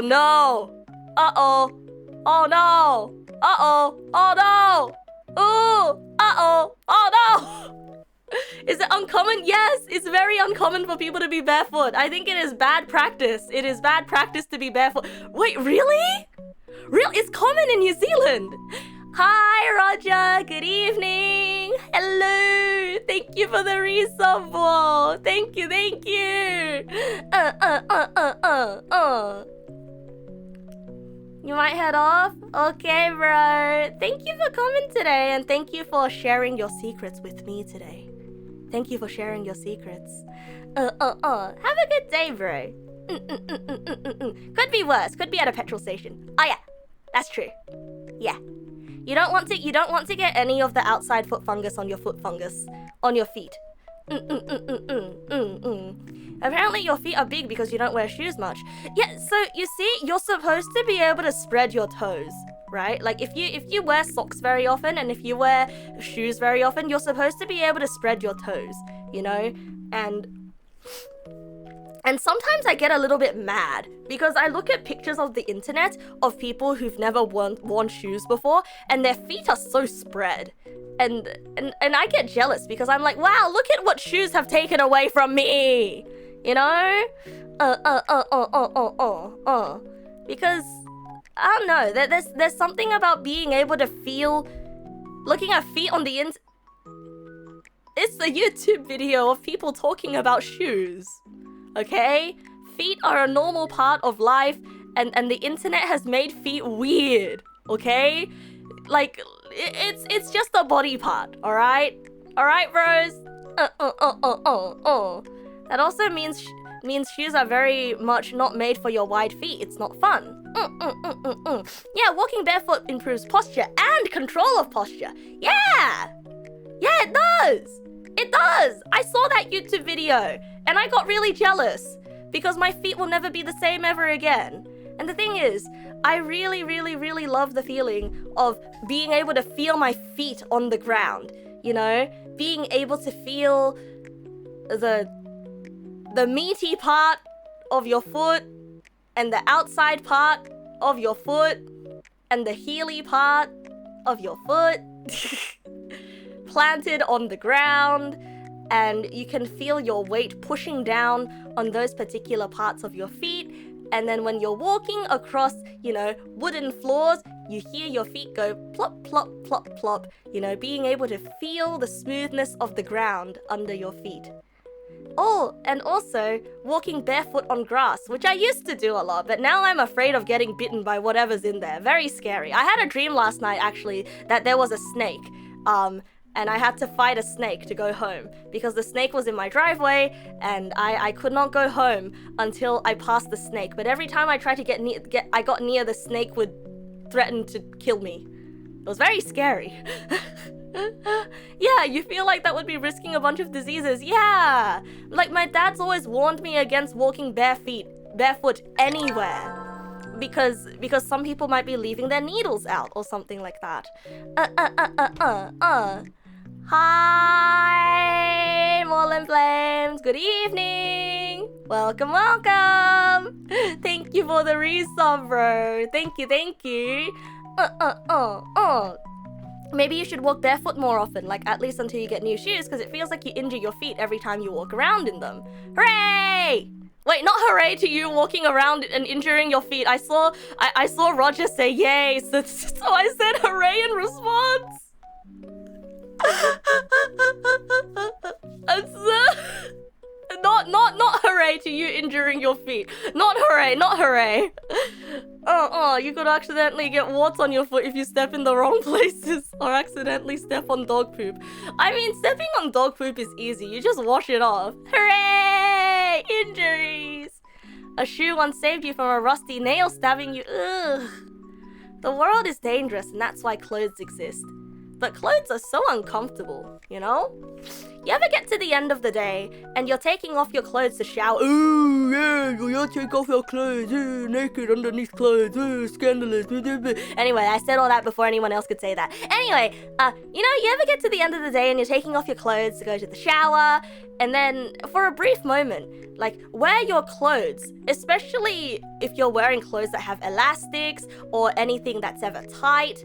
no. Uh-oh. Oh no! Uh-oh! Oh no! Ooh! Uh-oh! Oh no! Is it uncommon? Yes! It's very uncommon for people to be barefoot. I think it is bad practice. It is bad practice to be barefoot. Wait, really? It's common in New Zealand. Hi, Roger. Good evening. Hello. Thank you for the resub wall. Thank you. You might head off? Okay, bro. Thank you for coming today, and thank you for sharing your secrets with me today. Thank you for sharing your secrets. Have a good day, bro. Could be worse. Could be at a petrol station. Oh yeah, that's true. Yeah. You don't want to get any of the outside foot fungus on your feet. Apparently your feet are big because you don't wear shoes much. Yeah, so you see, you're supposed to be able to spread your toes, right? Like if you wear socks very often and if you wear shoes very often, you're supposed to be able to spread your toes, you know? And And sometimes I get a little bit mad because I look at pictures of the internet of people who've never worn shoes before and their feet are so spread. And I get jealous because I'm like, wow, look at what shoes have taken away from me. You know? Because, I don't know, there's something about being able to feel, looking at feet on the internet. It's a YouTube video of people talking about shoes. Okay? Feet are a normal part of life, and the internet has made feet weird. Okay? Like, it's just a body part, alright? Alright, bros? That also means shoes are very much not made for your wide feet. It's not fun. Yeah, walking barefoot improves posture and control of posture. Yeah! Yeah, it does! It does! I saw that YouTube video, and I got really jealous, because my feet will never be the same ever again. And the thing is, I really, really, really love the feeling of being able to feel my feet on the ground, you know? Being able to feel the meaty part of your foot, and the outside part of your foot, and the heely part of your foot. Planted on the ground, and you can feel your weight pushing down on those particular parts of your feet, and then when you're walking across, you know, wooden floors, you hear your feet go plop, plop, plop, plop, you know, being able to feel the smoothness of the ground under your feet. Oh, and also walking barefoot on grass, which I used to do a lot, but now I'm afraid of getting bitten by whatever's in there. Very scary. I had a dream last night, actually, that there was a snake. And I had to fight a snake to go home because the snake was in my driveway and I could not go home until I passed the snake. But every time I tried to I got near, the snake would threaten to kill me. It was very scary. Yeah, you feel like that would be risking a bunch of diseases. Yeah, like my dad's always warned me against walking barefoot anywhere. Because some people might be leaving their needles out or something like that. Hi, Morlin Flames. Good evening. Welcome, welcome. Thank you for the resub, bro. Thank you. Maybe you should walk barefoot more often, like at least until you get new shoes, because it feels like you injure your feet every time you walk around in them. Hooray! Wait, not hooray to you walking around and injuring your feet. I saw Roger say yay, so I said hooray in response. Not hooray to you injuring your feet. Not hooray. You could accidentally get warts on your foot if you step in the wrong places or accidentally step on dog poop. I mean, stepping on dog poop is easy. You just wash it off. Hooray! Injuries! A shoe once saved you from a rusty nail stabbing you. Ugh. The world is dangerous and that's why clothes exist. But clothes are so uncomfortable, you know? You ever get to the end of the day and you're taking off your clothes to shower? Ooh, yeah, you gotta take off your clothes. Naked underneath clothes. Scandalous. Anyway, I said all that before anyone else could say that. Anyway, you know, you ever get to the end of the day and you're taking off your clothes to go to the shower, and then for a brief moment, like, wear your clothes, especially if you're wearing clothes that have elastics or anything that's ever tight.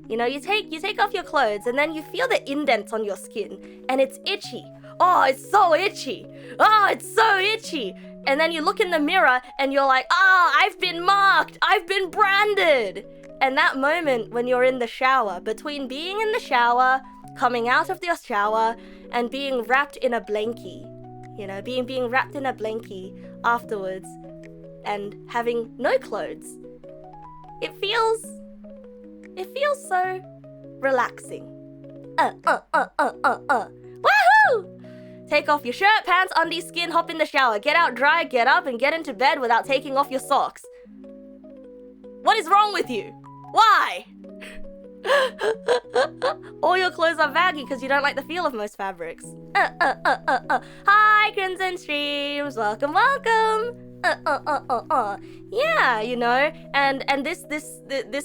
You know, you take off your clothes and then you feel the indents on your skin and it's itchy. Oh, it's so itchy. Oh, it's so itchy. And then you look in the mirror and you're like, I've been marked. I've been branded. And that moment when you're in the shower, between being in the shower, coming out of the shower, and being wrapped in a blankie, you know, being wrapped in a blankie afterwards and having no clothes, it feels so relaxing. Woohoo! Take off your shirt, pants, undies, skin, hop in the shower, get out dry, get up, and get into bed without taking off your socks. What is wrong with you? Why? All your clothes are baggy because you don't like the feel of most fabrics. Hi, Crimson Streams. Welcome. Yeah, you know, and this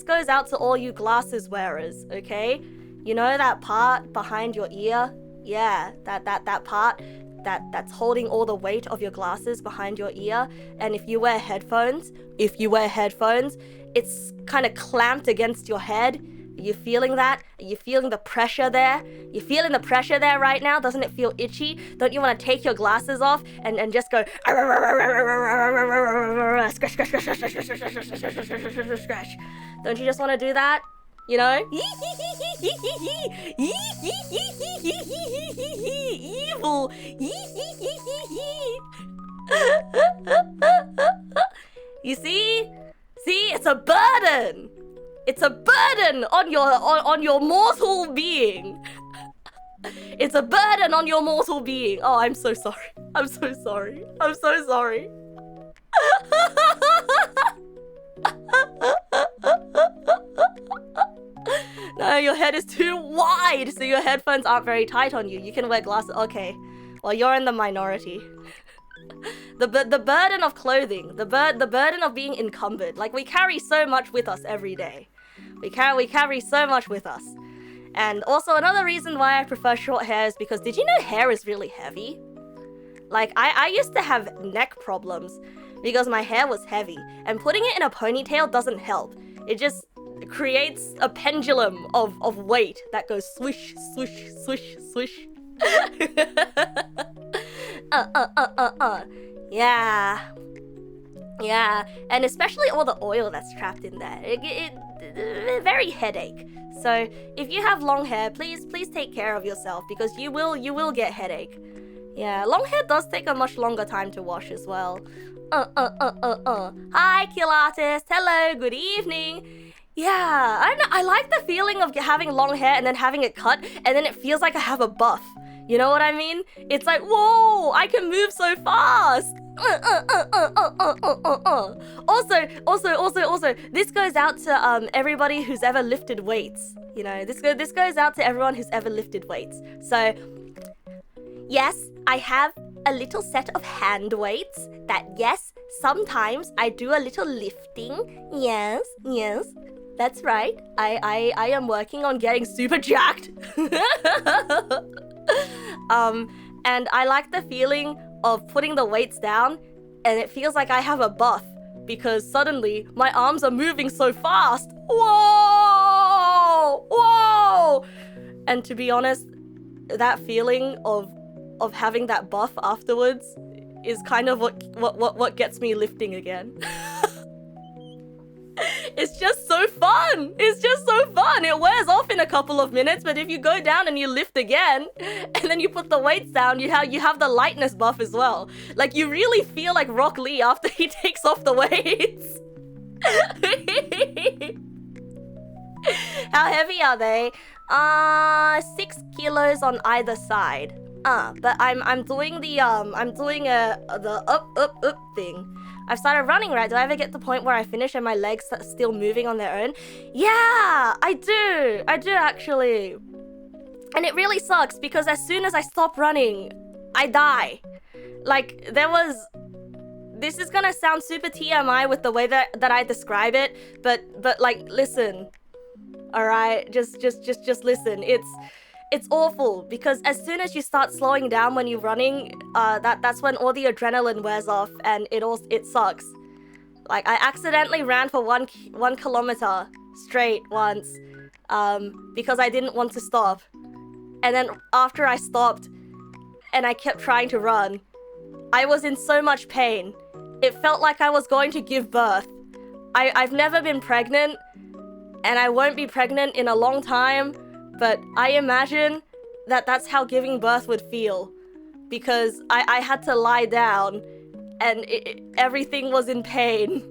goes out to all you glasses wearers, okay? You know that part behind your ear? Yeah, that part that's holding all the weight of your glasses behind your ear. And if you wear headphones, it's kind of clamped against your head. Are you feeling that? Are you feeling the pressure there? You're feeling the pressure there right now? Doesn't it feel itchy? Don't you want to take your glasses off and just go scratch, scratch, scratch, scratch, scratch, scratch, scratch? Don't you just want to do that? You know? Evil. You see? See, it's a burden. It's a burden on your mortal being. It's a burden on your mortal being. Oh, I'm so sorry. I'm so sorry. I'm so sorry. No, your head is too wide, so your headphones aren't very tight on you. You can wear glasses. Okay. Well, you're in the minority. The burden of clothing, the burden of being encumbered. Like, we carry so much with us every day. We carry so much with us. And also another reason why I prefer short hair is because, did you know hair is really heavy? Like, I used to have neck problems because my hair was heavy, and putting it in a ponytail doesn't help. It just creates a pendulum of weight that goes swish, swish, swish, swish. Yeah, and especially all the oil that's trapped in there. It very headache. So if you have long hair, please take care of yourself, because you will get headache. Yeah, long hair does take a much longer time to wash as well. Hi, Kill Artist. Hello, good evening. Yeah, I don't know. I like the feeling of having long hair and then having it cut, and then it feels like I have a buff. You know what I mean? It's like, whoa, I can move so fast. Also, this goes out to everybody who's ever lifted weights. You know, this goes out to everyone who's ever lifted weights. So, yes, I have a little set of hand weights that, yes, sometimes I do a little lifting. Yes, that's right. I am working on getting super jacked. And I like the feeling of putting the weights down, and it feels like I have a buff, because suddenly my arms are moving so fast. Whoa! And to be honest, that feeling of having that buff afterwards is kind of what gets me lifting again. It's just so fun. It wears off in a couple of minutes, but if you go down and you lift again, and then you put the weights down, you have the lightness buff as well. Like, you really feel like Rock Lee after he takes off the weights. How heavy are they? 6 kilos on either side. But I'm doing the up thing. I've started running, right? Do I ever get to the point where I finish and my legs are still moving on their own? Yeah, I do actually. And it really sucks, because as soon as I stop running, I die. Like, this is gonna sound super TMI with the way that I describe it, but like, listen. Alright, just listen. It's awful, because as soon as you start slowing down when you're running, that's when all the adrenaline wears off, and it sucks. Like, I accidentally ran for one kilometer straight once, because I didn't want to stop. And then after I stopped, and I kept trying to run, I was in so much pain. It felt like I was going to give birth. I've never been pregnant, and I won't be pregnant in a long time. But I imagine that's how giving birth would feel, because I had to lie down, and everything was in pain.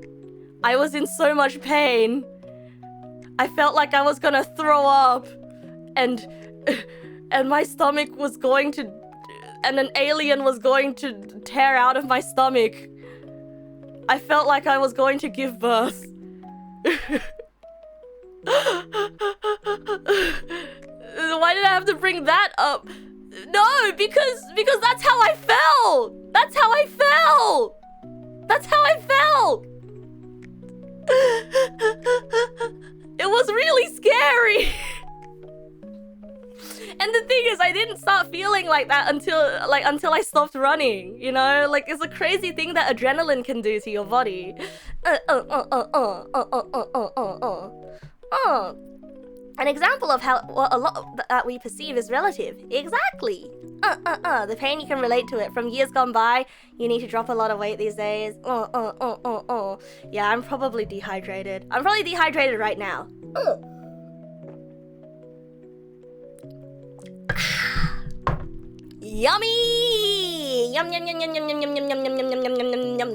I was in so much pain. I felt like I was gonna throw up, and my stomach was going to, and an alien was going to tear out of my stomach. I felt like I was going to give birth. Why did I have to bring that up? No, because that's how I felt. That's how I felt. It was really scary. And the thing is, I didn't start feeling like that until I stopped running, you know? Like, it's a crazy thing that adrenaline can do to your body. An example of how a lot that we perceive is relative. Exactly. The pain, you can relate to it. From years gone by, you need to drop a lot of weight these days. Yeah, I'm probably dehydrated. I'm probably dehydrated right now. Yummy! Yum yum yum yum yum yum yum yum yum yum yum yum yum yum.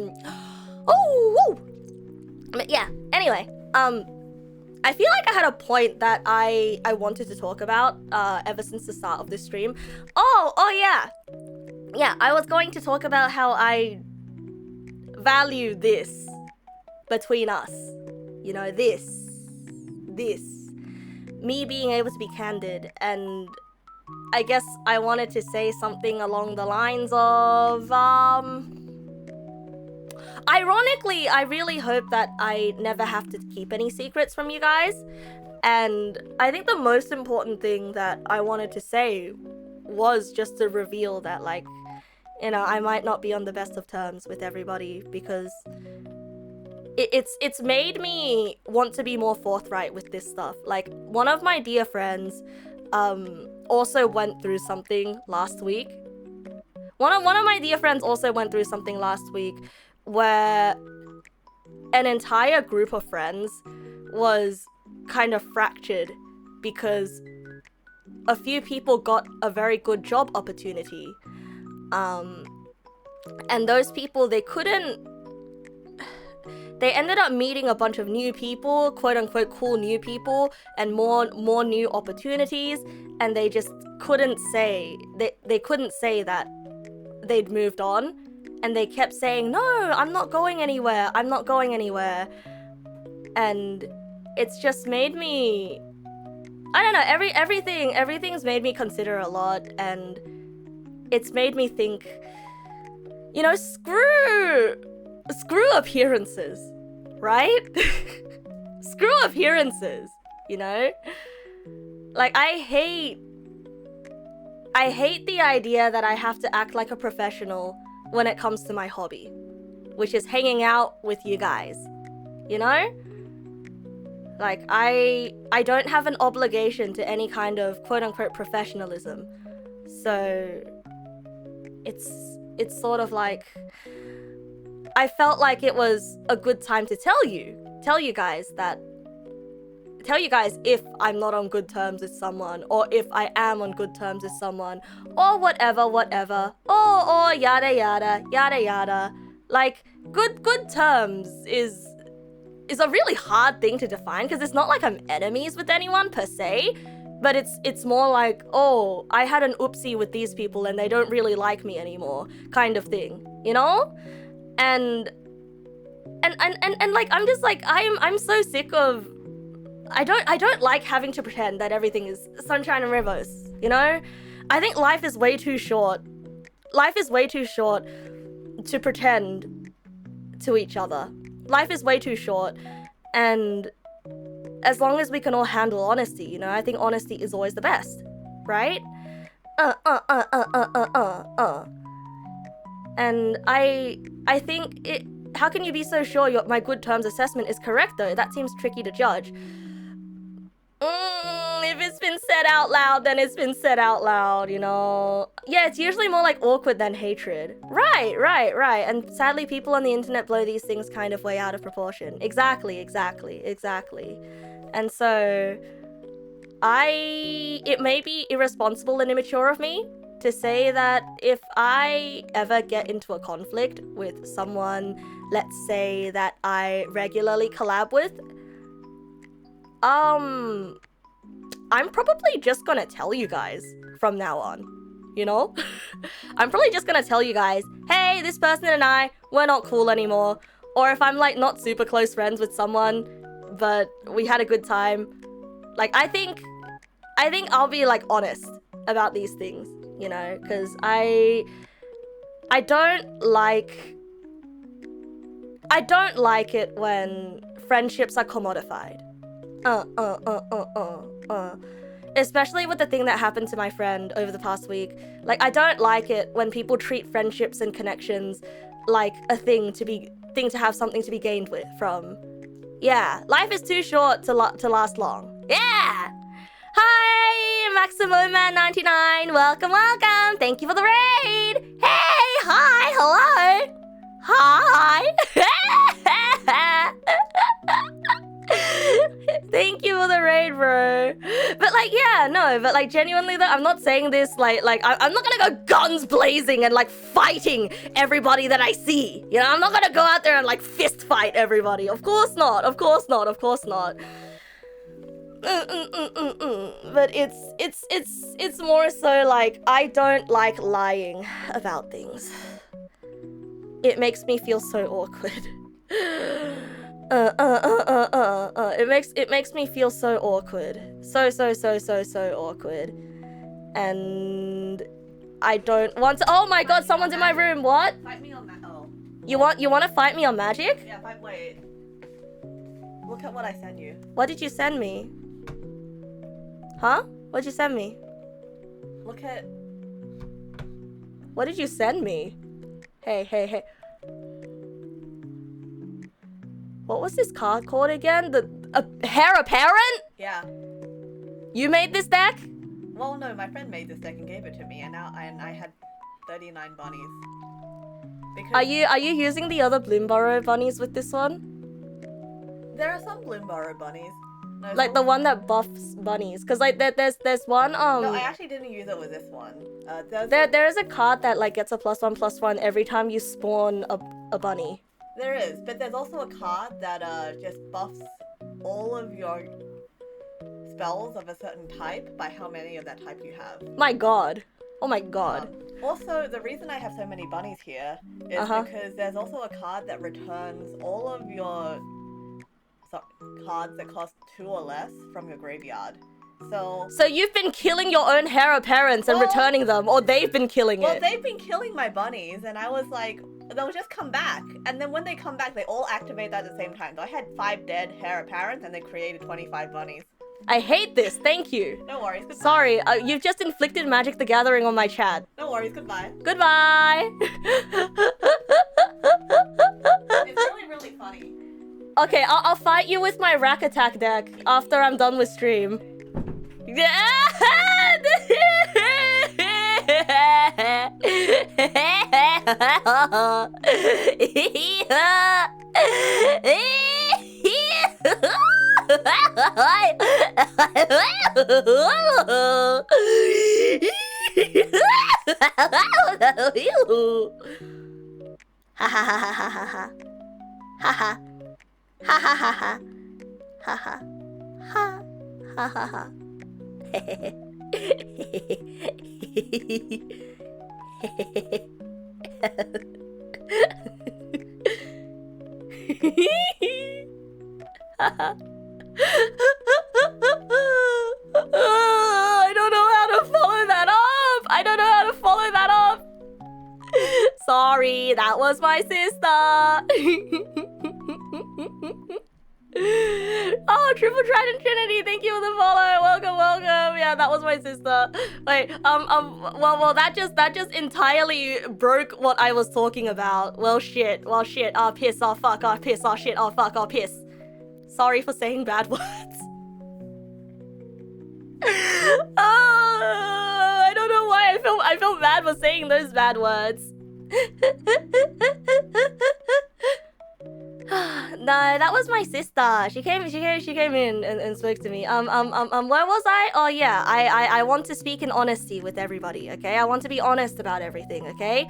Oh, but yeah. Anyway, I feel like I had a point that I wanted to talk about ever since the start of this stream. Oh yeah. Yeah, I was going to talk about how I value this between us. You know, this. Me being able to be candid, and I guess I wanted to say something along the lines of, ironically, I really hope that I never have to keep any secrets from you guys. And I think the most important thing that I wanted to say was just to reveal that, like, you know, I might not be on the best of terms with everybody, because it's made me want to be more forthright with this stuff. Like, one of my dear friends also went through something last week. One of my dear friends also went through something last week where an entire group of friends was kind of fractured because a few people got a very good job opportunity. And those people, they ended up meeting a bunch of new people, quote unquote cool new people, and more new opportunities, and they just couldn't say, they couldn't say that they'd moved on, and they kept saying, no, I'm not going anywhere, and it's just made me, I don't know, everything's made me consider a lot, and it's made me think, you know, screw appearances, right? Screw appearances, you know? Like, I hate the idea that I have to act like a professional when it comes to my hobby, which is hanging out with you guys, you know? Like, I don't have an obligation to any kind of quote-unquote professionalism, so it's sort of like, I felt like it was a good time to tell you guys if I'm not on good terms with someone, or if I am on good terms with someone, or whatever, or yada yada. Like, good terms is a really hard thing to define, because it's not like I'm enemies with anyone per se, but it's more like, oh, I had an oopsie with these people and they don't really like me anymore, kind of thing, you know? And like, I'm just like, I'm so sick of, I don't like having to pretend that everything is sunshine and rainbows, you know? I think life is way too short. Life is way too short to pretend to each other. Life is way too short, and as long as we can all handle honesty, you know, I think honesty is always the best, right? And I think it, how can you be so sure my good terms assessment is correct though? That seems tricky to judge. If it's been said out loud, then it's been said out loud, you know? Yeah, it's usually more like awkward than hatred. Right. And sadly, people on the internet blow these things kind of way out of proportion. Exactly. And so, it may be irresponsible and immature of me to say that if I ever get into a conflict with someone, let's say that I regularly collab with, I'm probably just gonna tell you guys from now on, you know? I'm probably just gonna tell you guys, hey, this person and I, we're not cool anymore. Or if I'm like not super close friends with someone, but we had a good time, like, I think I'll be like honest about these things, you know? Because I don't like it when friendships are commodified. especially with the thing that happened to my friend over the past week. Like, I don't like it when people treat friendships and connections like a thing to have something to be gained from. Yeah, life is too short to last long. Yeah! Hi, MaximoMan99. Welcome. Thank you for the raid. Hey, hi, hello. Hi. Thank you for the raid, bro. But like, yeah, no, but like genuinely though, I'm not saying this like I'm not gonna go guns blazing and like fighting everybody that I see. You know, I'm not gonna go out there and like fist fight everybody. Of course not. But it's more so like I don't like lying about things. It makes me feel so awkward. It makes me feel so awkward. So awkward. And I don't want to. Oh my god, someone's in my room. What? Fight me on that. Oh. You want to fight me on magic? Yeah, wait. Look at what I sent you. What did you send me? Huh? What'd you send me? Look at. What did you send me? Hey. What was this card called again? A heir apparent? Yeah. You made this deck? Well, no, my friend made this deck and gave it to me, and I had 39 bunnies. Because Are you using the other Bloomburrow bunnies with this one? there are some Bloomburrow bunnies. No, Like the one that buffs bunnies, cause like there's one No, I actually didn't use it with this one. There is a card that like gets a +1/+1 every time you spawn a bunny. There is, but there's also a card that just buffs all of your spells of a certain type by how many of that type you have. My god. Oh my god. Also, the reason I have so many bunnies here is because there's also a card that returns all of your cards that cost 2 or less from your graveyard. So you've been killing your own heir apparents and returning them, or they've been killing it? Well, they've been killing my bunnies, and I was like, they'll just come back. And then when they come back, they all activate at the same time. So I had 5 dead heir apparents, and they created 25 bunnies. I hate this, thank you. No worries, goodbye. Sorry, you've just inflicted Magic the Gathering on my chat. No worries, goodbye. Goodbye! It's really funny. Okay, I'll fight you with my Rack Attack deck after I'm done with stream. I don't know how to follow that up. Sorry, that was my sister. Oh, Triple Trident Trinity, thank you for the follow. Welcome. Yeah, that was my sister. Wait, well, that just entirely broke what I was talking about. Well, shit. Oh, piss. Oh, fuck. Oh, piss. Oh, shit. Oh, fuck. Oh, piss. Sorry for saying bad words. I don't know why I felt bad for saying those bad words. No, that was my sister. She came in and spoke to me. Where was I? Oh yeah, I want to speak in honesty with everybody, okay? I want to be honest about everything, okay?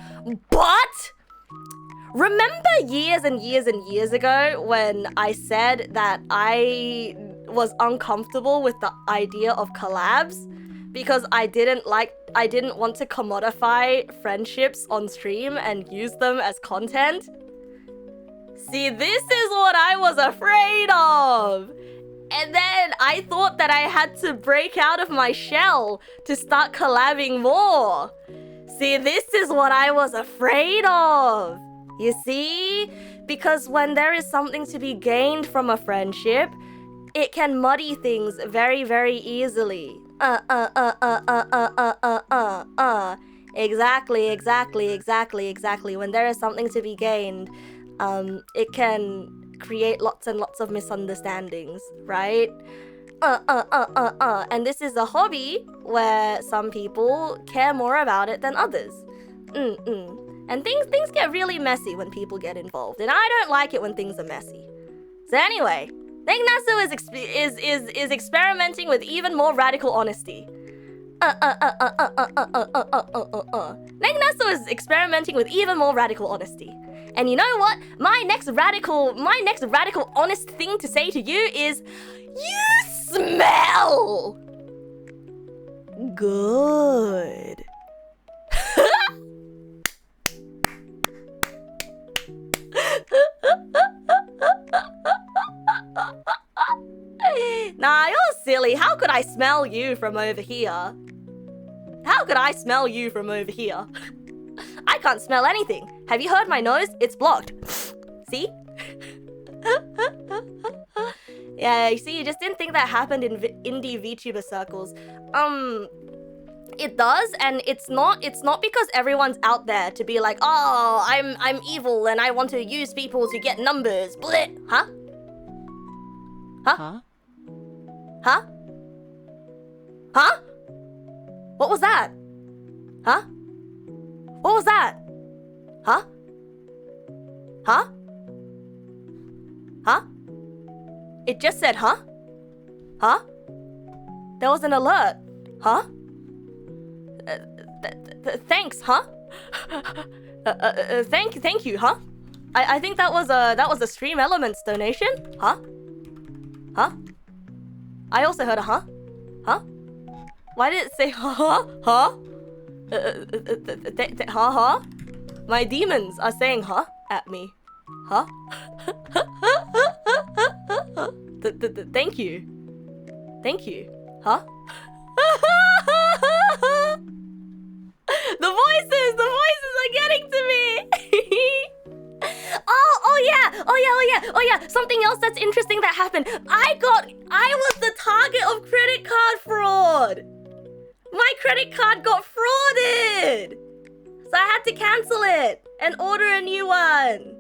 But remember years and years ago when I said that I was uncomfortable with the idea of collabs because I didn't want to commodify friendships on stream and use them as content? See, this is what I was afraid of. And then I thought that I had to break out of my shell to start collabing more. See, this is what I was afraid of. You see? Because when there is something to be gained from a friendship, it can muddy things very, very easily. Exactly. When there is something to be gained, it can create lots and lots of misunderstandings, right? And this is a hobby where some people care more about it than others. And things get really messy when people get involved, and I don't like it when things are messy. So anyway, Neg nasu is experimenting with even more radical honesty. Neg nasu is experimenting with even more radical honesty. And you know what? My next radical honest thing to say to you is, you smell good. Nah, you're silly. How could I smell you from over here? How could I smell you from over here? I can't smell anything. Have you heard my nose? It's blocked. See? Yeah, you see, you just didn't think that happened in indie VTuber circles. It does, and it's not because everyone's out there to be like, oh, I'm evil and I want to use people to get numbers. Blit. Huh? Huh? Huh? Huh? What was that? Huh? What was that? Huh? Huh? Huh? It just said, huh? Huh? There was an alert. Huh? Thanks, huh? Thank you, huh? I think that was a Stream Elements donation, huh? Huh? I also heard a huh? Huh? Why did it say huh? Huh? Huh? My demons are saying huh at me. Huh? Thank you. Thank you. Huh? The voices are getting to me. Oh yeah. Something else that's interesting that happened. I was the target of credit card fraud. My credit card got frauded. So I had to cancel it and order a new one.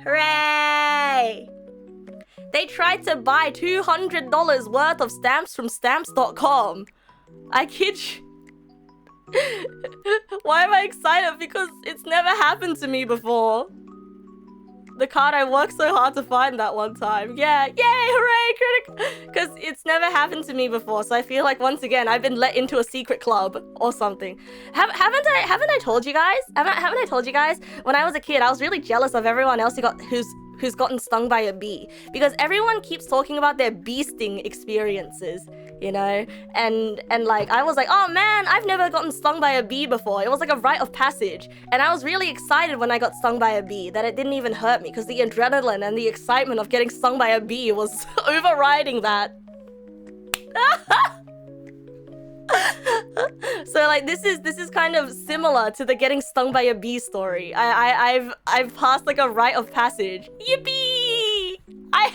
Hooray! They tried to buy $200 worth of stamps from stamps.com. I kid you. Why am I excited? Because it's never happened to me before. The card I worked so hard to find that one time. Yeah, yay, hooray, critic! Because it's never happened to me before, so I feel like once again I've been let into a secret club or something. Haven't I told you guys? Haven't I told you guys? When I was a kid, I was really jealous of everyone else who's gotten stung by a bee, because everyone keeps talking about their bee sting experiences, you know, and like I was like, oh man, I've never gotten stung by a bee before. It was like a rite of passage, and I was really excited when I got stung by a bee that it didn't even hurt me, because the adrenaline and the excitement of getting stung by a bee was overriding that. So like this is kind of similar to the getting stung by a bee story. I've passed like a rite of passage. Yippee! I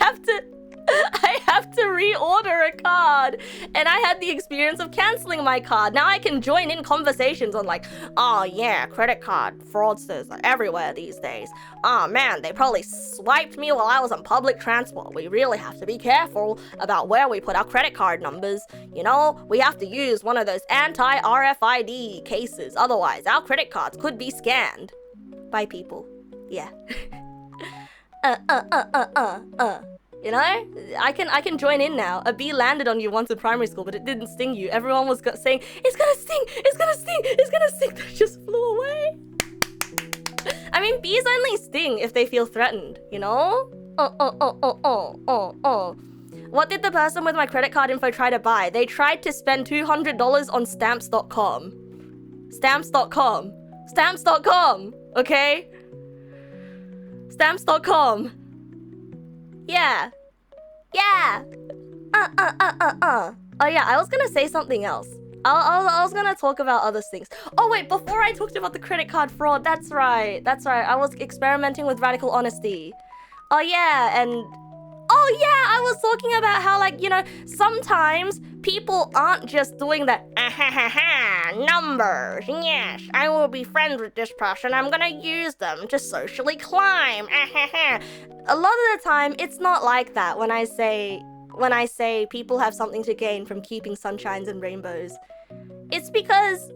have to reorder a card, and I had the experience of canceling my card. Now I can join in conversations on like, oh yeah, credit card fraudsters are everywhere these days. Oh man, they probably swiped me while I was on public transport. We really have to be careful about where we put our credit card numbers. You know, we have to use one of those anti-RFID cases. Otherwise, our credit cards could be scanned by people. Yeah. You know, I can join in now. A bee landed on you once in primary school, but it didn't sting you. Everyone was saying, it's gonna sting, it's gonna sting, it's gonna sting. They just flew away. I mean, bees only sting if they feel threatened, you know? What did the person with my credit card info try to buy? They tried to spend $200 on stamps.com. Stamps.com. Stamps.com, okay? Stamps.com. Yeah. Oh yeah, I was gonna say something else. I was gonna talk about other things. Oh wait, before I talked about the credit card fraud, that's right. I was experimenting with radical honesty. Oh yeah, and... Oh Oh yeah, I was talking about how, like, you know, sometimes people aren't just doing the numbers. Yes, I will be friends with this person. I'm gonna use them to socially climb. A lot of the time, it's not like that when I say people have something to gain from keeping sunshines and rainbows. It's because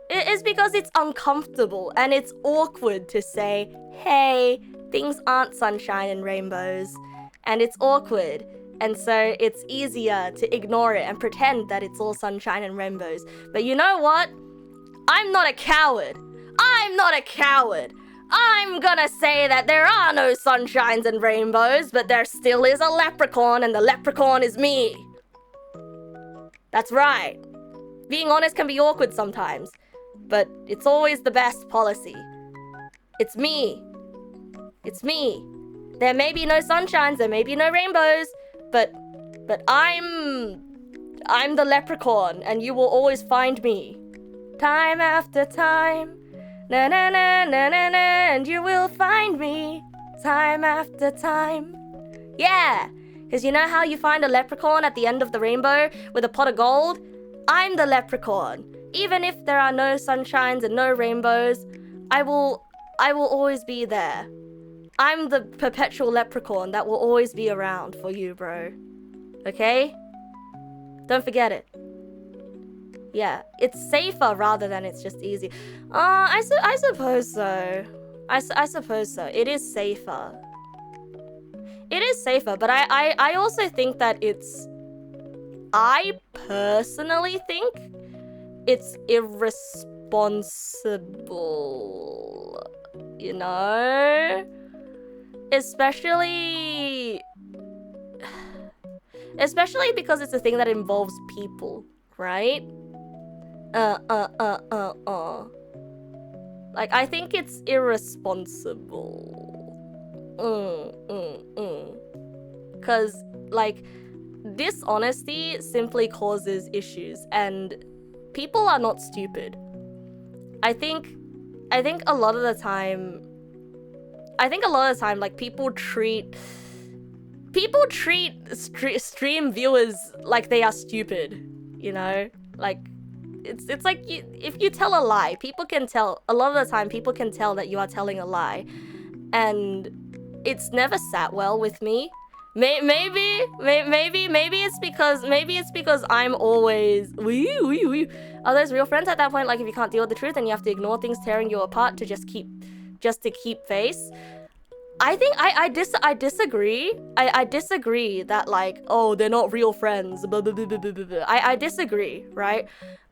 it's uncomfortable and it's awkward to say, hey, things aren't sunshine and rainbows. And it's awkward. And so it's easier to ignore it and pretend that it's all sunshine and rainbows. But you know what? I'm not a coward. I'm not a coward. I'm gonna say that there are no sunshines and rainbows, but there still is a leprechaun, and the leprechaun is me. That's right. Being honest can be awkward sometimes, but it's always the best policy. It's me. It's me. There may be no sunshines, there may be no rainbows, but I'm the leprechaun, and you will always find me. Time after time, na na na na na na, and you will find me. Time after time. Yeah, because you know how you find a leprechaun at the end of the rainbow with a pot of gold? I'm the leprechaun. Even if there are no sunshines and no rainbows, I will always be there. I'm the perpetual leprechaun that will always be around for you, bro. Okay? Don't forget it. Yeah, it's safer rather than it's just easy. I suppose so. I suppose so. It is safer. It is safer, but I also think that I personally think it's irresponsible. You know? Especially because it's a thing that involves people, right? Like, I think it's irresponsible. Cause, like, dishonesty simply causes issues, and people are not stupid. I think a lot of the time, like, people treat stream viewers like they are stupid, you know? Like, it's like if you tell a lie, people can tell, a lot of the time people can tell that you are telling a lie, and it's never sat well with me. Maybe it's because I'm always are those real friends at that point? Like, if you can't deal with the truth and you have to ignore things tearing you apart to just keep face. I think I disagree. I disagree that, like, oh, they're not real friends. Blah, blah, blah, blah, blah, blah. I disagree, right?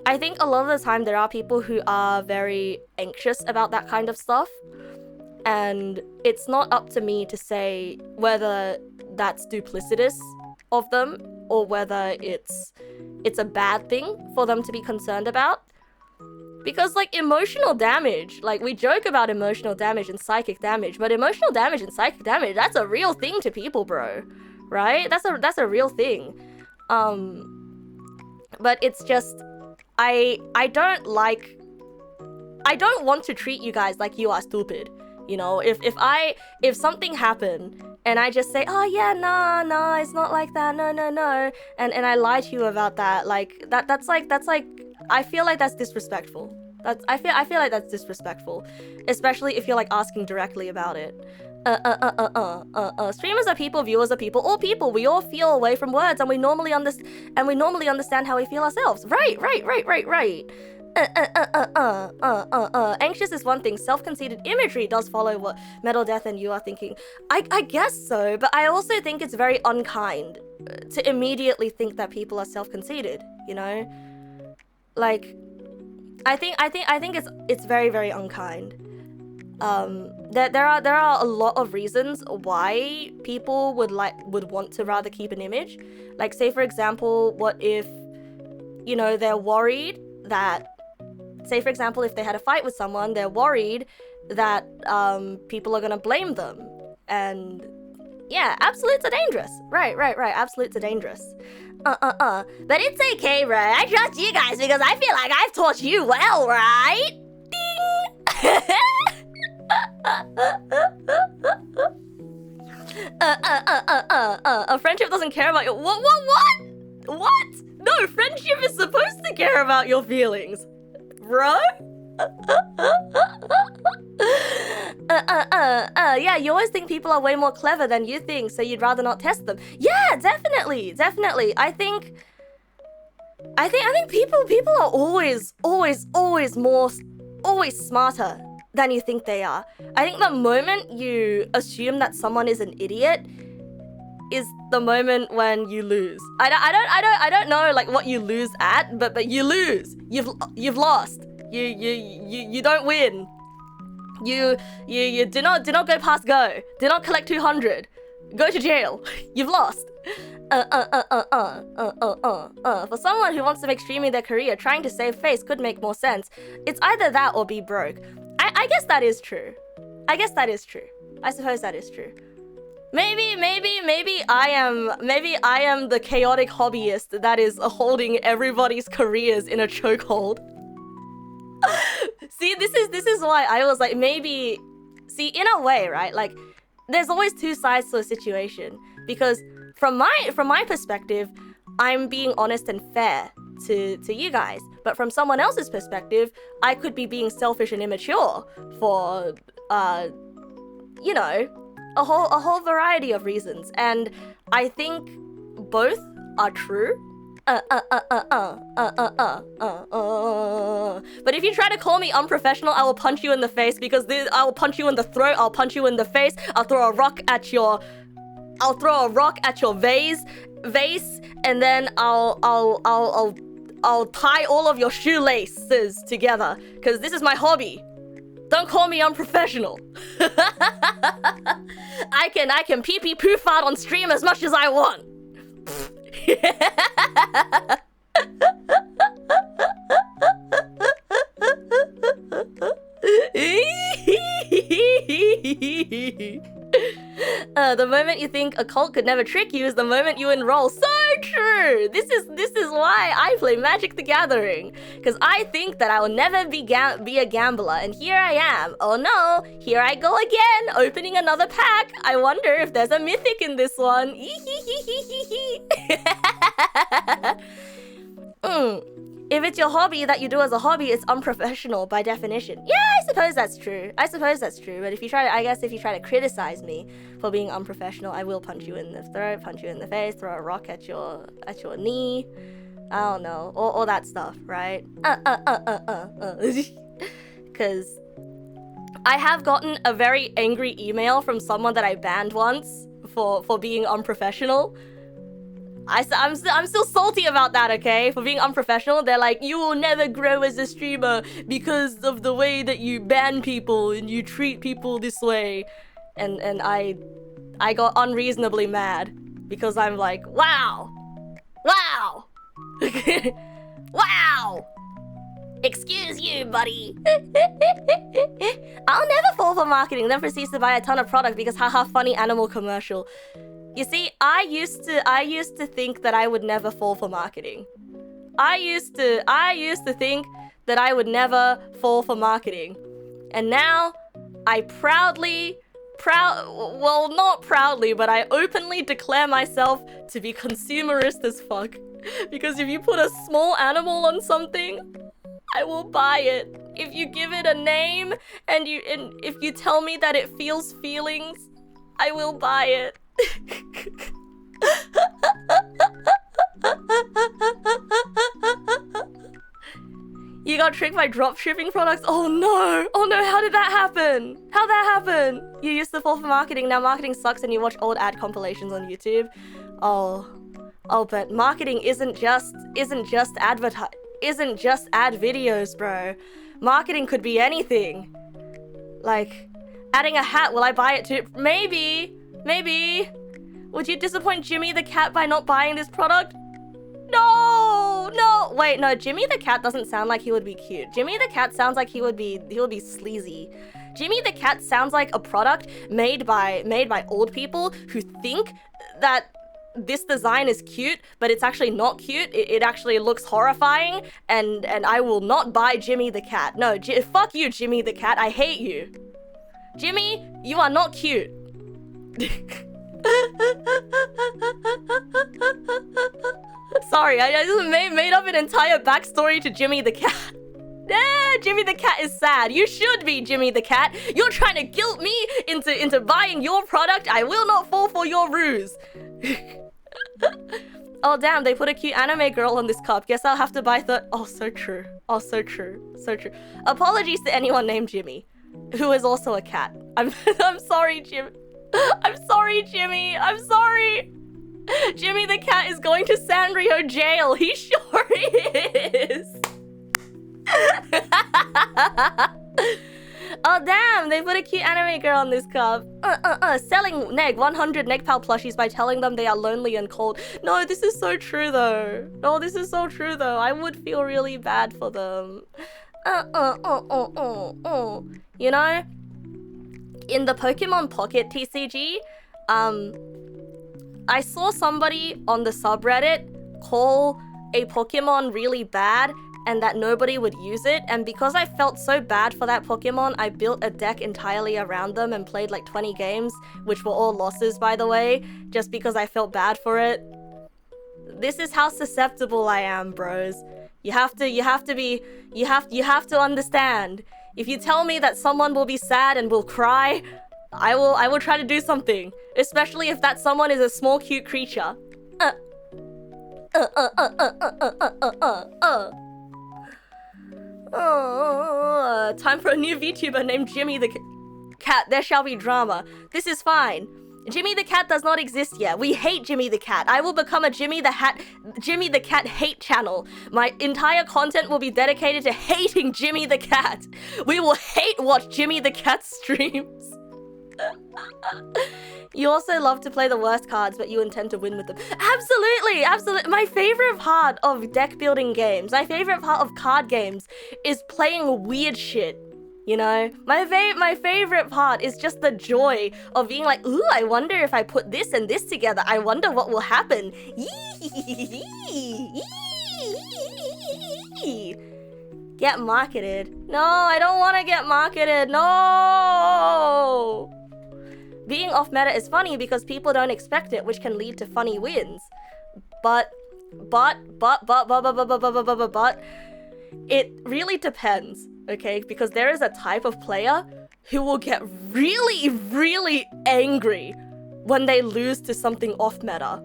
I think a lot of the time there are people who are very anxious about that kind of stuff, and it's not up to me to say whether that's duplicitous of them or whether it's a bad thing for them to be concerned about. Because, like, emotional damage, like, we joke about emotional damage and psychic damage, but emotional damage and psychic damage, that's a real thing to people, bro. Right? That's a real thing. But it's just, I don't want to treat you guys like you are stupid. You know, if something happened and I just say, oh yeah, nah, it's not like that, no, and I lie to you about that, like, that's like, I feel like that's disrespectful. I feel like that's disrespectful, especially if you're, like, asking directly about it. Streamers are people, viewers are people, all people. We all feel away from words, and we normally understand how we feel ourselves. Right. Anxious is one thing. Self-conceited imagery does follow what Metal Death and you are thinking. I guess so, but I also think it's very unkind to immediately think that people are self-conceited, you know? Like, I think it's very, very unkind. There are a lot of reasons why people would want to rather keep an image. Like, say for example, what if, you know, they're worried that, say for example, if they had a fight with someone, they're worried that people are gonna blame them. And yeah, absolutes are dangerous. Right. Absolutes are dangerous. But it's okay, right? I trust you guys because I feel like I've taught you well, right? Ding! A friendship doesn't care about your... What? No, friendship is supposed to care about your feelings. Bro? Yeah, you always think people are way more clever than you think, so you'd rather not test them. Yeah, definitely. I think people are always smarter than you think they are. I think the moment you assume that someone is an idiot is the moment when you lose. I don't know like what you lose at, but you lose. You've lost. You don't win. You do not go past go. Do not collect 200. Go to jail. You've lost. For someone who wants to make streaming their career, trying to save face could make more sense. It's either that or be broke. I guess that is true. I suppose that is true. Maybe I am the chaotic hobbyist that is holding everybody's careers in a chokehold. See, this is why I was like, maybe... See, in a way, right? Like, there's always two sides to a situation. Because from my perspective, I'm being honest and fair to you guys. But from someone else's perspective, I could be being selfish and immature for, you know, a whole variety of reasons. And I think both are true. But if you try to call me unprofessional, I will punch you in the face because I will punch you in the throat, I'll punch you in the face, I'll throw a rock at your vase, and then I'll tie all of your shoelaces together because this is my hobby. Don't call me unprofessional. I can pee poo fart on stream as much as I want. The moment you think a cult could never trick you is the moment you enroll. So true. This is why I play Magic the Gathering, because I think that I will never be a gambler, and here I am. Oh no, here I go again, opening another pack. I wonder if there's a mythic in this one. If it's your hobby that you do as a hobby, it's unprofessional by definition. Yeah, I suppose that's true. But if you try to criticize me for being unprofessional, I will punch you in the throat, punch you in the face, throw a rock at your knee. I don't know, all that stuff, right? Because I have gotten a very angry email from someone that I banned once for being unprofessional. I'm still salty about that, okay? For being unprofessional. They're like, you will never grow as a streamer because of the way that you ban people and you treat people this way. And I got unreasonably mad because I'm like, wow. Wow. Excuse you, buddy. I'll never fall for marketing, then proceeds to buy a ton of product because haha, funny animal commercial. You see, I used to think that I would never fall for marketing. I used to think that I would never fall for marketing. And now I not proudly, but I openly declare myself to be consumerist as fuck. Because if you put a small animal on something, I will buy it. If you give it a name and if you tell me that it feels feelings, I will buy it. You got tricked by drop shipping products? Oh no, how did that happen? How'd that happen? You used to fall for marketing, now marketing sucks and you watch old ad compilations on YouTube. Oh, but marketing isn't just ad videos, bro. Marketing could be anything. Like, adding a hat, will I buy it too? Maybe. Would you disappoint Jimmy the cat by not buying this product? No. Wait, no, Jimmy the cat doesn't sound like he would be cute. Jimmy the cat sounds like he would be sleazy. Jimmy the cat sounds like a product made by old people who think that this design is cute, but it's actually not cute. It actually looks horrifying, and I will not buy Jimmy the cat. No, fuck you, Jimmy the cat. I hate you. Jimmy, you are not cute. Sorry, I just made up an entire backstory to Jimmy the cat. Jimmy the cat is sad. You should be, Jimmy the cat. You're trying to guilt me into buying your product. I will not fall for your ruse. Oh damn, they put a cute anime girl on this cup. Guess I'll have to buy Oh, so true. Oh, so true. So true. Apologies to anyone named Jimmy, who is also a cat. I'm sorry, Jim. I'm sorry, Jimmy. I'm sorry. Jimmy the cat is going to Sanrio jail. He sure is. Oh damn, they put a cute anime girl on this cup. Selling Neg 100 Negpal plushies by telling them they are lonely and cold. No, this is so true though. No, this is so true though. I would feel really bad for them. You know, in the Pokemon Pocket TCG, I saw somebody on the subreddit call a Pokemon really bad and that nobody would use it, and because I felt so bad for that Pokemon, I built a deck entirely around them and played like 20 games, which were all losses by the way, just because I felt bad for it. This is how susceptible I am, bros. You have to understand. If you tell me that someone will be sad and will cry, I will try to do something, especially if that someone is a small cute creature. Time for a new VTuber named Jimmy the Cat. There shall be drama. This is fine. Jimmy the Cat does not exist yet. We hate Jimmy the Cat. I will become a Jimmy the Cat hate channel. My entire content will be dedicated to hating Jimmy the Cat. We will hate watch Jimmy the Cat streams. You also love to play the worst cards, but you intend to win with them. Absolutely, absolutely. My favorite part of deck building games, my favorite part of card games is playing weird shit. You know, my favorite part is just the joy of being like, ooh, I wonder if I put this and this together, I wonder what will happen. Get marketed. No, I don't want to get marketed. No. Being off meta is funny because people don't expect it, which can lead to funny wins. But it really depends, okay? Because there is a type of player who will get really, really angry when they lose to something off meta.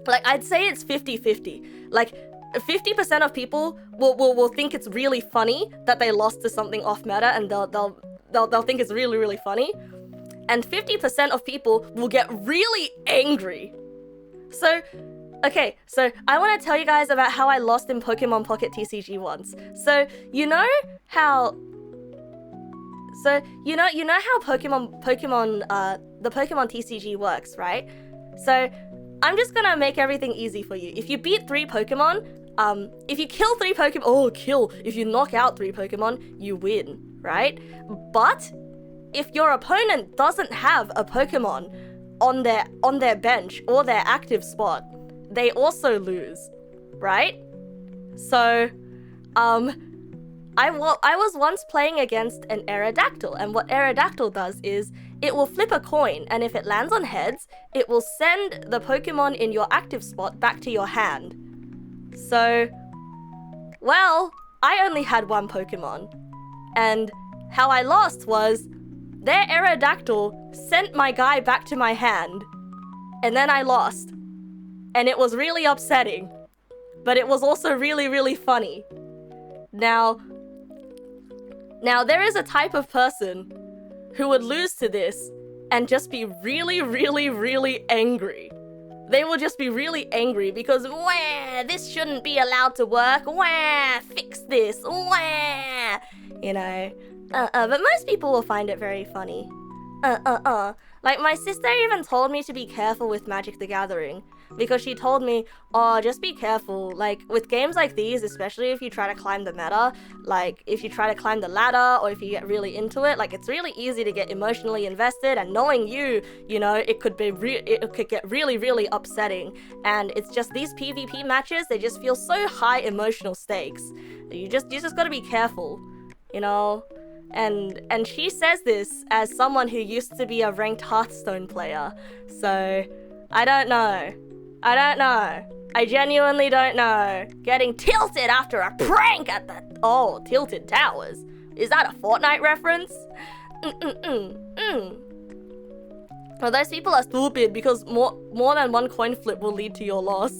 Like, I'd say it's 50-50. Like, 50% of people will think it's really funny that they lost to something off meta, and they'll think it's really, really funny. And 50% of people will get really angry. So, okay, so I want to tell you guys about how I lost in Pokemon Pocket TCG once. So, you know how Pokemon the Pokemon TCG works, right? So, I'm just gonna make everything easy for you. If you beat 3 Pokemon, if you kill 3 Pokemon, if you knock out 3 Pokemon, you win, right? But if your opponent doesn't have a Pokemon on their bench or their active spot, they also lose, right? So, I was once playing against an Aerodactyl, and what Aerodactyl does is it will flip a coin, and if it lands on heads, it will send the Pokemon in your active spot back to your hand. So, well, I only had 1 Pokemon, and how I lost was their Aerodactyl sent my guy back to my hand, and then I lost. And it was really upsetting, but it was also really, really funny. Now there is a type of person who would lose to this and just be really, really, really angry. They will just be really angry because, wah, this shouldn't be allowed to work, wah, fix this, wah, you know. But most people will find it very funny. Like, my sister even told me to be careful with Magic the Gathering, because she told me, oh, just be careful. Like, with games like these, especially if you try to climb the meta, like, if you try to climb the ladder, or if you get really into it, like, it's really easy to get emotionally invested, and knowing you know, it could get really, really upsetting. And it's just, these PvP matches, they just feel so high emotional stakes. You just gotta be careful, you know? And she says this as someone who used to be a ranked Hearthstone player. So, I don't know. I genuinely don't know. Getting tilted after a prank at the... Oh, Tilted Towers. Is that a Fortnite reference? Well, those people are stupid because more than one coin flip will lead to your loss.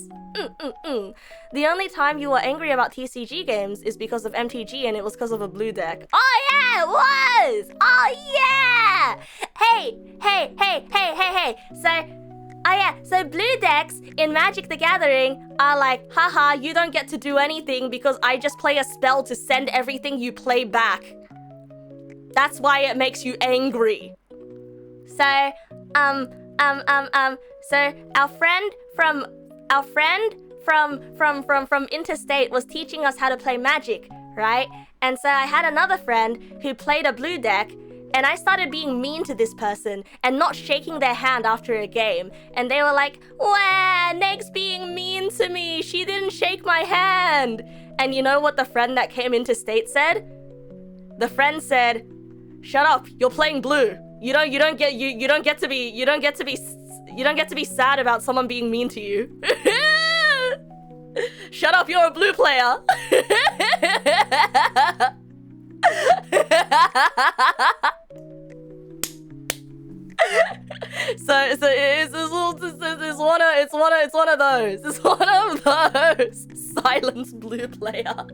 The only time you were angry about TCG games is because of MTG, and it was because of a blue deck. Oh yeah, it was! Oh yeah! Hey! So blue decks in Magic the Gathering are like, haha, you don't get to do anything because I just play a spell to send everything you play back. That's why it makes you angry. So, so our friend from interstate was teaching us how to play Magic, right? And so I had another friend who played a blue deck, and I started being mean to this person and not shaking their hand after a game. And they were like, "Wow, Neg's being mean to me. She didn't shake my hand." And you know what the friend that came interstate said? The friend said, "Shut up. You're playing blue. You don't get to be sad about someone being mean to you." Shut up, you're a blue player. So it's one of those silence blue player.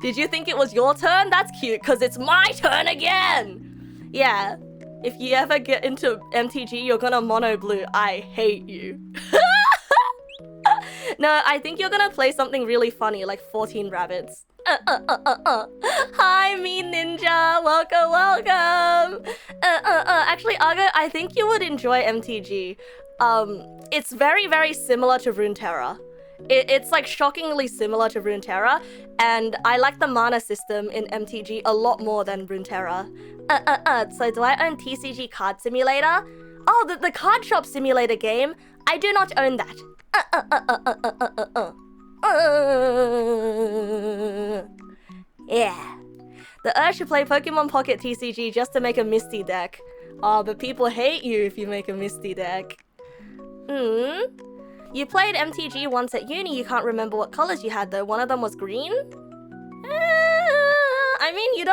Did you think it was your turn? That's cute, because it's my turn again. Yeah, if you ever get into MTG, you're gonna mono blue. I hate you. No, I think you're gonna play something really funny, like 14 rabbits. Hi, me ninja. Welcome. Actually, Argo, I think you would enjoy MTG. It's very, very similar to Runeterra. It's like shockingly similar to Runeterra, and I like the mana system in MTG a lot more than Runeterra. So do I own TCG Card Simulator? Oh, the card shop simulator game? I do not own that. Yeah. The urge to play Pokemon Pocket TCG just to make a Misty deck. Oh, but people hate you if you make a Misty deck. You played MTG once at uni, you can't remember what colors you had though. One of them was green? I mean, you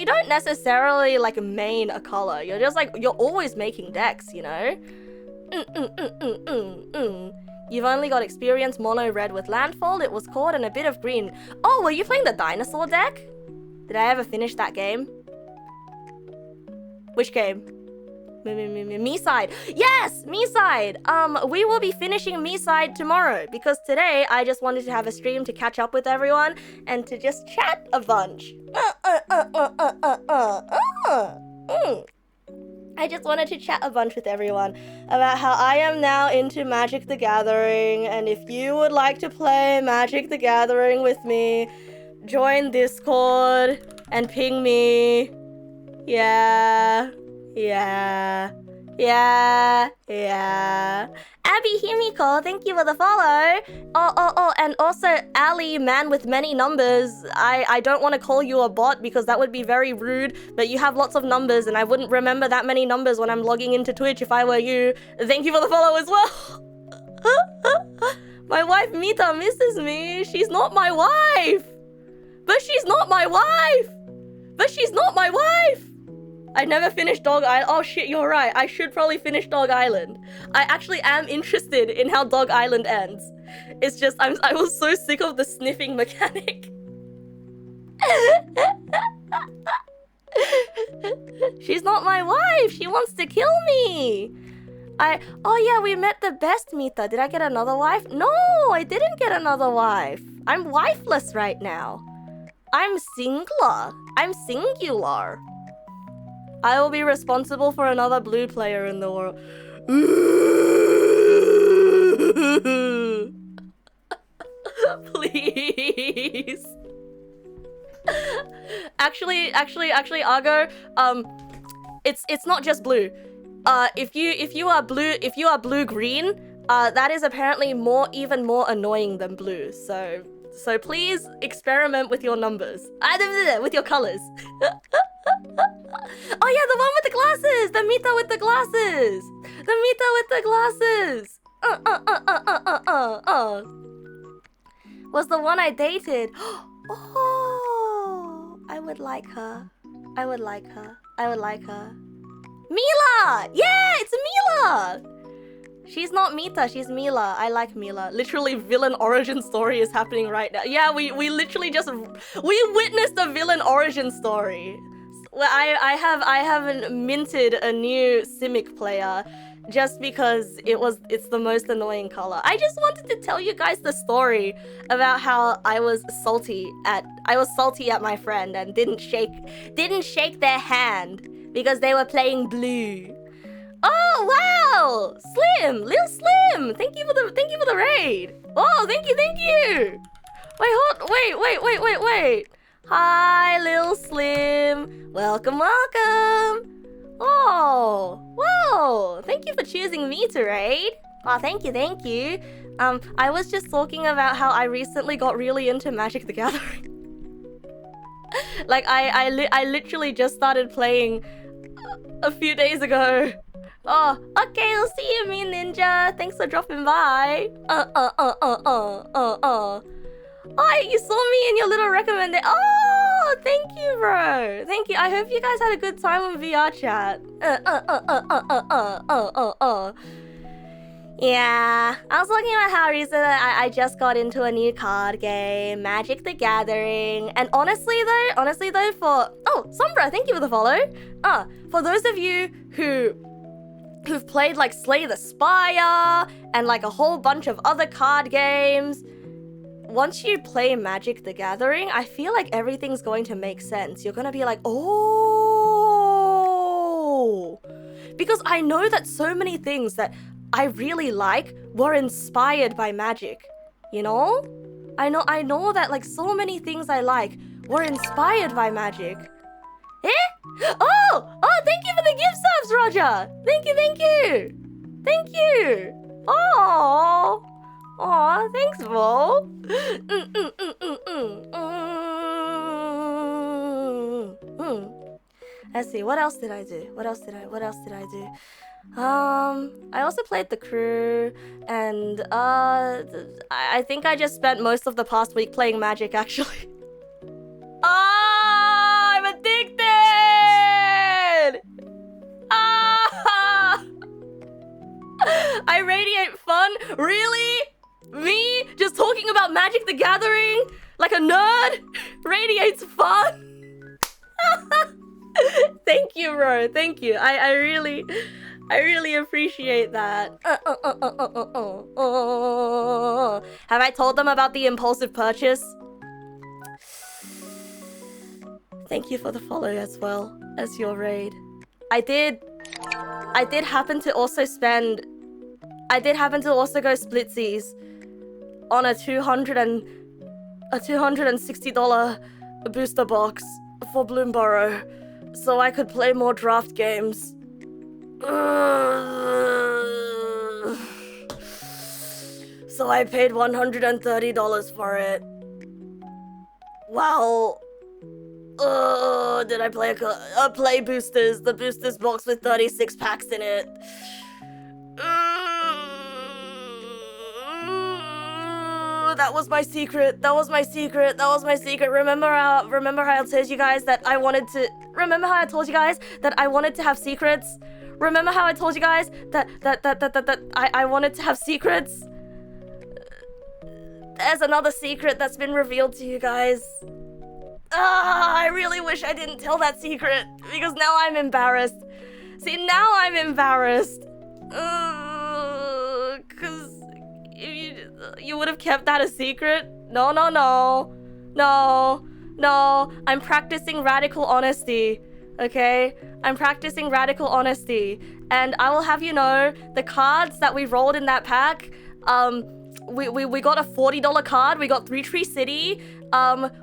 don't necessarily like main a color. You're just like, you're always making decks, you know? You've only got experience mono red with Landfall, it was caught, and a bit of green. Oh, were you playing the dinosaur deck? Did I ever finish that game? Which game? Me-side. Yes! Me-side! We will be finishing Me-side tomorrow, because today I just wanted to have a stream to catch up with everyone and to just chat a bunch. I just wanted to chat a bunch with everyone about how I am now into Magic the Gathering, and if you would like to play Magic the Gathering with me, join Discord and ping me. Yeah. Abby Himiko, thank you for the follow. Oh, and also Ali, man with many numbers. I don't want to call you a bot because that would be very rude, but you have lots of numbers and I wouldn't remember that many numbers when I'm logging into Twitch if I were you. Thank you for the follow as well. My wife Mita misses me. She's not my wife. But she's not my wife. I never finished Dog Island. Oh shit, you're right. I should probably finish Dog Island. I actually am interested in how Dog Island ends. It's just, I was so sick of the sniffing mechanic. She's not my wife. She wants to kill me. Oh yeah, we met the best Mita. Did I get another wife? No, I didn't get another wife. I'm wifeless right now. I'm singular. I will be responsible for another blue player in the world. Please. Actually, Argo, it's not just blue. If you are blue green, that is apparently even more annoying than blue. So So please experiment with your numbers. With your colors. Oh yeah, the one with the glasses! The Mita with the glasses! The Mita with the glasses! Was the one I dated. Oh, I would like her. I would like her. I would like her. Mila! Yeah, it's Mila! She's not Mita, she's Mila. I like Mila. Literally, villain origin story is happening right now. Yeah, we literally just... We witnessed a villain origin story. Well, I haven't minted a new Simic player just because it's the most annoying color. I just wanted to tell you guys the story about how I was salty at my friend and didn't shake their hand because they were playing blue. Oh wow! Slim! Lil Slim! Thank you for the raid! Oh, thank you! Wait. Hi, Lil Slim! Welcome! Oh, whoa! Thank you for choosing me to raid. Oh, thank you. I was just talking about how I recently got really into Magic the Gathering. Like, I literally just started playing a few days ago. Oh, okay, we'll see you, me ninja. Thanks for dropping by. Oh, you saw me in your little recommendation. Oh, thank you, bro. Thank you. I hope you guys had a good time on VR chat. Yeah, I was talking about how recently I just got into a new card game, Magic the Gathering. And honestly though, Sombra, thank you for the follow. For those of you who've played like Slay the Spire and like a whole bunch of other card games, once you play Magic the Gathering, I feel like everything's going to make sense. You're gonna be like, oh, because I know that so many things that I really like were inspired by Magic, you know? I know that like so many things I like were inspired by Magic. Eh? Oh, thank you for the gift subs, Roger. Thank you. Oh, thanks, Vo. Let's see, what else did I do? I also played The Crew, and I think I just spent most of the past week playing Magic, actually. I'm addicted! I radiate fun? Really? Me? Just talking about Magic the Gathering? Like a nerd? Radiates fun? Thank you, bro. Thank you. I really appreciate that. Have I told them about the impulsive purchase? Thank you for the follow as well as your raid. I did happen to also go splitsies on a $260 booster box for Bloomborough so I could play more draft games. So I paid $130 for it. Wow. Did I play boosters? The boosters box with 36 packs in it. That was my secret. Remember how I told you guys that I wanted to... Remember how I told you guys that I wanted to have secrets? Remember how I told you guys that I wanted to have secrets? There's another secret that's been revealed to you guys. I really wish I didn't tell that secret, because now I'm embarrassed. See, now I'm embarrassed. Because you would have kept that a secret? No. I'm practicing radical honesty, okay? I'm practicing radical honesty. And I will have you know, the cards that we rolled in that pack, we got a $40 card. We got Three Tree City.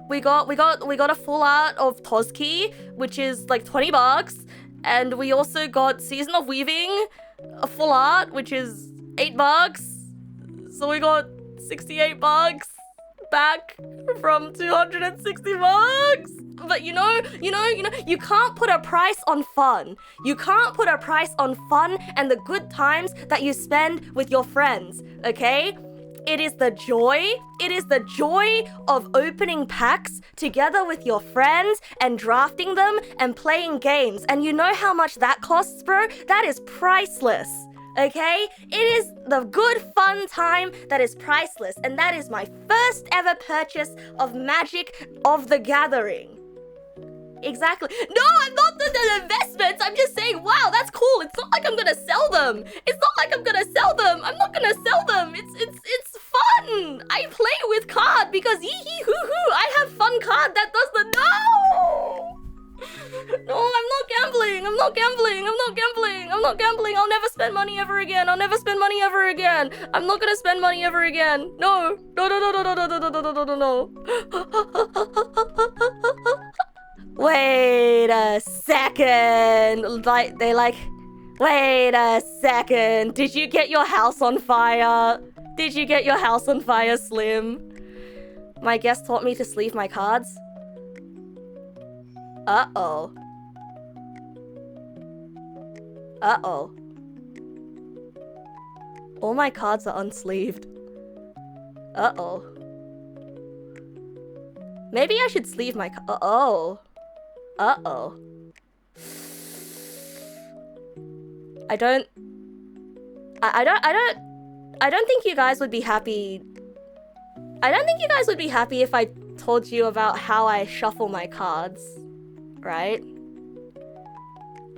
We got a full art of Tozki, which is like $20, and we also got Season of Weaving, a full art, which is $8. So we got $68 back from 260 bucks. But you know, you can't put a price on fun. You can't put a price on fun and the good times that you spend with your friends, okay? It is the joy of opening packs together with your friends and drafting them and playing games. And you know how much that costs, bro? That is priceless, okay? It is the good fun time that is priceless. And that is my first ever purchase of Magic of the Gathering. Exactly. No, I'm not the investments. I'm just saying, wow, that's cool. It's not like I'm gonna sell them. I'm not gonna sell them. It's fun. I play with card because hee hoo hoo. I have fun card that does the no. No, I'm not gambling. I'll never spend money ever again. I'm not gonna spend money ever again. No. Wait a second. Wait a second. Did you get your house on fire? Slim? My guest taught me to sleeve my cards. Uh-oh. All my cards are unsleeved. Uh-oh. Maybe I should sleeve my Uh-oh. I don't think you guys would be happy. If I told you about how I shuffle my cards, right?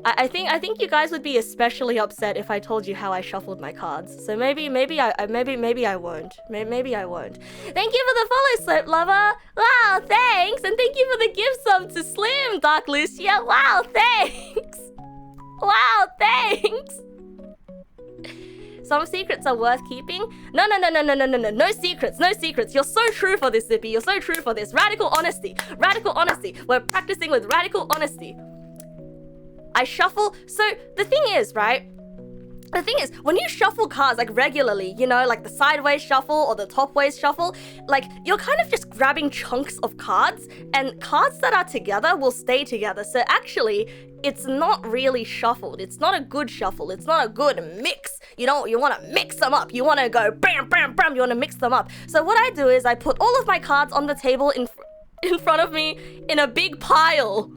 I think you guys would be especially upset if I told you how I shuffled my cards. So maybe I won't. Maybe I won't. Thank you for the follow, Slope Lover. Wow, thanks. And thank you for the gift sub to Slim, Dark Lucia. Wow, thanks. Some secrets are worth keeping. No. No secrets. You're so true for this, Zippy. You're so true for this. Radical honesty. We're practicing with radical honesty. I shuffle. So the thing is, right? When you shuffle cards like regularly, you know, like the sideways shuffle or the topways shuffle, like you're kind of just grabbing chunks of cards, and cards that are together will stay together. So actually, it's not really shuffled. It's not a good shuffle. It's not a good mix. You know, you want to mix them up. You want to go bam, bam, bam. You want to mix them up. So what I do is I put all of my cards on the table in front of me in a big pile.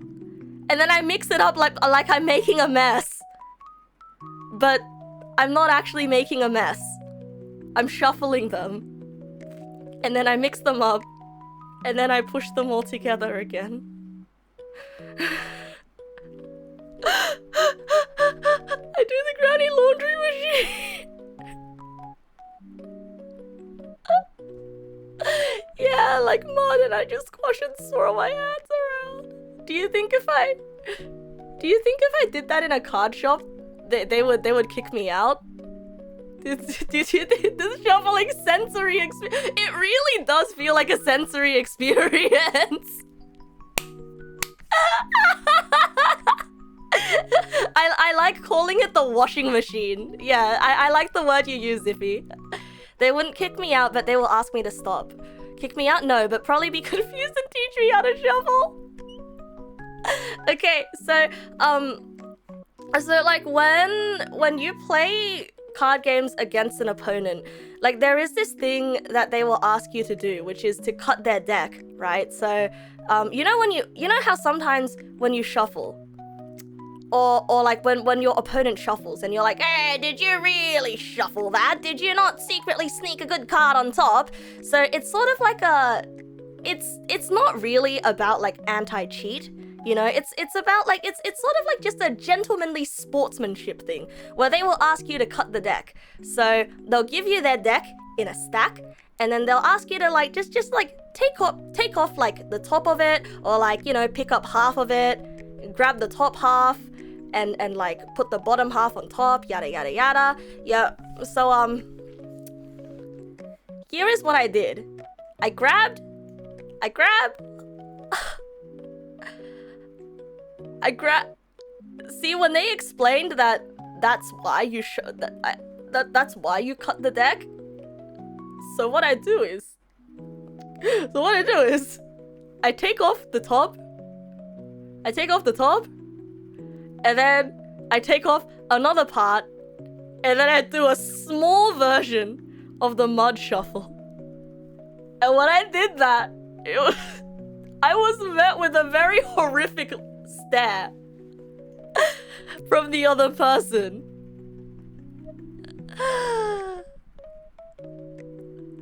And then I mix it up like I'm making a mess. But I'm not actually making a mess. I'm shuffling them. And then I mix them up. And then I push them all together again. I do the granny laundry machine. Yeah, like mud, and I just squash and swirl my hands around. Do you think if I did that in a card shop, they would kick me out? This shuffling sensory experience, it really does feel like a sensory experience. I like calling it the washing machine. Yeah, I like the word you use, Zippy. They wouldn't kick me out, but they will ask me to stop. Kick me out? No, but probably be confused and teach me how to shuffle. Okay, so like when you play card games against an opponent, like there is this thing that they will ask you to do, which is to cut their deck, right? So you know how sometimes when you shuffle, or like when your opponent shuffles and you're like, hey, did you really shuffle that? Did you not secretly sneak a good card on top? So it's sort of like it's not really about like anti-cheat. You know, it's about like, it's sort of like just a gentlemanly sportsmanship thing where they will ask you to cut the deck. So they'll give you their deck in a stack, and then they'll ask you to like, just like take off like the top of it, or like, you know, pick up half of it, grab the top half and like put the bottom half on top, yada, yada, yada. Yeah. So, here is what I did. I grabbed see, when they explained that that's why you that's why you cut the deck. So what I do is So what I do is, I take off the top, and then I take off another part, and then I do a small version of the mud shuffle. And when I did that, I was met with a very horrific stare from the other person.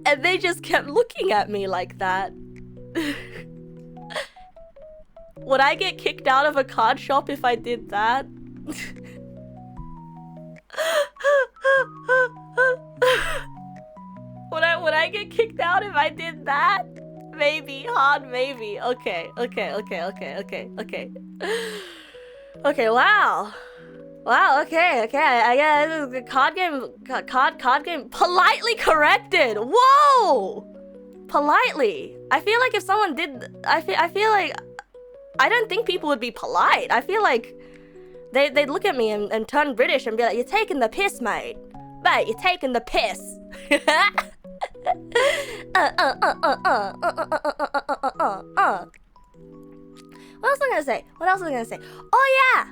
And they just kept looking at me like that. Would I get kicked out of a card shop if I did that? Would I get kicked out if I did that? Maybe, hard maybe. Okay. Okay, wow. Wow, okay. I guess the card game politely corrected. Whoa! Politely. I feel like if someone did, I feel like, I don't think people would be polite. I feel like they'd look at me and turn British and be like, "You're taking the piss, mate. Mate, you're taking the piss." What else was I gonna say? Oh yeah.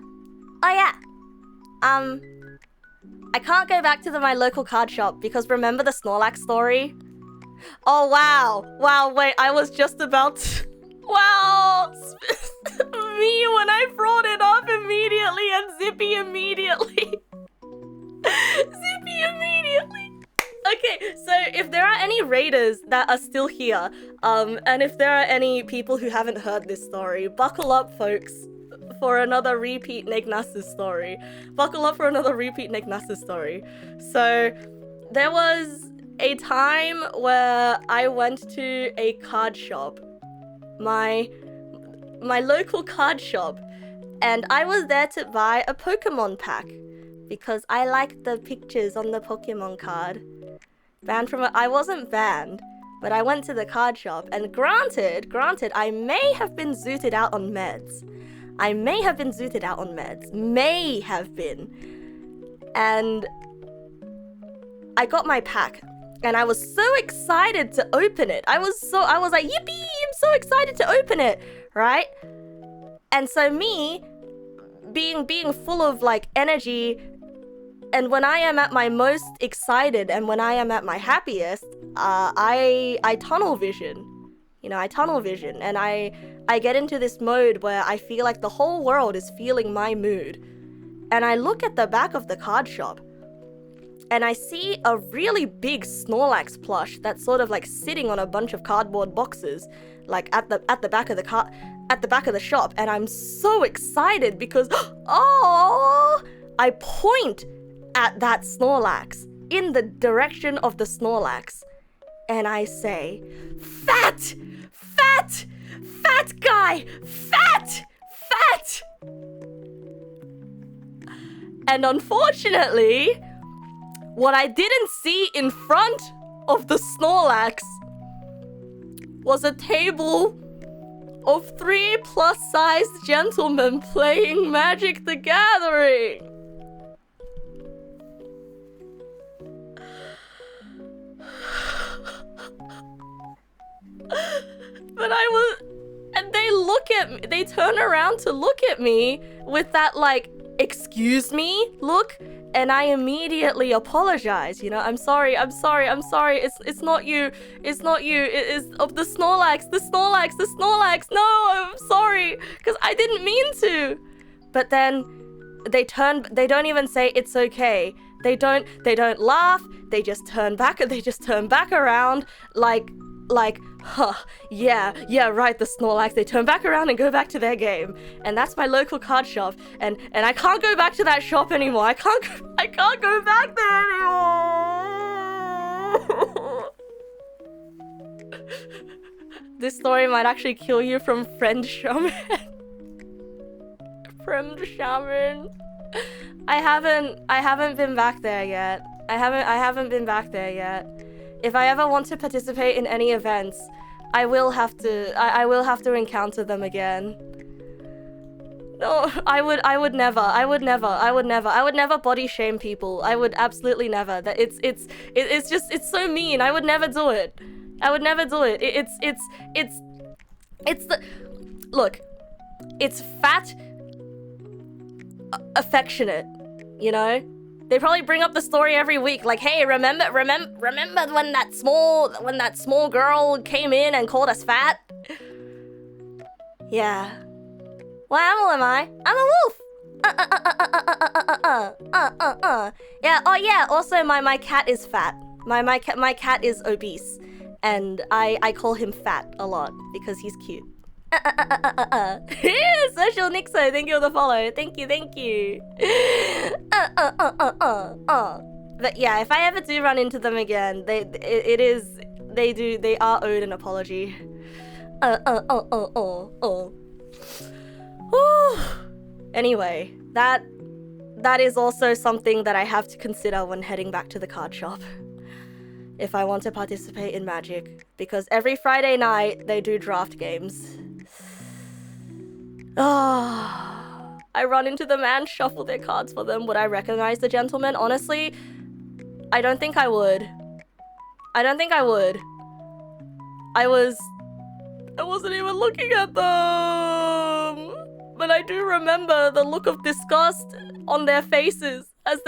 I can't go back to my local card shop because remember the Snorlax story? Oh wow, wait, I was just about to... Wow, me when I brought it up immediately and Zippy immediately. Okay, so if there are any raiders that are still here, and if there are any people who haven't heard this story, buckle up, folks, for another repeat Neg Na's story. So, there was a time where I went to a card shop, my local card shop, and I was there to buy a Pokemon pack because I liked the pictures on the Pokemon card. I wasn't banned, but I went to the card shop, and granted, I may have been zooted out on meds. May have been. And I got my pack, and I was so excited to open it. I was like, yippee, I'm so excited to open it, right? And so me, being full of like energy, and when I am at my most excited and when I am at my happiest, I tunnel vision. I tunnel vision, and I get into this mode where I feel like the whole world is feeling my mood. And I look at the back of the card shop, and I see a really big Snorlax plush that's sort of like sitting on a bunch of cardboard boxes, like at the back of the shop, and I'm so excited because I point at that Snorlax in the direction of the Snorlax, and I say, "Fat guy, fat." And unfortunately, what I didn't see in front of the Snorlax was a table of 3 plus-sized gentlemen playing Magic the Gathering. But and they turn around to look at me with that like, "Excuse me" look, and I immediately apologize. I'm sorry. It's not you. It is of the Snorlax. No, I'm sorry, because I didn't mean to. But then they don't even say it's okay. They don't laugh. They just turn back around like, huh, yeah, right, the Snorlax. They turn back around and go back to their game. And that's my local card shop. And I can't go back to that shop anymore. I can't go back there anymore. This story might actually kill you from friend shaman. I haven't been back there yet. I haven't been back there yet. If I ever want to participate in any events, I will have to encounter them again. No, I would never body shame people. I would absolutely never. That it's so mean. I would never do it. I would never do it. It's the... Look, it's fat, affectionate, you know? They probably bring up the story every week, like, hey, remember when that small girl came in and called us fat? Yeah. What animal am I? I'm a wolf! Yeah, oh yeah, also my cat is fat. My cat is obese. And I call him fat a lot because he's cute. Social Nixo, thank you for the follow. Thank you. But yeah, if I ever do run into them again, they are owed an apology. Anyway, that is also something that I have to consider when heading back to the card shop. If I want to participate in Magic, because every Friday night they do draft games. I run into them and shuffle their cards for them. Would I recognize the gentleman? Honestly, I don't think I would. I wasn't even looking at them. But I do remember the look of disgust on their faces as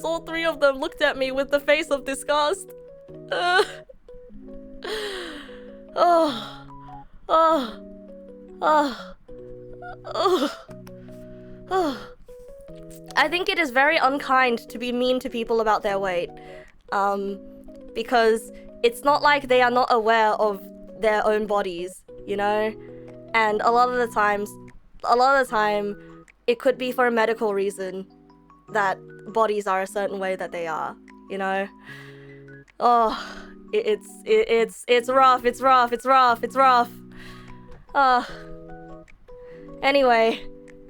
all three of them looked at me with the face of disgust. I think it is very unkind to be mean to people about their weight, because it's not like they are not aware of their own bodies, you know? And a lot of the time, it could be for a medical reason that bodies are a certain way that they are, you know? Oh, it's rough. Anyway,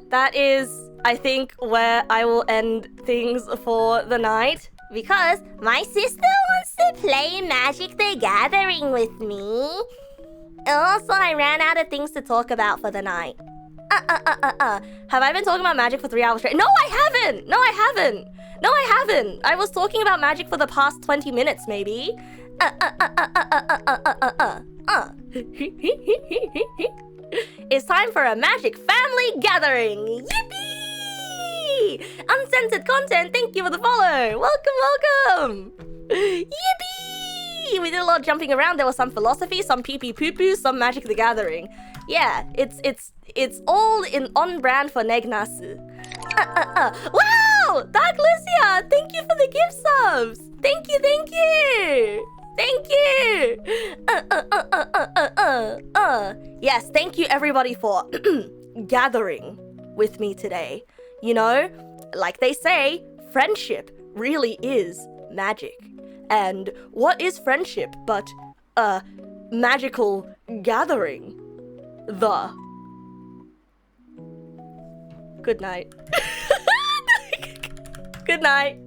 that is, I think, where I will end things for the night. Because my sister wants to play Magic the Gathering with me. Also, I ran out of things to talk about for the night. Have I been talking about Magic for 3 hours straight? No, I haven't! I was talking about Magic for the past 20 minutes, maybe. It's time for a Magic family gathering! Yippee! Uncensored content, thank you for the follow! Welcome! Yippee! We did a lot of jumping around. There was some philosophy, some pee-pee-poo-poo, some Magic the Gathering. Yeah, it's all on brand for Neg Nass. Wow! Dark Lucia, thank you for the gift subs! Thank you! Yes, thank you everybody for gathering with me today. You know, like they say, friendship really is magic. And what is friendship but a magical gathering? Good night. Good night.